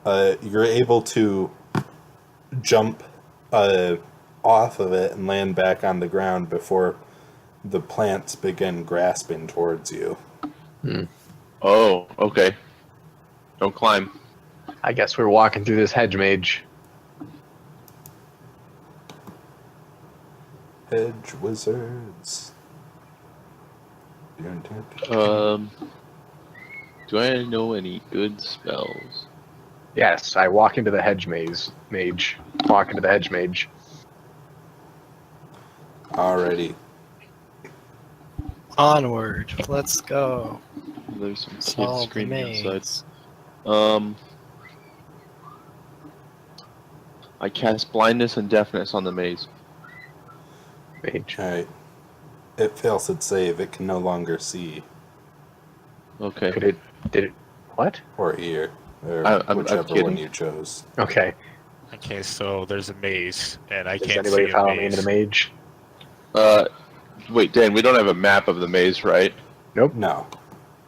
You're able to jump off of it and land back on the ground before the plants begin grasping towards you. Oh, okay. Don't climb. I guess we're walking through this hedge mage. Hedge wizards. Do I know any good spells? Yes, I walk into the hedge mage. Walk into the hedge mage. Alrighty. Onward. Let's go. There's some kids Solve the screaming maze. outside. I cast blindness and deafness on the maze. Mage. Alright. It fails its save. It can no longer see Okay. Did it? What? or hear. Or I'm whichever kidding. one you chose. Okay. Okay, so there's a maze, and I Does can't anybody see a follow me maze. into the mage? Wait, Dan, we don't have a map of the maze, right? No.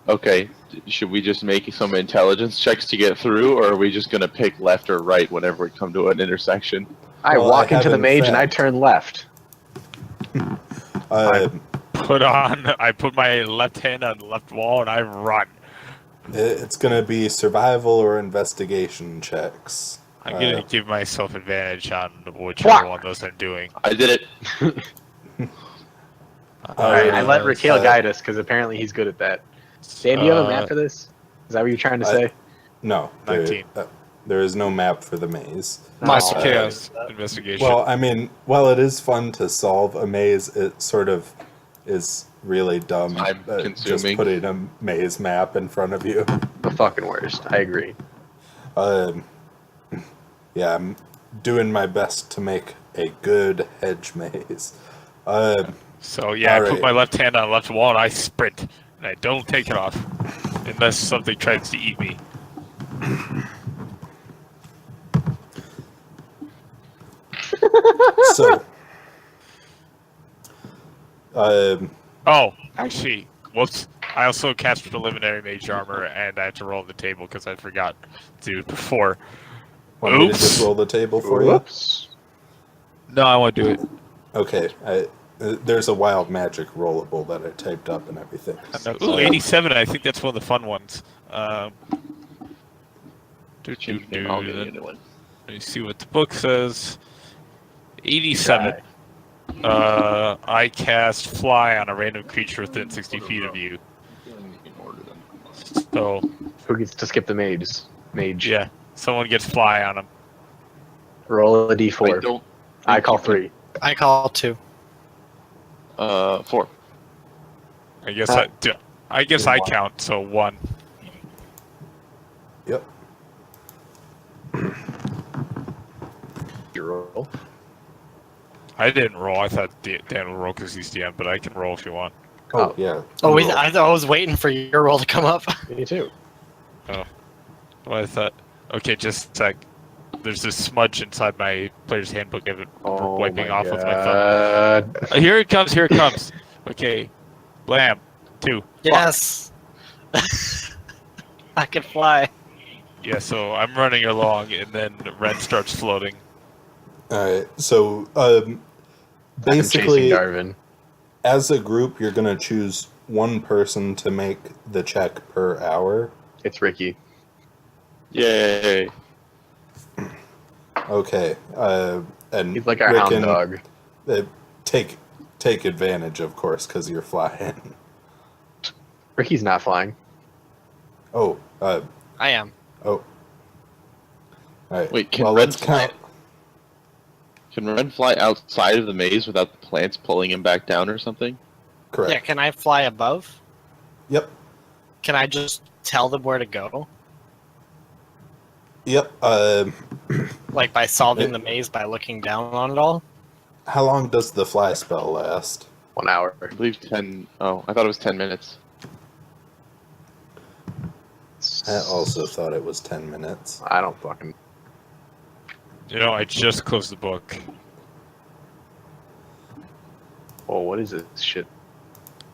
Okay. Should we just make some intelligence checks to get through, or are we just gonna pick left or right whenever we come to an intersection? I Well, walk I into the haven't mage and I found- turn left. I put my left hand on the left wall, and I run. It's going to be survival or investigation checks. I'm gonna give myself advantage on whichever Fuck. one of those I'm doing. I did it. Alrighty. I let Raquel Uh, guide us because apparently he's good at that. Dan, do you have a map for this? Is that what you're trying to say? No. 19. There is no map for the maze. Master Oh, Chaos investigation. Well, I mean, while it is fun to solve a maze, it sort of is really dumb. Time Just consuming. putting a maze map in front of you. The fucking worst. I agree. Yeah, I'm doing my best to make a good hedge maze. So yeah, I Alright. put my left hand on the left wall, and I sprint, and I don't take it off unless something tries to eat me. So, Oh, actually, whoops. I also cast preliminary mage armor, and I have to roll the table because I forgot to do it before. want me to Oops. just roll the table for you? Whoops. No, I won't do it. Okay, there's a wild magic rollable that I typed up and everything. Ooh, 87. I think that's one of the fun ones. I'll get you a new one. Let me see what the book says. 87. I cast fly on a random creature within 60 feet of you. So, Who gets to skip the mage? Mage. yeah, someone gets fly on him. Roll a d4. I don't. I call 3. I call 2. 4. I guess Uh, I guess I count. So 1. Yep. You roll. I didn't roll. I thought Dan would roll because he's DM, but I can roll if you want. Oh, yeah. Oh, Roll. I was waiting for your roll to come up. Me too. Well, I thought. Okay, just a sec. There's this smudge inside my player's handbook. I've been wiping off with my thumb. Here it comes. Here it comes. Okay, blam. 2. Yes. I can fly. Yeah, so I'm running along, and then Ren starts floating. Alright, so I'm chasing basically, Darwin. as a group, you're going to choose one person to make the check per hour. It's Ricky. Yay! Okay, and He's like our Rick hound and- dog. take advantage, of course, because you're flying. Ricky's not flying. Oh, I am. all right. Wait, can well, Ren let's count. Can Ren fly outside of the maze without the plants pulling him back down or something? Correct. Yeah, can I fly above? Yep. Can I just tell them where to go? Yep. Like by solving the maze by looking down on it all? How long does the fly spell last? 1 hour. I believe 10. Oh, I thought it was 10 minutes. I also thought it was 10 minutes. I don't fucking. You know, I just closed the book. Oh, what is this shit?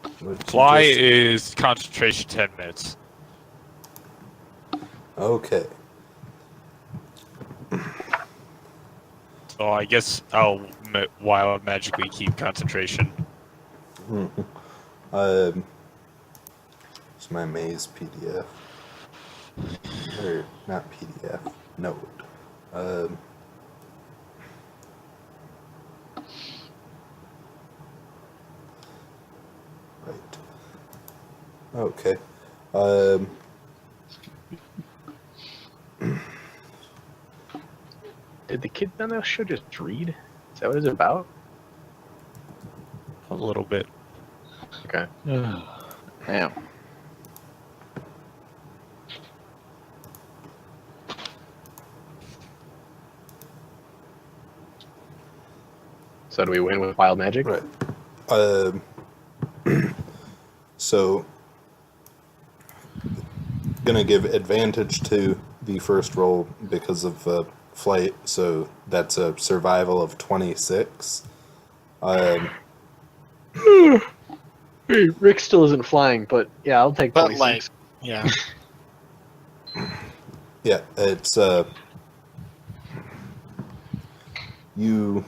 What did you Fly just- is concentration 10 minutes. Okay. So I guess I'll wild magically keep concentration. It's my maze PDF. Or not PDF. Node. Right. Okay. Did the kid on that show just read? Is that what it's about? A little bit. Okay. Damn. So do we win with wild magic? Right. So, gonna give advantage to the first roll because of flight. So that's a survival of 26. Hey, Rick still isn't flying, but yeah, I'll take But 26. like, yeah. Yeah, it's you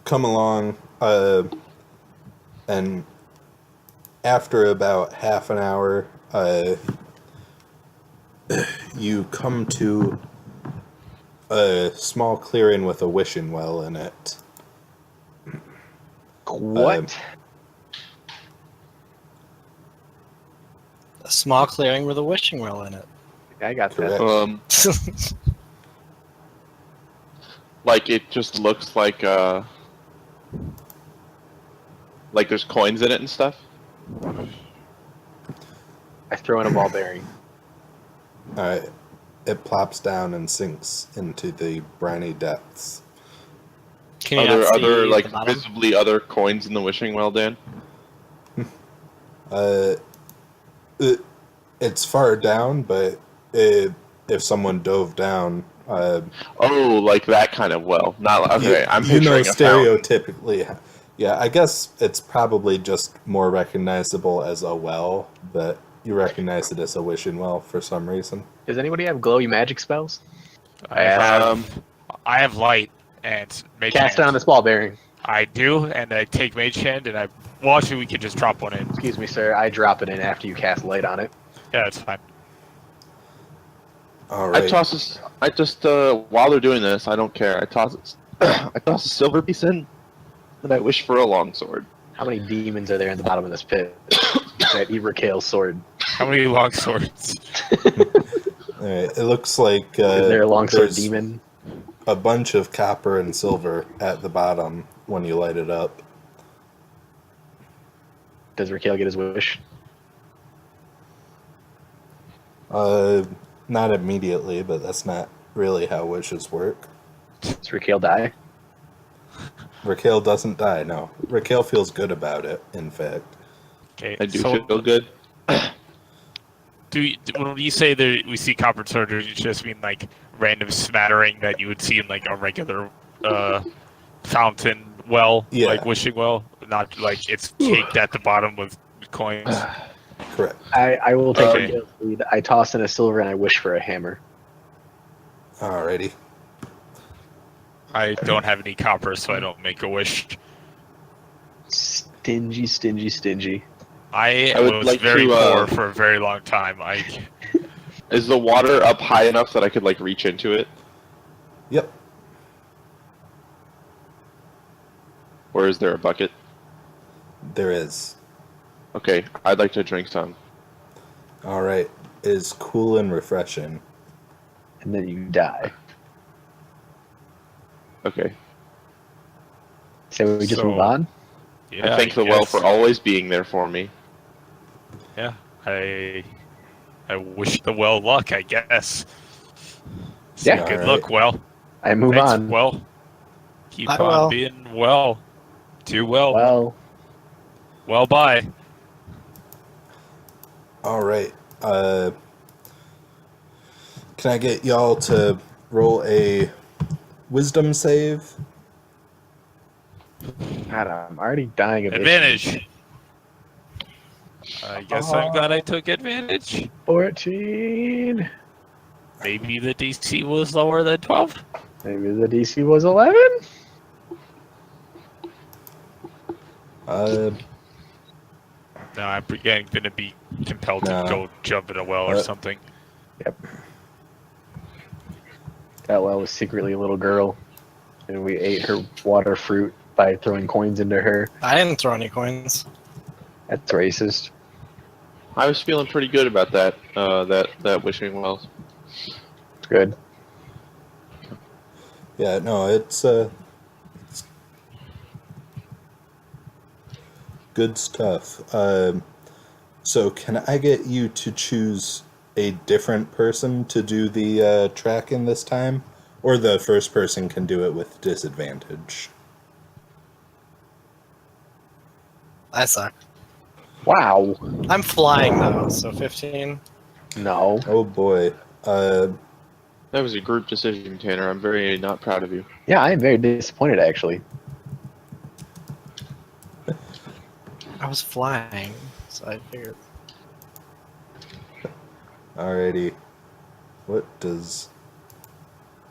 come along, and after about half an hour, you come to a small clearing with a wishing well in it. What? A small clearing with a wishing well in it. I got Correct. that. Like it just looks like there's coins in it and stuff. I throw in a ball bearing. It plops down and sinks into the briny depths. Can you Are there not see other at like the bottom? visibly other coins in the wishing well, Dan? It's far down, but if someone dove down, Oh, like that kind of well. Not okay. I'm you know, picturing a fountain. stereotypically, yeah, I guess it's probably just more recognizable as a well, but you recognize it as a wishing well for some reason. Does anybody have glowy magic spells? I have light and mage Cast hand. down this ball bearing. I do, and I take mage hand, and well, actually, we can just drop one in. Excuse me, sir. I drop it in after you cast light on it. Yeah, that's fine. All right. I toss this. I just while they're doing this, I don't care. I toss I toss a silver piece in, and I wish for a longsword. How many demons are there in the bottom of this pit? That Irakale's sword. How many long swords? All right. It looks like Is there a longsword there's demon? a bunch of copper and silver at the bottom when you light it up. Does Rakale get his wish? Not immediately, but that's not really how wishes work. Does Rakale die? Raquel doesn't die, no. Raquel feels good about it, in fact. Okay, I do so feel good. when you say that we see copper sword, do you just mean like random smattering that you would see in like a regular fountain well, Yeah. like wishing well, not like it's caked at the bottom with coins? Correct. I will take Okay. Rakale's lead. I toss in a silver and I wish for a hammer. Alrighty. I don't have any copper, so I don't make a wish. Stingy, stingy, stingy. I I would was like very to, poor for a very long time. Is the water up high enough that I could like reach into it, Yep. or is there a bucket? There is. Okay, I'd like to drink some. Alright. Is cool and refreshing. And then you die. Okay, So we just So- move on? Yeah, I thank the well guess. for always being there for me. Yeah, I wish the well luck, I guess. So Yeah. good Alright. luck, well. I move Thanks, on. well. Keep I on will. being well. Do well. Well, Well, bye. Alright. Can I get y'all to roll a wisdom save? God, I'm already dying of Advantage. I guess I'm glad I took advantage. 14. Maybe the DC was lower than 12. Maybe the DC was 11. No, I'm going to be compelled Nah. to go jump in a well or something. Yep. That well was secretly a little girl, and we ate her water fruit by throwing coins into her. I didn't throw any coins. That's racist. I was feeling pretty good about that. That wishing well. Good. Yeah, no, it's good stuff. So can I get you to choose a different person to do the tracking this time? Or the first person can do it with disadvantage? I suck. Wow. I'm flying though, so 15. No. Oh boy. That was a group decision, Tanner. I'm very not proud of you. Yeah, I am very disappointed, actually. I was flying, so I figured. Alrighty. What does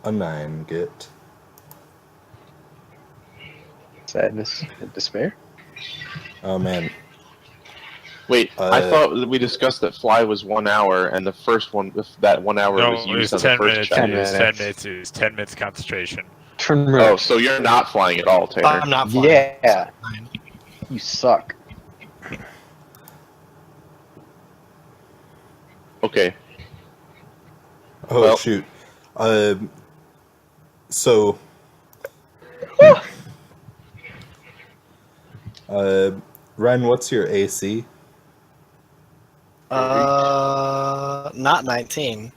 a 9 get? Sadness and despair. Oh man. Wait, I thought that we discussed that fly was 1 hour, and the first one, that 1 hour No, was it used was on 10 the first minutes. check. 10 It was 10 minutes. minutes. It was 10 minutes concentration. Oh, so you're not flying at all, Tanner. I'm not flying. Yeah. so fine. You suck. Okay. Oh Well- shoot. So Ren, what's your AC? Not 19.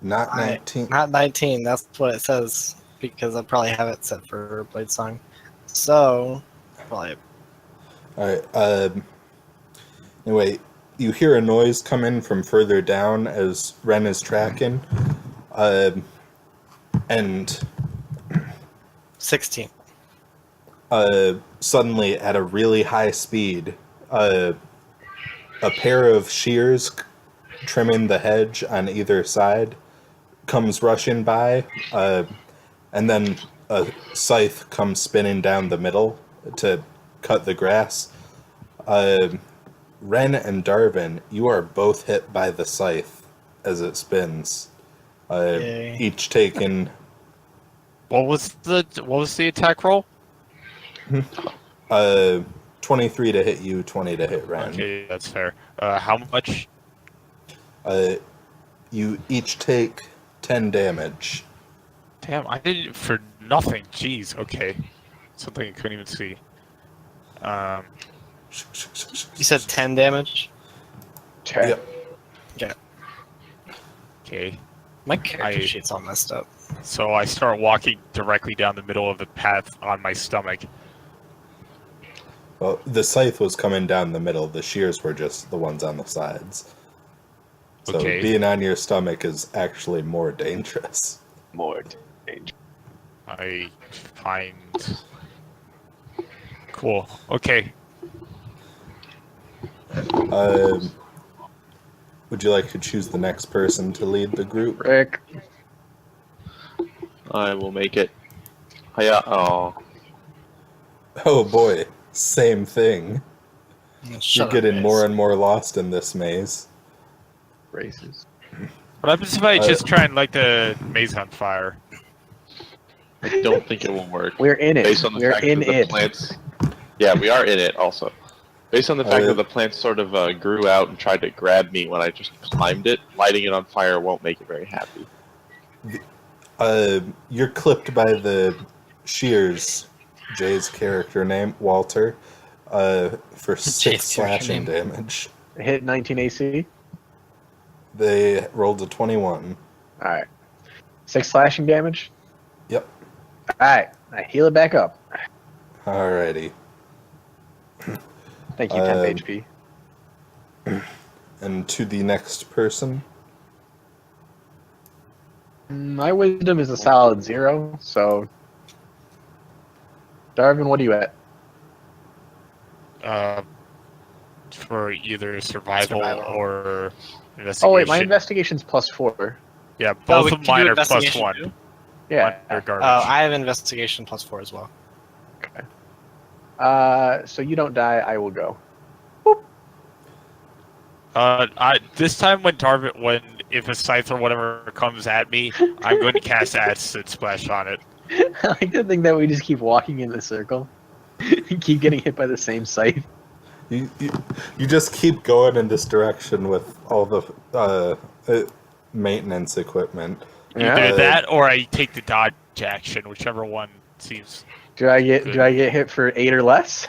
Not 19. Not 19. That's what it says because I probably have it set for Blade Song. So, probably. Alright, anyway, you hear a noise come in from further down as Ren is tracking. And 16. suddenly, at a really high speed, a pair of shears trimming the hedge on either side comes rushing by, and then a scythe comes spinning down the middle to cut the grass. Ren and Darvin, you are both hit by the scythe as it spins. Yay. Each taking What was the attack roll? 23 to hit you, 20 to hit Ren. Okay, that's fair. How much? You each take 10 damage. Damn, I did it for nothing. Jeez. Okay, something I couldn't even see. You said 10 damage? Yep. Yeah. Okay, My character I- sheet's all messed up. so I start walking directly down the middle of the path on my stomach. Well, the scythe was coming down the middle. The shears were just the ones on the sides. So Okay. being on your stomach is actually more dangerous. More danger. I find. Cool. Okay. Would you like to choose the next person to lead the group? Rick. I will make it. Hiya. Oh. Oh boy, same thing. Shut You're up, getting guys. more and more lost in this maze. Racist. What happens if I just try and light the maze on fire? I don't think it will work. We're in it. Based on the We're fact in that the it. plants. Yeah, we are in it also. Based on the fact yeah. that the plants sort of grew out and tried to grab me when I just climbed it, lighting it on fire won't make it very happy. You're clipped by the shears, Jay's character name, Walter, for 6 Jay's character slashing name. damage. Hit 19 AC. They rolled a 21. Alright. 6 slashing damage. Yep. Alright. I heal it back up. Alrighty. Thank you, 10 HP. And to the next person. My wisdom is a solid 0, so... Darvin, what are you at? For either survival, Survival. or investigation. Oh wait, my investigation's +4. Yeah, Oh, both we of can mine do are investigation +1. too? Yeah. Under garbage. I have investigation +4 as well. So you don't die, I will go. This time when if a scythe or whatever comes at me, I'm going to cast Acid Splash on it. I like to think that we just keep walking in the circle. Keep getting hit by the same scythe. You just keep going in this direction with all the maintenance equipment. Either that or I take the dodge action, whichever one seems. Do I get Good. hit for 8 or less?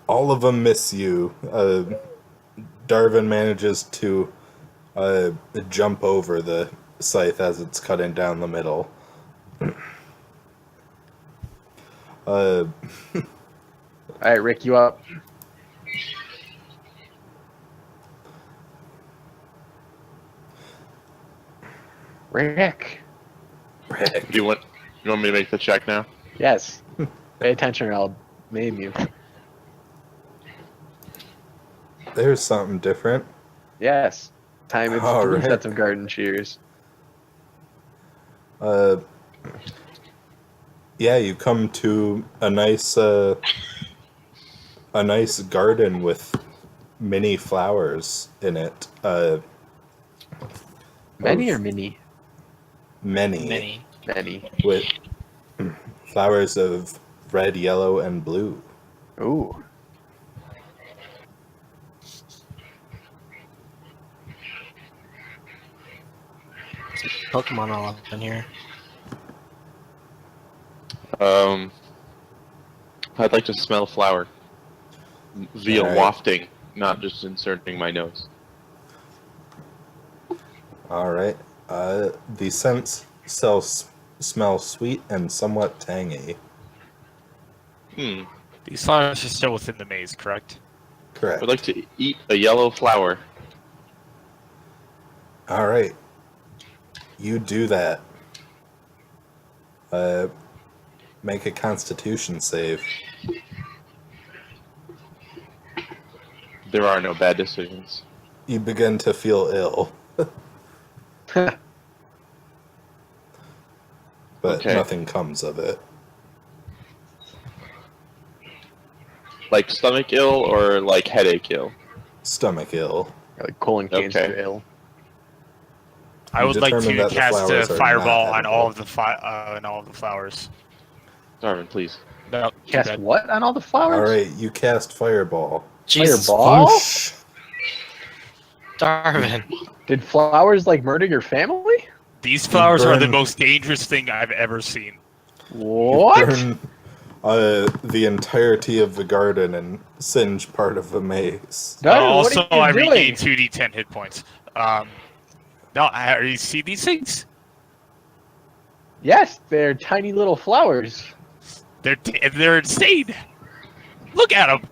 All of them miss you. Darvin manages to jump over the scythe as it's cutting down the middle. Alright, Rick, you up. Rick. Do you want me to make the check now? Yes. Pay attention or I'll maim you. There's something different. Yes. Time it's All 3 right. sets of garden shears. Yeah, you come to a nice garden with many flowers in it. Many or mini? Many. Many. With flowers of red, yellow, and blue. Ooh. Pokemon all up in here. I'd like to smell flower via Alright. wafting, not just inserting my nose. Alright. The scents smell sweet and somewhat tangy. These flowers are still within the maze, correct? Correct. I'd like to eat a yellow flower. Alright. You do that. Make a constitution save. There are no bad decisions. You begin to feel ill. But Okay. nothing comes of it. Like stomach ill or like headache ill? Stomach ill. Like colon cancer Okay. ill. I You would like determine to that the cast a flowers are fireball not on all of edible. on all of the flowers. Darwin, please. No, too Cast bad. what on all the flowers? Alright, you cast fireball. Jesus, Fireball? Whoosh. Darvin. Did flowers like murder your family? These flowers are the burn- most dangerous thing I've ever seen. What? Burn the entirety of the garden and singe part of the maze. Darvin, Also, what are I you doing? regained 2d10 hit points. No, you see these things? Yes, they're tiny little flowers. They're insane. Look at them.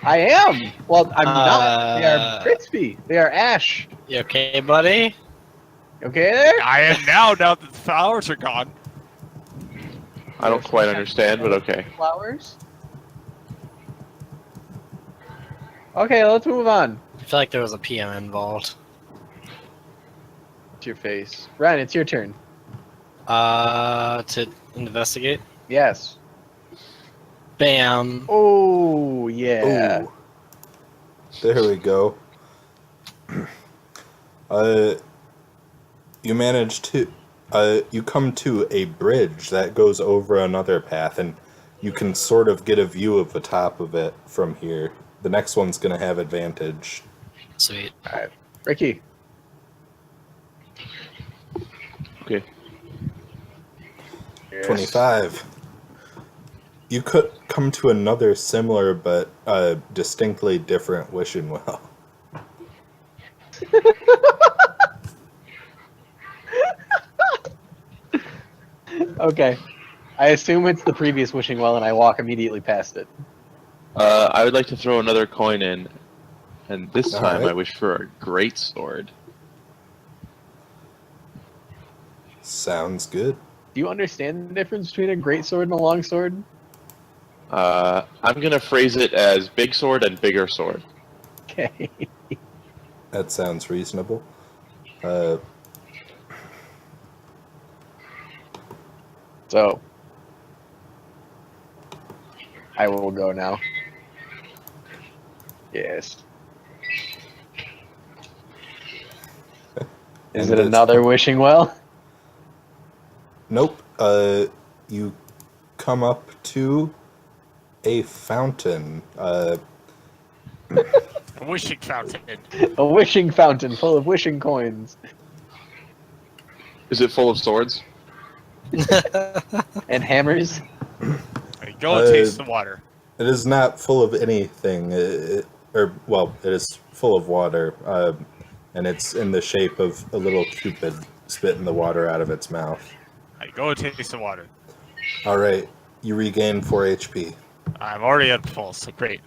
I am. Well, I'm not. They are crispy. They are ash. You okay, buddy? Okay there? I am now that the flowers are gone. I don't quite understand, but okay. Flowers. Okay, let's move on. I feel like there was a PM involved. To your face. Ryan, it's your turn. To investigate. Yes. Bam. Oh, yeah. Ooh. There we go. You manage to... you come to a bridge that goes over another path, and you can sort of get a view of the top of it from here. The next one's going to have advantage. Sweet. All right. Ricky. Okay. 25. You could come to another similar but distinctly different wishing well. Okay. I assume it's the previous wishing well, and I walk immediately past it. I would like to throw another coin in, and this time I Alright. wish for a great sword. Sounds good. Do you understand the difference between a great sword and a long sword? I'm gonna phrase it as big sword and bigger sword. Okay. That sounds reasonable. So, I will go now. Yes. Is And it another wishing well? Nope. You come up to a fountain. A wishing fountain. A wishing fountain full of wishing coins Is it full of swords? and hammers. Right, go and taste the water. It is not full of anything. It is full of water, and it's in the shape of a little cupid spitting the water out of its mouth. Right, go and taste the water. All right, you regain 4 HP. I'm already at full, so great.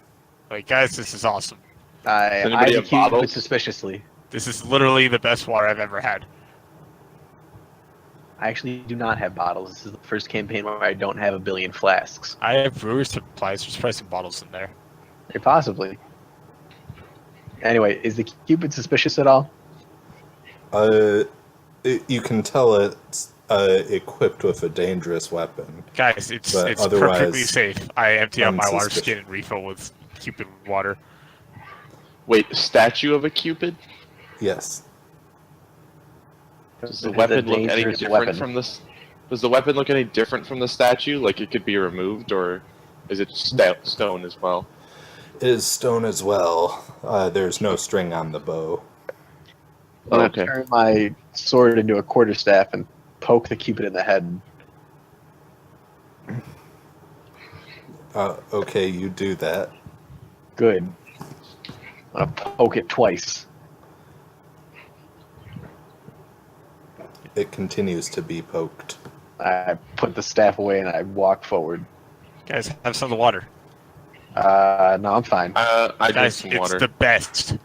Like, guys, this is awesome. I Anybody the have cube bottles? suspiciously. This is literally the best water I've ever had. I actually do not have bottles. This is the first campaign where I don't have a billion flasks. I have brewer's supplies. There's probably some bottles in there. Or possibly. Anyway, is the cupid suspicious at all? You can tell it's equipped with a dangerous weapon. Guys, it's But perfectly otherwise, safe. I empty out my water unsuspicious. skin and refill with Cupid water. Wait, statue of a cupid? Yes. Does the It's a weapon look any dangerous different weapon. from this? Does the weapon look any different from the statue? Like it could be removed, or is it stone as well? It is stone as well. There's no string on the bow. I'm gonna Okay. turn my sword into a quarterstaff and poke the cupid in the head. Okay, you do that. Good. I'm gonna poke it twice. It continues to be poked. I put the staff away and I walk forward. Guys, have some of the water. No, I'm fine. I drink Guys, some it's water. the best.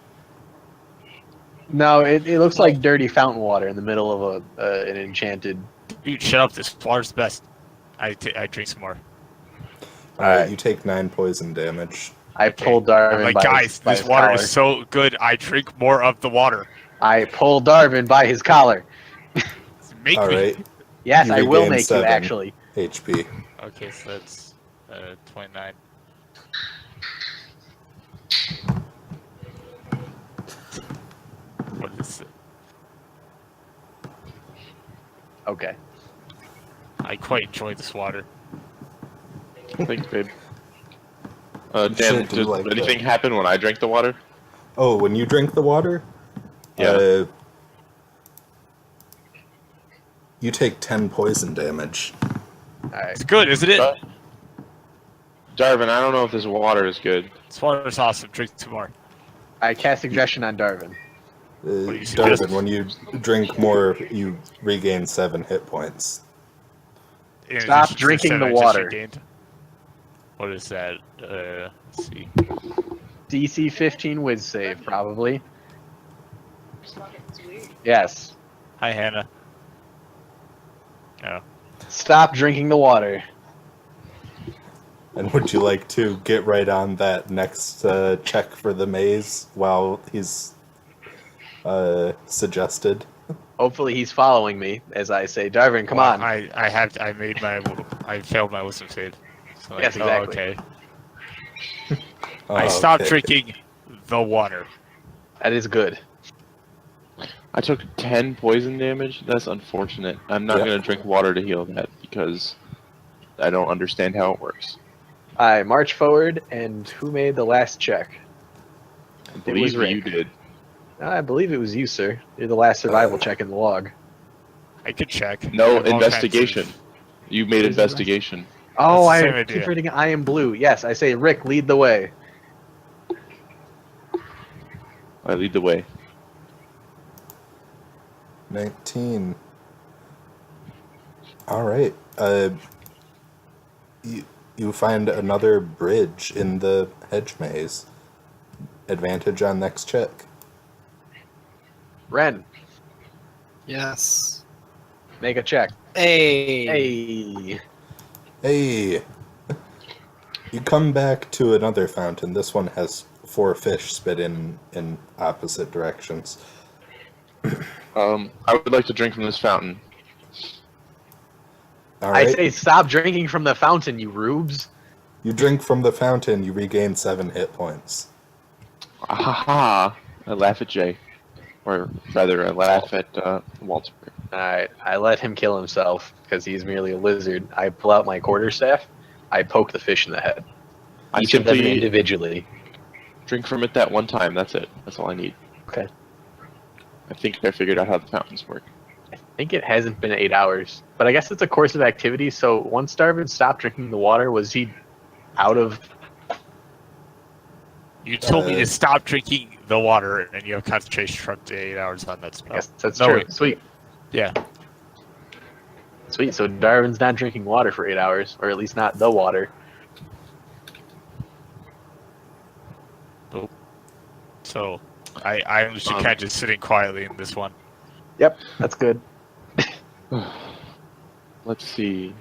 No, it looks like dirty fountain water in the middle of an enchanted. Dude, shut up. This water's the best. I drink some more. Alright, you take 9 poison damage. I pull Darwin I'm like, by guys, his, by this his water collar. is so good. I drink more of the water. I pull Darwin by his collar. Make me. Alright, Yes, You I will regain make 7. you actually. HP. Okay, so that's 29. What is it? Okay. I quite enjoy this water. Thanks, babe. sure Dan, do did like anything happen when I drank the water? Oh, when you drink the water? Yeah. You take 10 poison damage. Alright. It's good, isn't it? Darvin, I don't know if this water is good. This water's awesome. Drink some more. I cast suggestion on Darwin. do you suggest? Darvin, when you drink more, you regain 7 hit points. In Stop addition to drinking 7 the I just water. regained. What is that? Let's see. DC 15 whiz save, probably. Yes. Hi, Hannah. Oh. Stop drinking the water. And would you like to get right on that next check for the maze while he's suggested? Hopefully he's following me as I say, Darwin, come Well, on. I failed my wisdom save. So Yes, exactly. okay. Oh, I stopped okay. drinking the water. That is good. I took 10 poison damage. That's unfortunate. I'm not Yeah. going to drink water to heal that because I don't understand how it works. I march forward, and who made the last check? I was believe Rick. you did. I believe it was you, sir. You're the last survival check in the log. I could check. No, I have all kinds investigation. of- You made What is investigation. Oh, the I same keep idea. reading I am blue. Yes, I say, Rick, lead the way. I lead the way. 19. All right. you find another bridge in the hedge maze. Advantage on next check. Ren, Yes. make a check. Hey. Hey. Hey! You come back to another fountain. This one has 4 fish spit in opposite directions. I would like to drink from this fountain. All I right. say stop drinking from the fountain, you rubes. You drink from the fountain, you regain 7 hit points. Ahaha! I laugh at Jay. Or rather, I laugh at Walter. Alright, I let him kill himself because he's merely a lizard. I pull out my quarterstaff. I poke the fish in the head. I Each of them simply individually. drink from it that one time. That's it. That's all I need. Okay. I think I figured out how the fountains work. I think it hasn't been 8 hours, but I guess it's a course of activity. So once Darvin stopped drinking the water, was he out of? You told me to stop drinking the water, and you have concentration for up to 8 hours on that I spell. guess that's No, true. wait. Sweet, Yeah. sweet. So Darvin's not drinking water for 8 hours, or at least not the water. So I'm just kind of just sitting quietly in this one. Yep, that's good. Let's see.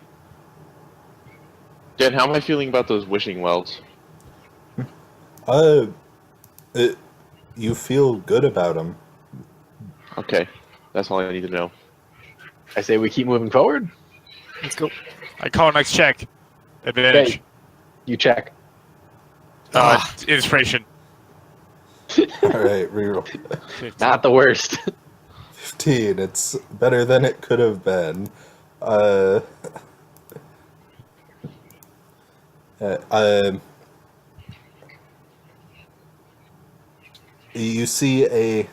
Dan, how am I feeling about those wishing wells? You feel good about them. Okay, that's all I need to know. I say we keep moving forward. Let's go. I call next check. Advantage. Okay, you check. Inspiration. All right, reroll. 15. Not the worst. 15. It's better than it could have been. You see a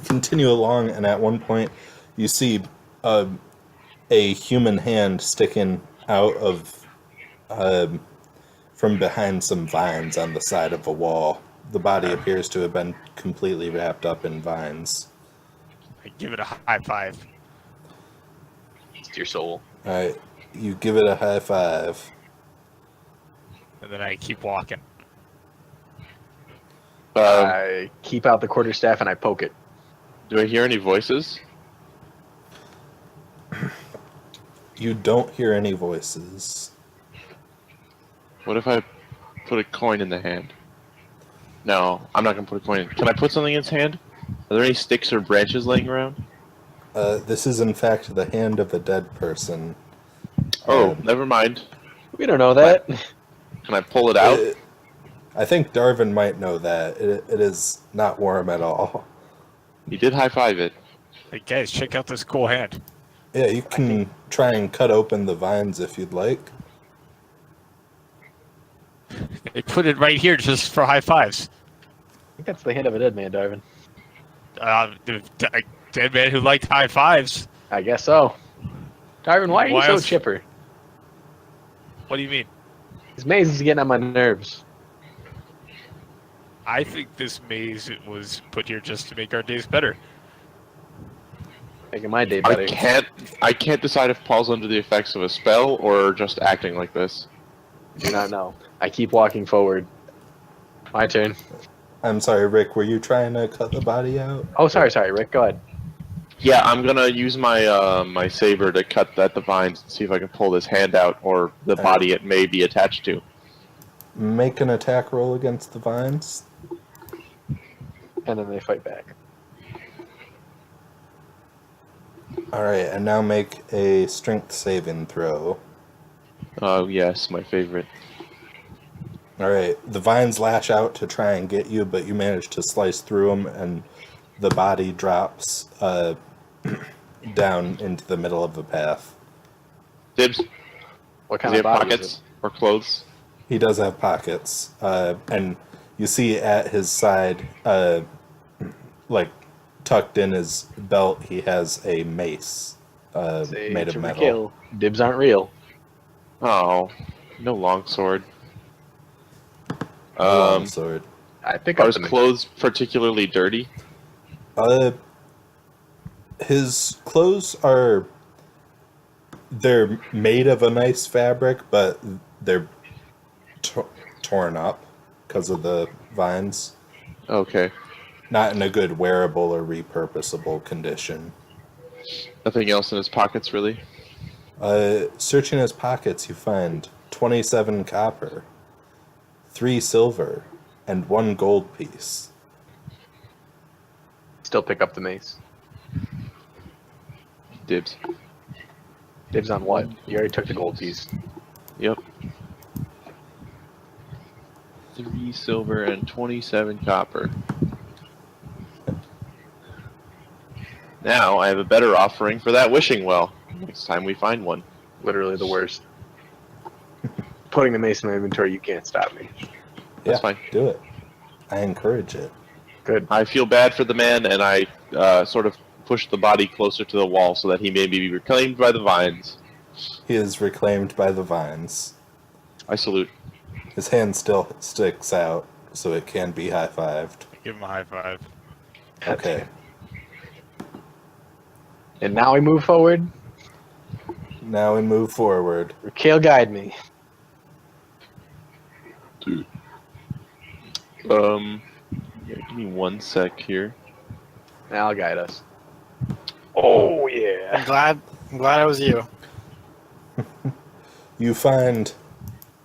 continue along, and at one point you see a human hand sticking out of from behind some vines on the side of a wall. The body appears to have been completely wrapped up in vines. I give it a high five. It's your soul. All right, you give it a high five. And then I keep walking. I keep out the quarterstaff and I poke it. Do I hear any voices? You don't hear any voices. What if I put a coin in the hand? No, I'm not gonna put a coin in. Can I put something in its hand? Are there any sticks or branches laying around? This is in fact the hand of a dead person. Oh, never mind. We don't know that. Can I pull it out? I think Darvin might know that. It is not warm at all. He did high five it. Hey guys, check out this cool hand. Yeah, you can try and cut open the vines if you'd like. They put it right here just for high fives. I think that's the hand of a dead man, Darvin. The dead man who liked high fives. I guess so. Darvin, why are you Why so else- chipper? What do you mean? This maze is getting on my nerves. I think this maze was put here just to make our days better. Making my day better. I can't decide if Paul's under the effects of a spell or just acting like this. Do not know. I keep walking forward. My turn. I'm sorry, Rick, were you trying to cut the body out? Oh, sorry, Rick. Go ahead. Yeah, I'm gonna use my my saber to cut at the vines and see if I can pull this hand out or the body it may be attached to. Make an attack roll against the vines. And then they fight back. Alright, and now make a strength saving throw. Oh yes, my favorite. Alright, the vines lash out to try and get you, but you manage to slice through them, and the body drops down into the middle of the path. Dibs. What Does kind he of have body is pockets or clothes? He does have pockets, and you see at his side, like tucked in his belt, he has a mace it? made of To metal. kill. Dibs aren't real. Oh, no longsword. A long sword. I pick Are up his the clothes particularly dirty? His clothes are they're made of a nice fabric, but they're torn up because of the vines. Okay. Not in a good wearable or repurposable condition. Nothing else in his pockets, really? Searching his pockets, you find 27 copper, 3 silver, and 1 gold piece. Still pick up the mace. Dibs. Dibs on what? You already took the gold piece. Yep. 3 silver and 27 copper. Now I have a better offering for that wishing well. Next time we find one. Literally the worst. Putting the mace in my inventory, you can't stop me. That's fine. Do it. I encourage it. Good. I feel bad for the man, and I sort of push the body closer to the wall so that he may be reclaimed by the vines. He is reclaimed by the vines. I salute. His hand still sticks out, so it can be high-fived. Give him a high five. Okay. And now we move forward. Now we move forward. Kale, guide me. Dude. Yeah, give me 1 sec here. Now I'll guide us. Oh I'm yeah. glad I was you. You find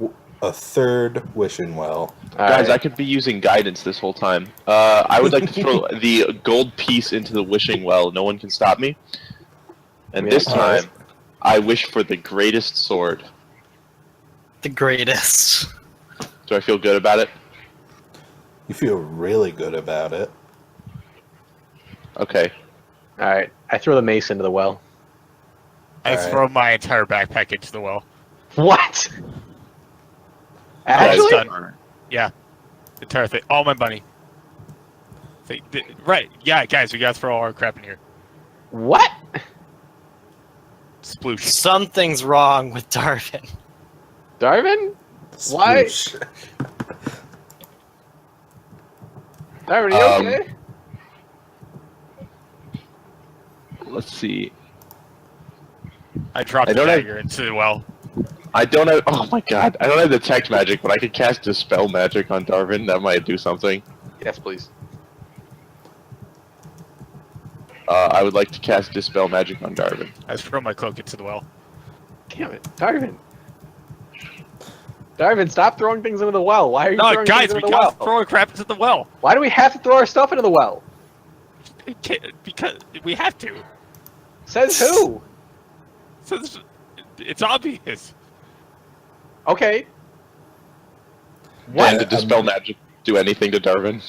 a 3rd wishing well. Guys, I could be using guidance this whole time. I would like to throw the gold piece into the wishing well. No one can stop me. And this time, I wish for the greatest sword. The greatest. Do I feel good about it? You feel really good about it. Okay. Alright, I throw the mace into the well. I Alright. throw my entire backpack into the well. What? Guys, Actually? done. Yeah, the entire thing, all my money. Right? Yeah, guys, we gotta throw all our crap in here. What? Sploosh. Something's wrong with Darvin. Darvin? Why? Sploosh. Darvin, are you okay? Let's see. I dropped I the don't have- dagger into the well. I don't have. Oh my god. I don't have detect magic, but I could cast dispel magic on Darvin. That might do something. Yes, please. I would like to cast dispel magic on Darvin. I throw my cloak into the well. Damn it. Darvin. Darvin, stop throwing things into the well. Why are you No, throwing guys, things we into the gotta well? throw our crap into the well. Why do we have to throw our stuff into the well? Because we have to. Says who? So it's obvious. Okay. And did dispel magic do anything to Darvin?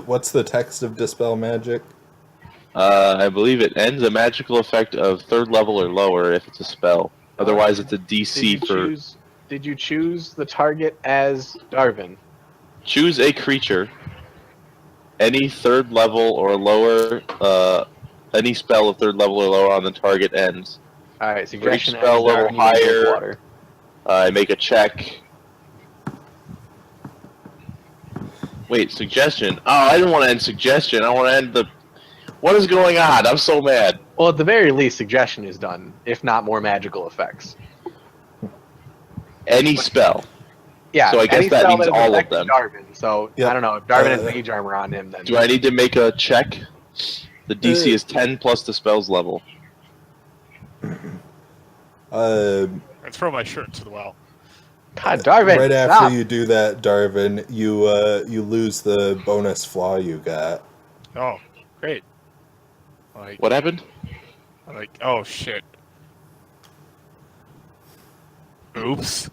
What's the text of Dispel Magic? I believe it ends a magical effect of 3rd level or lower if it's a spell. Otherwise, it's a DC for... Did you choose the target as Darvin? Choose a creature. Any 3rd level or lower... any spell of 3rd level or lower on the target ends. Alright, suggestion Each spell as level Darvin uses higher. water. I make a check. Wait, suggestion? Oh, I didn't want to end suggestion. I want to end the... What is going on? I'm so mad. Well, at the very least, suggestion is done, if not more magical effects. Any spell. Yeah, So I guess any that spell means is all of affecting them. Darvin, so Yep. I don't know. If Darvin has mage armor on him, then Do I need to make a check? The DC is 10 plus the spell's level. Uh, I throw my shirt into the well. God, Darvin, right stop. after you do that, Darvin, you lose the bonus flaw you got. Oh, great. Like, What happened? like, oh shit. Oops.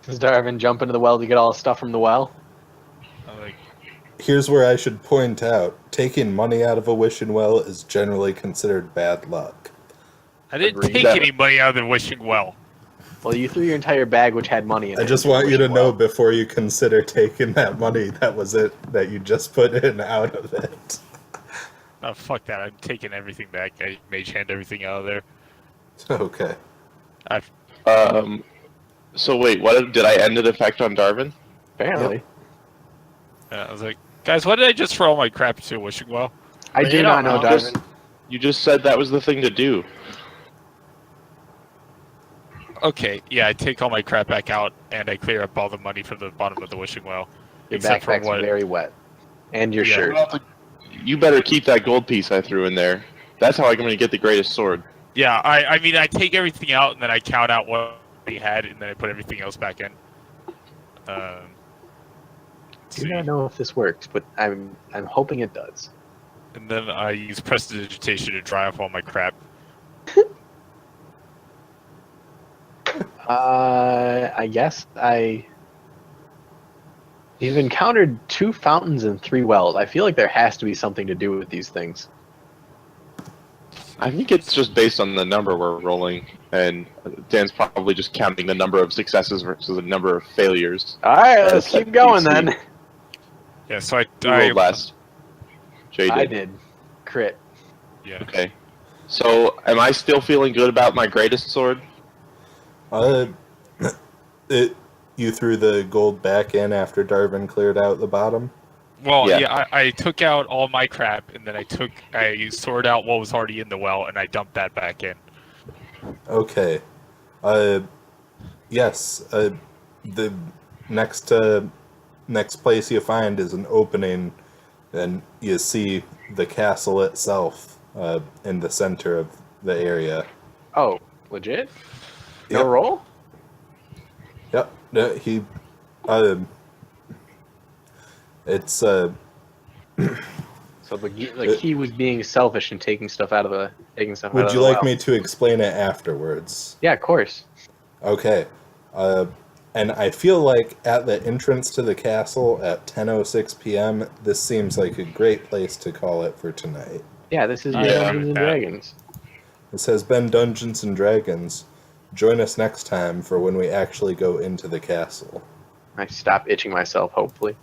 Does Darvin jump into the well to get all the stuff from the well? I'm like, Here's where I should point out, taking money out of a wishing well is generally considered bad luck. I didn't Agreed. take any money out of the wishing well. Well, you threw your entire bag, which had money in it. I just into the want you to wishing know well. before you consider taking that money that was it that you just put in out of it. Oh, fuck that. I'm taking everything back. I mage hand everything out of there. Okay. So wait, what did I end an effect on Darvin? Apparently. I was like, guys, why did I just throw all my crap into a wishing well? I do You not don't know, know. Darvin. You just said that was the thing to do. Okay, yeah, I take all my crap back out and I clear up all the money from the bottom of the wishing well. Your Except for backpack's what? very wet, and your Yeah. shirt. You better keep that gold piece I threw in there. That's how I'm going to get the greatest sword. Yeah, I mean, I take everything out and then I count out what we had and then I put everything else back in. I do not know if this works, but I'm hoping it does. And then I use prestidigitation to dry off all my crap. I guess You've encountered 2 fountains and 3 wells. I feel like there has to be something to do with these things. I think it's just based on the number we're rolling, and Dan's probably just counting the number of successes versus the number of failures. All right, let's That's keep going DC. then. Yeah, so Who rolled last? Jay did. I did. Crit. Yeah. Okay. So, am I still feeling good about my greatest sword? You threw the gold back in after Darvin cleared out the bottom? Well, Yeah. yeah, I took out all my crap and then I sorted out what was already in the well and I dumped that back in. Okay. Yes. The next place you find is an opening, and you see the castle itself in the center of the area. Oh, legit? No Yep. roll? Yep. It's So the key was being selfish and taking stuff out of the Would you well. like me to explain it afterwards? Yeah, of course. Okay. And I feel like at the entrance to the castle at 10:06 p.m., this seems like a great place to call it for tonight. Yeah, this is Yeah, Dungeons with and that. Dragons. This has been Dungeons and Dragons. Join us next time for when we actually go into the castle. I stop itching myself, hopefully.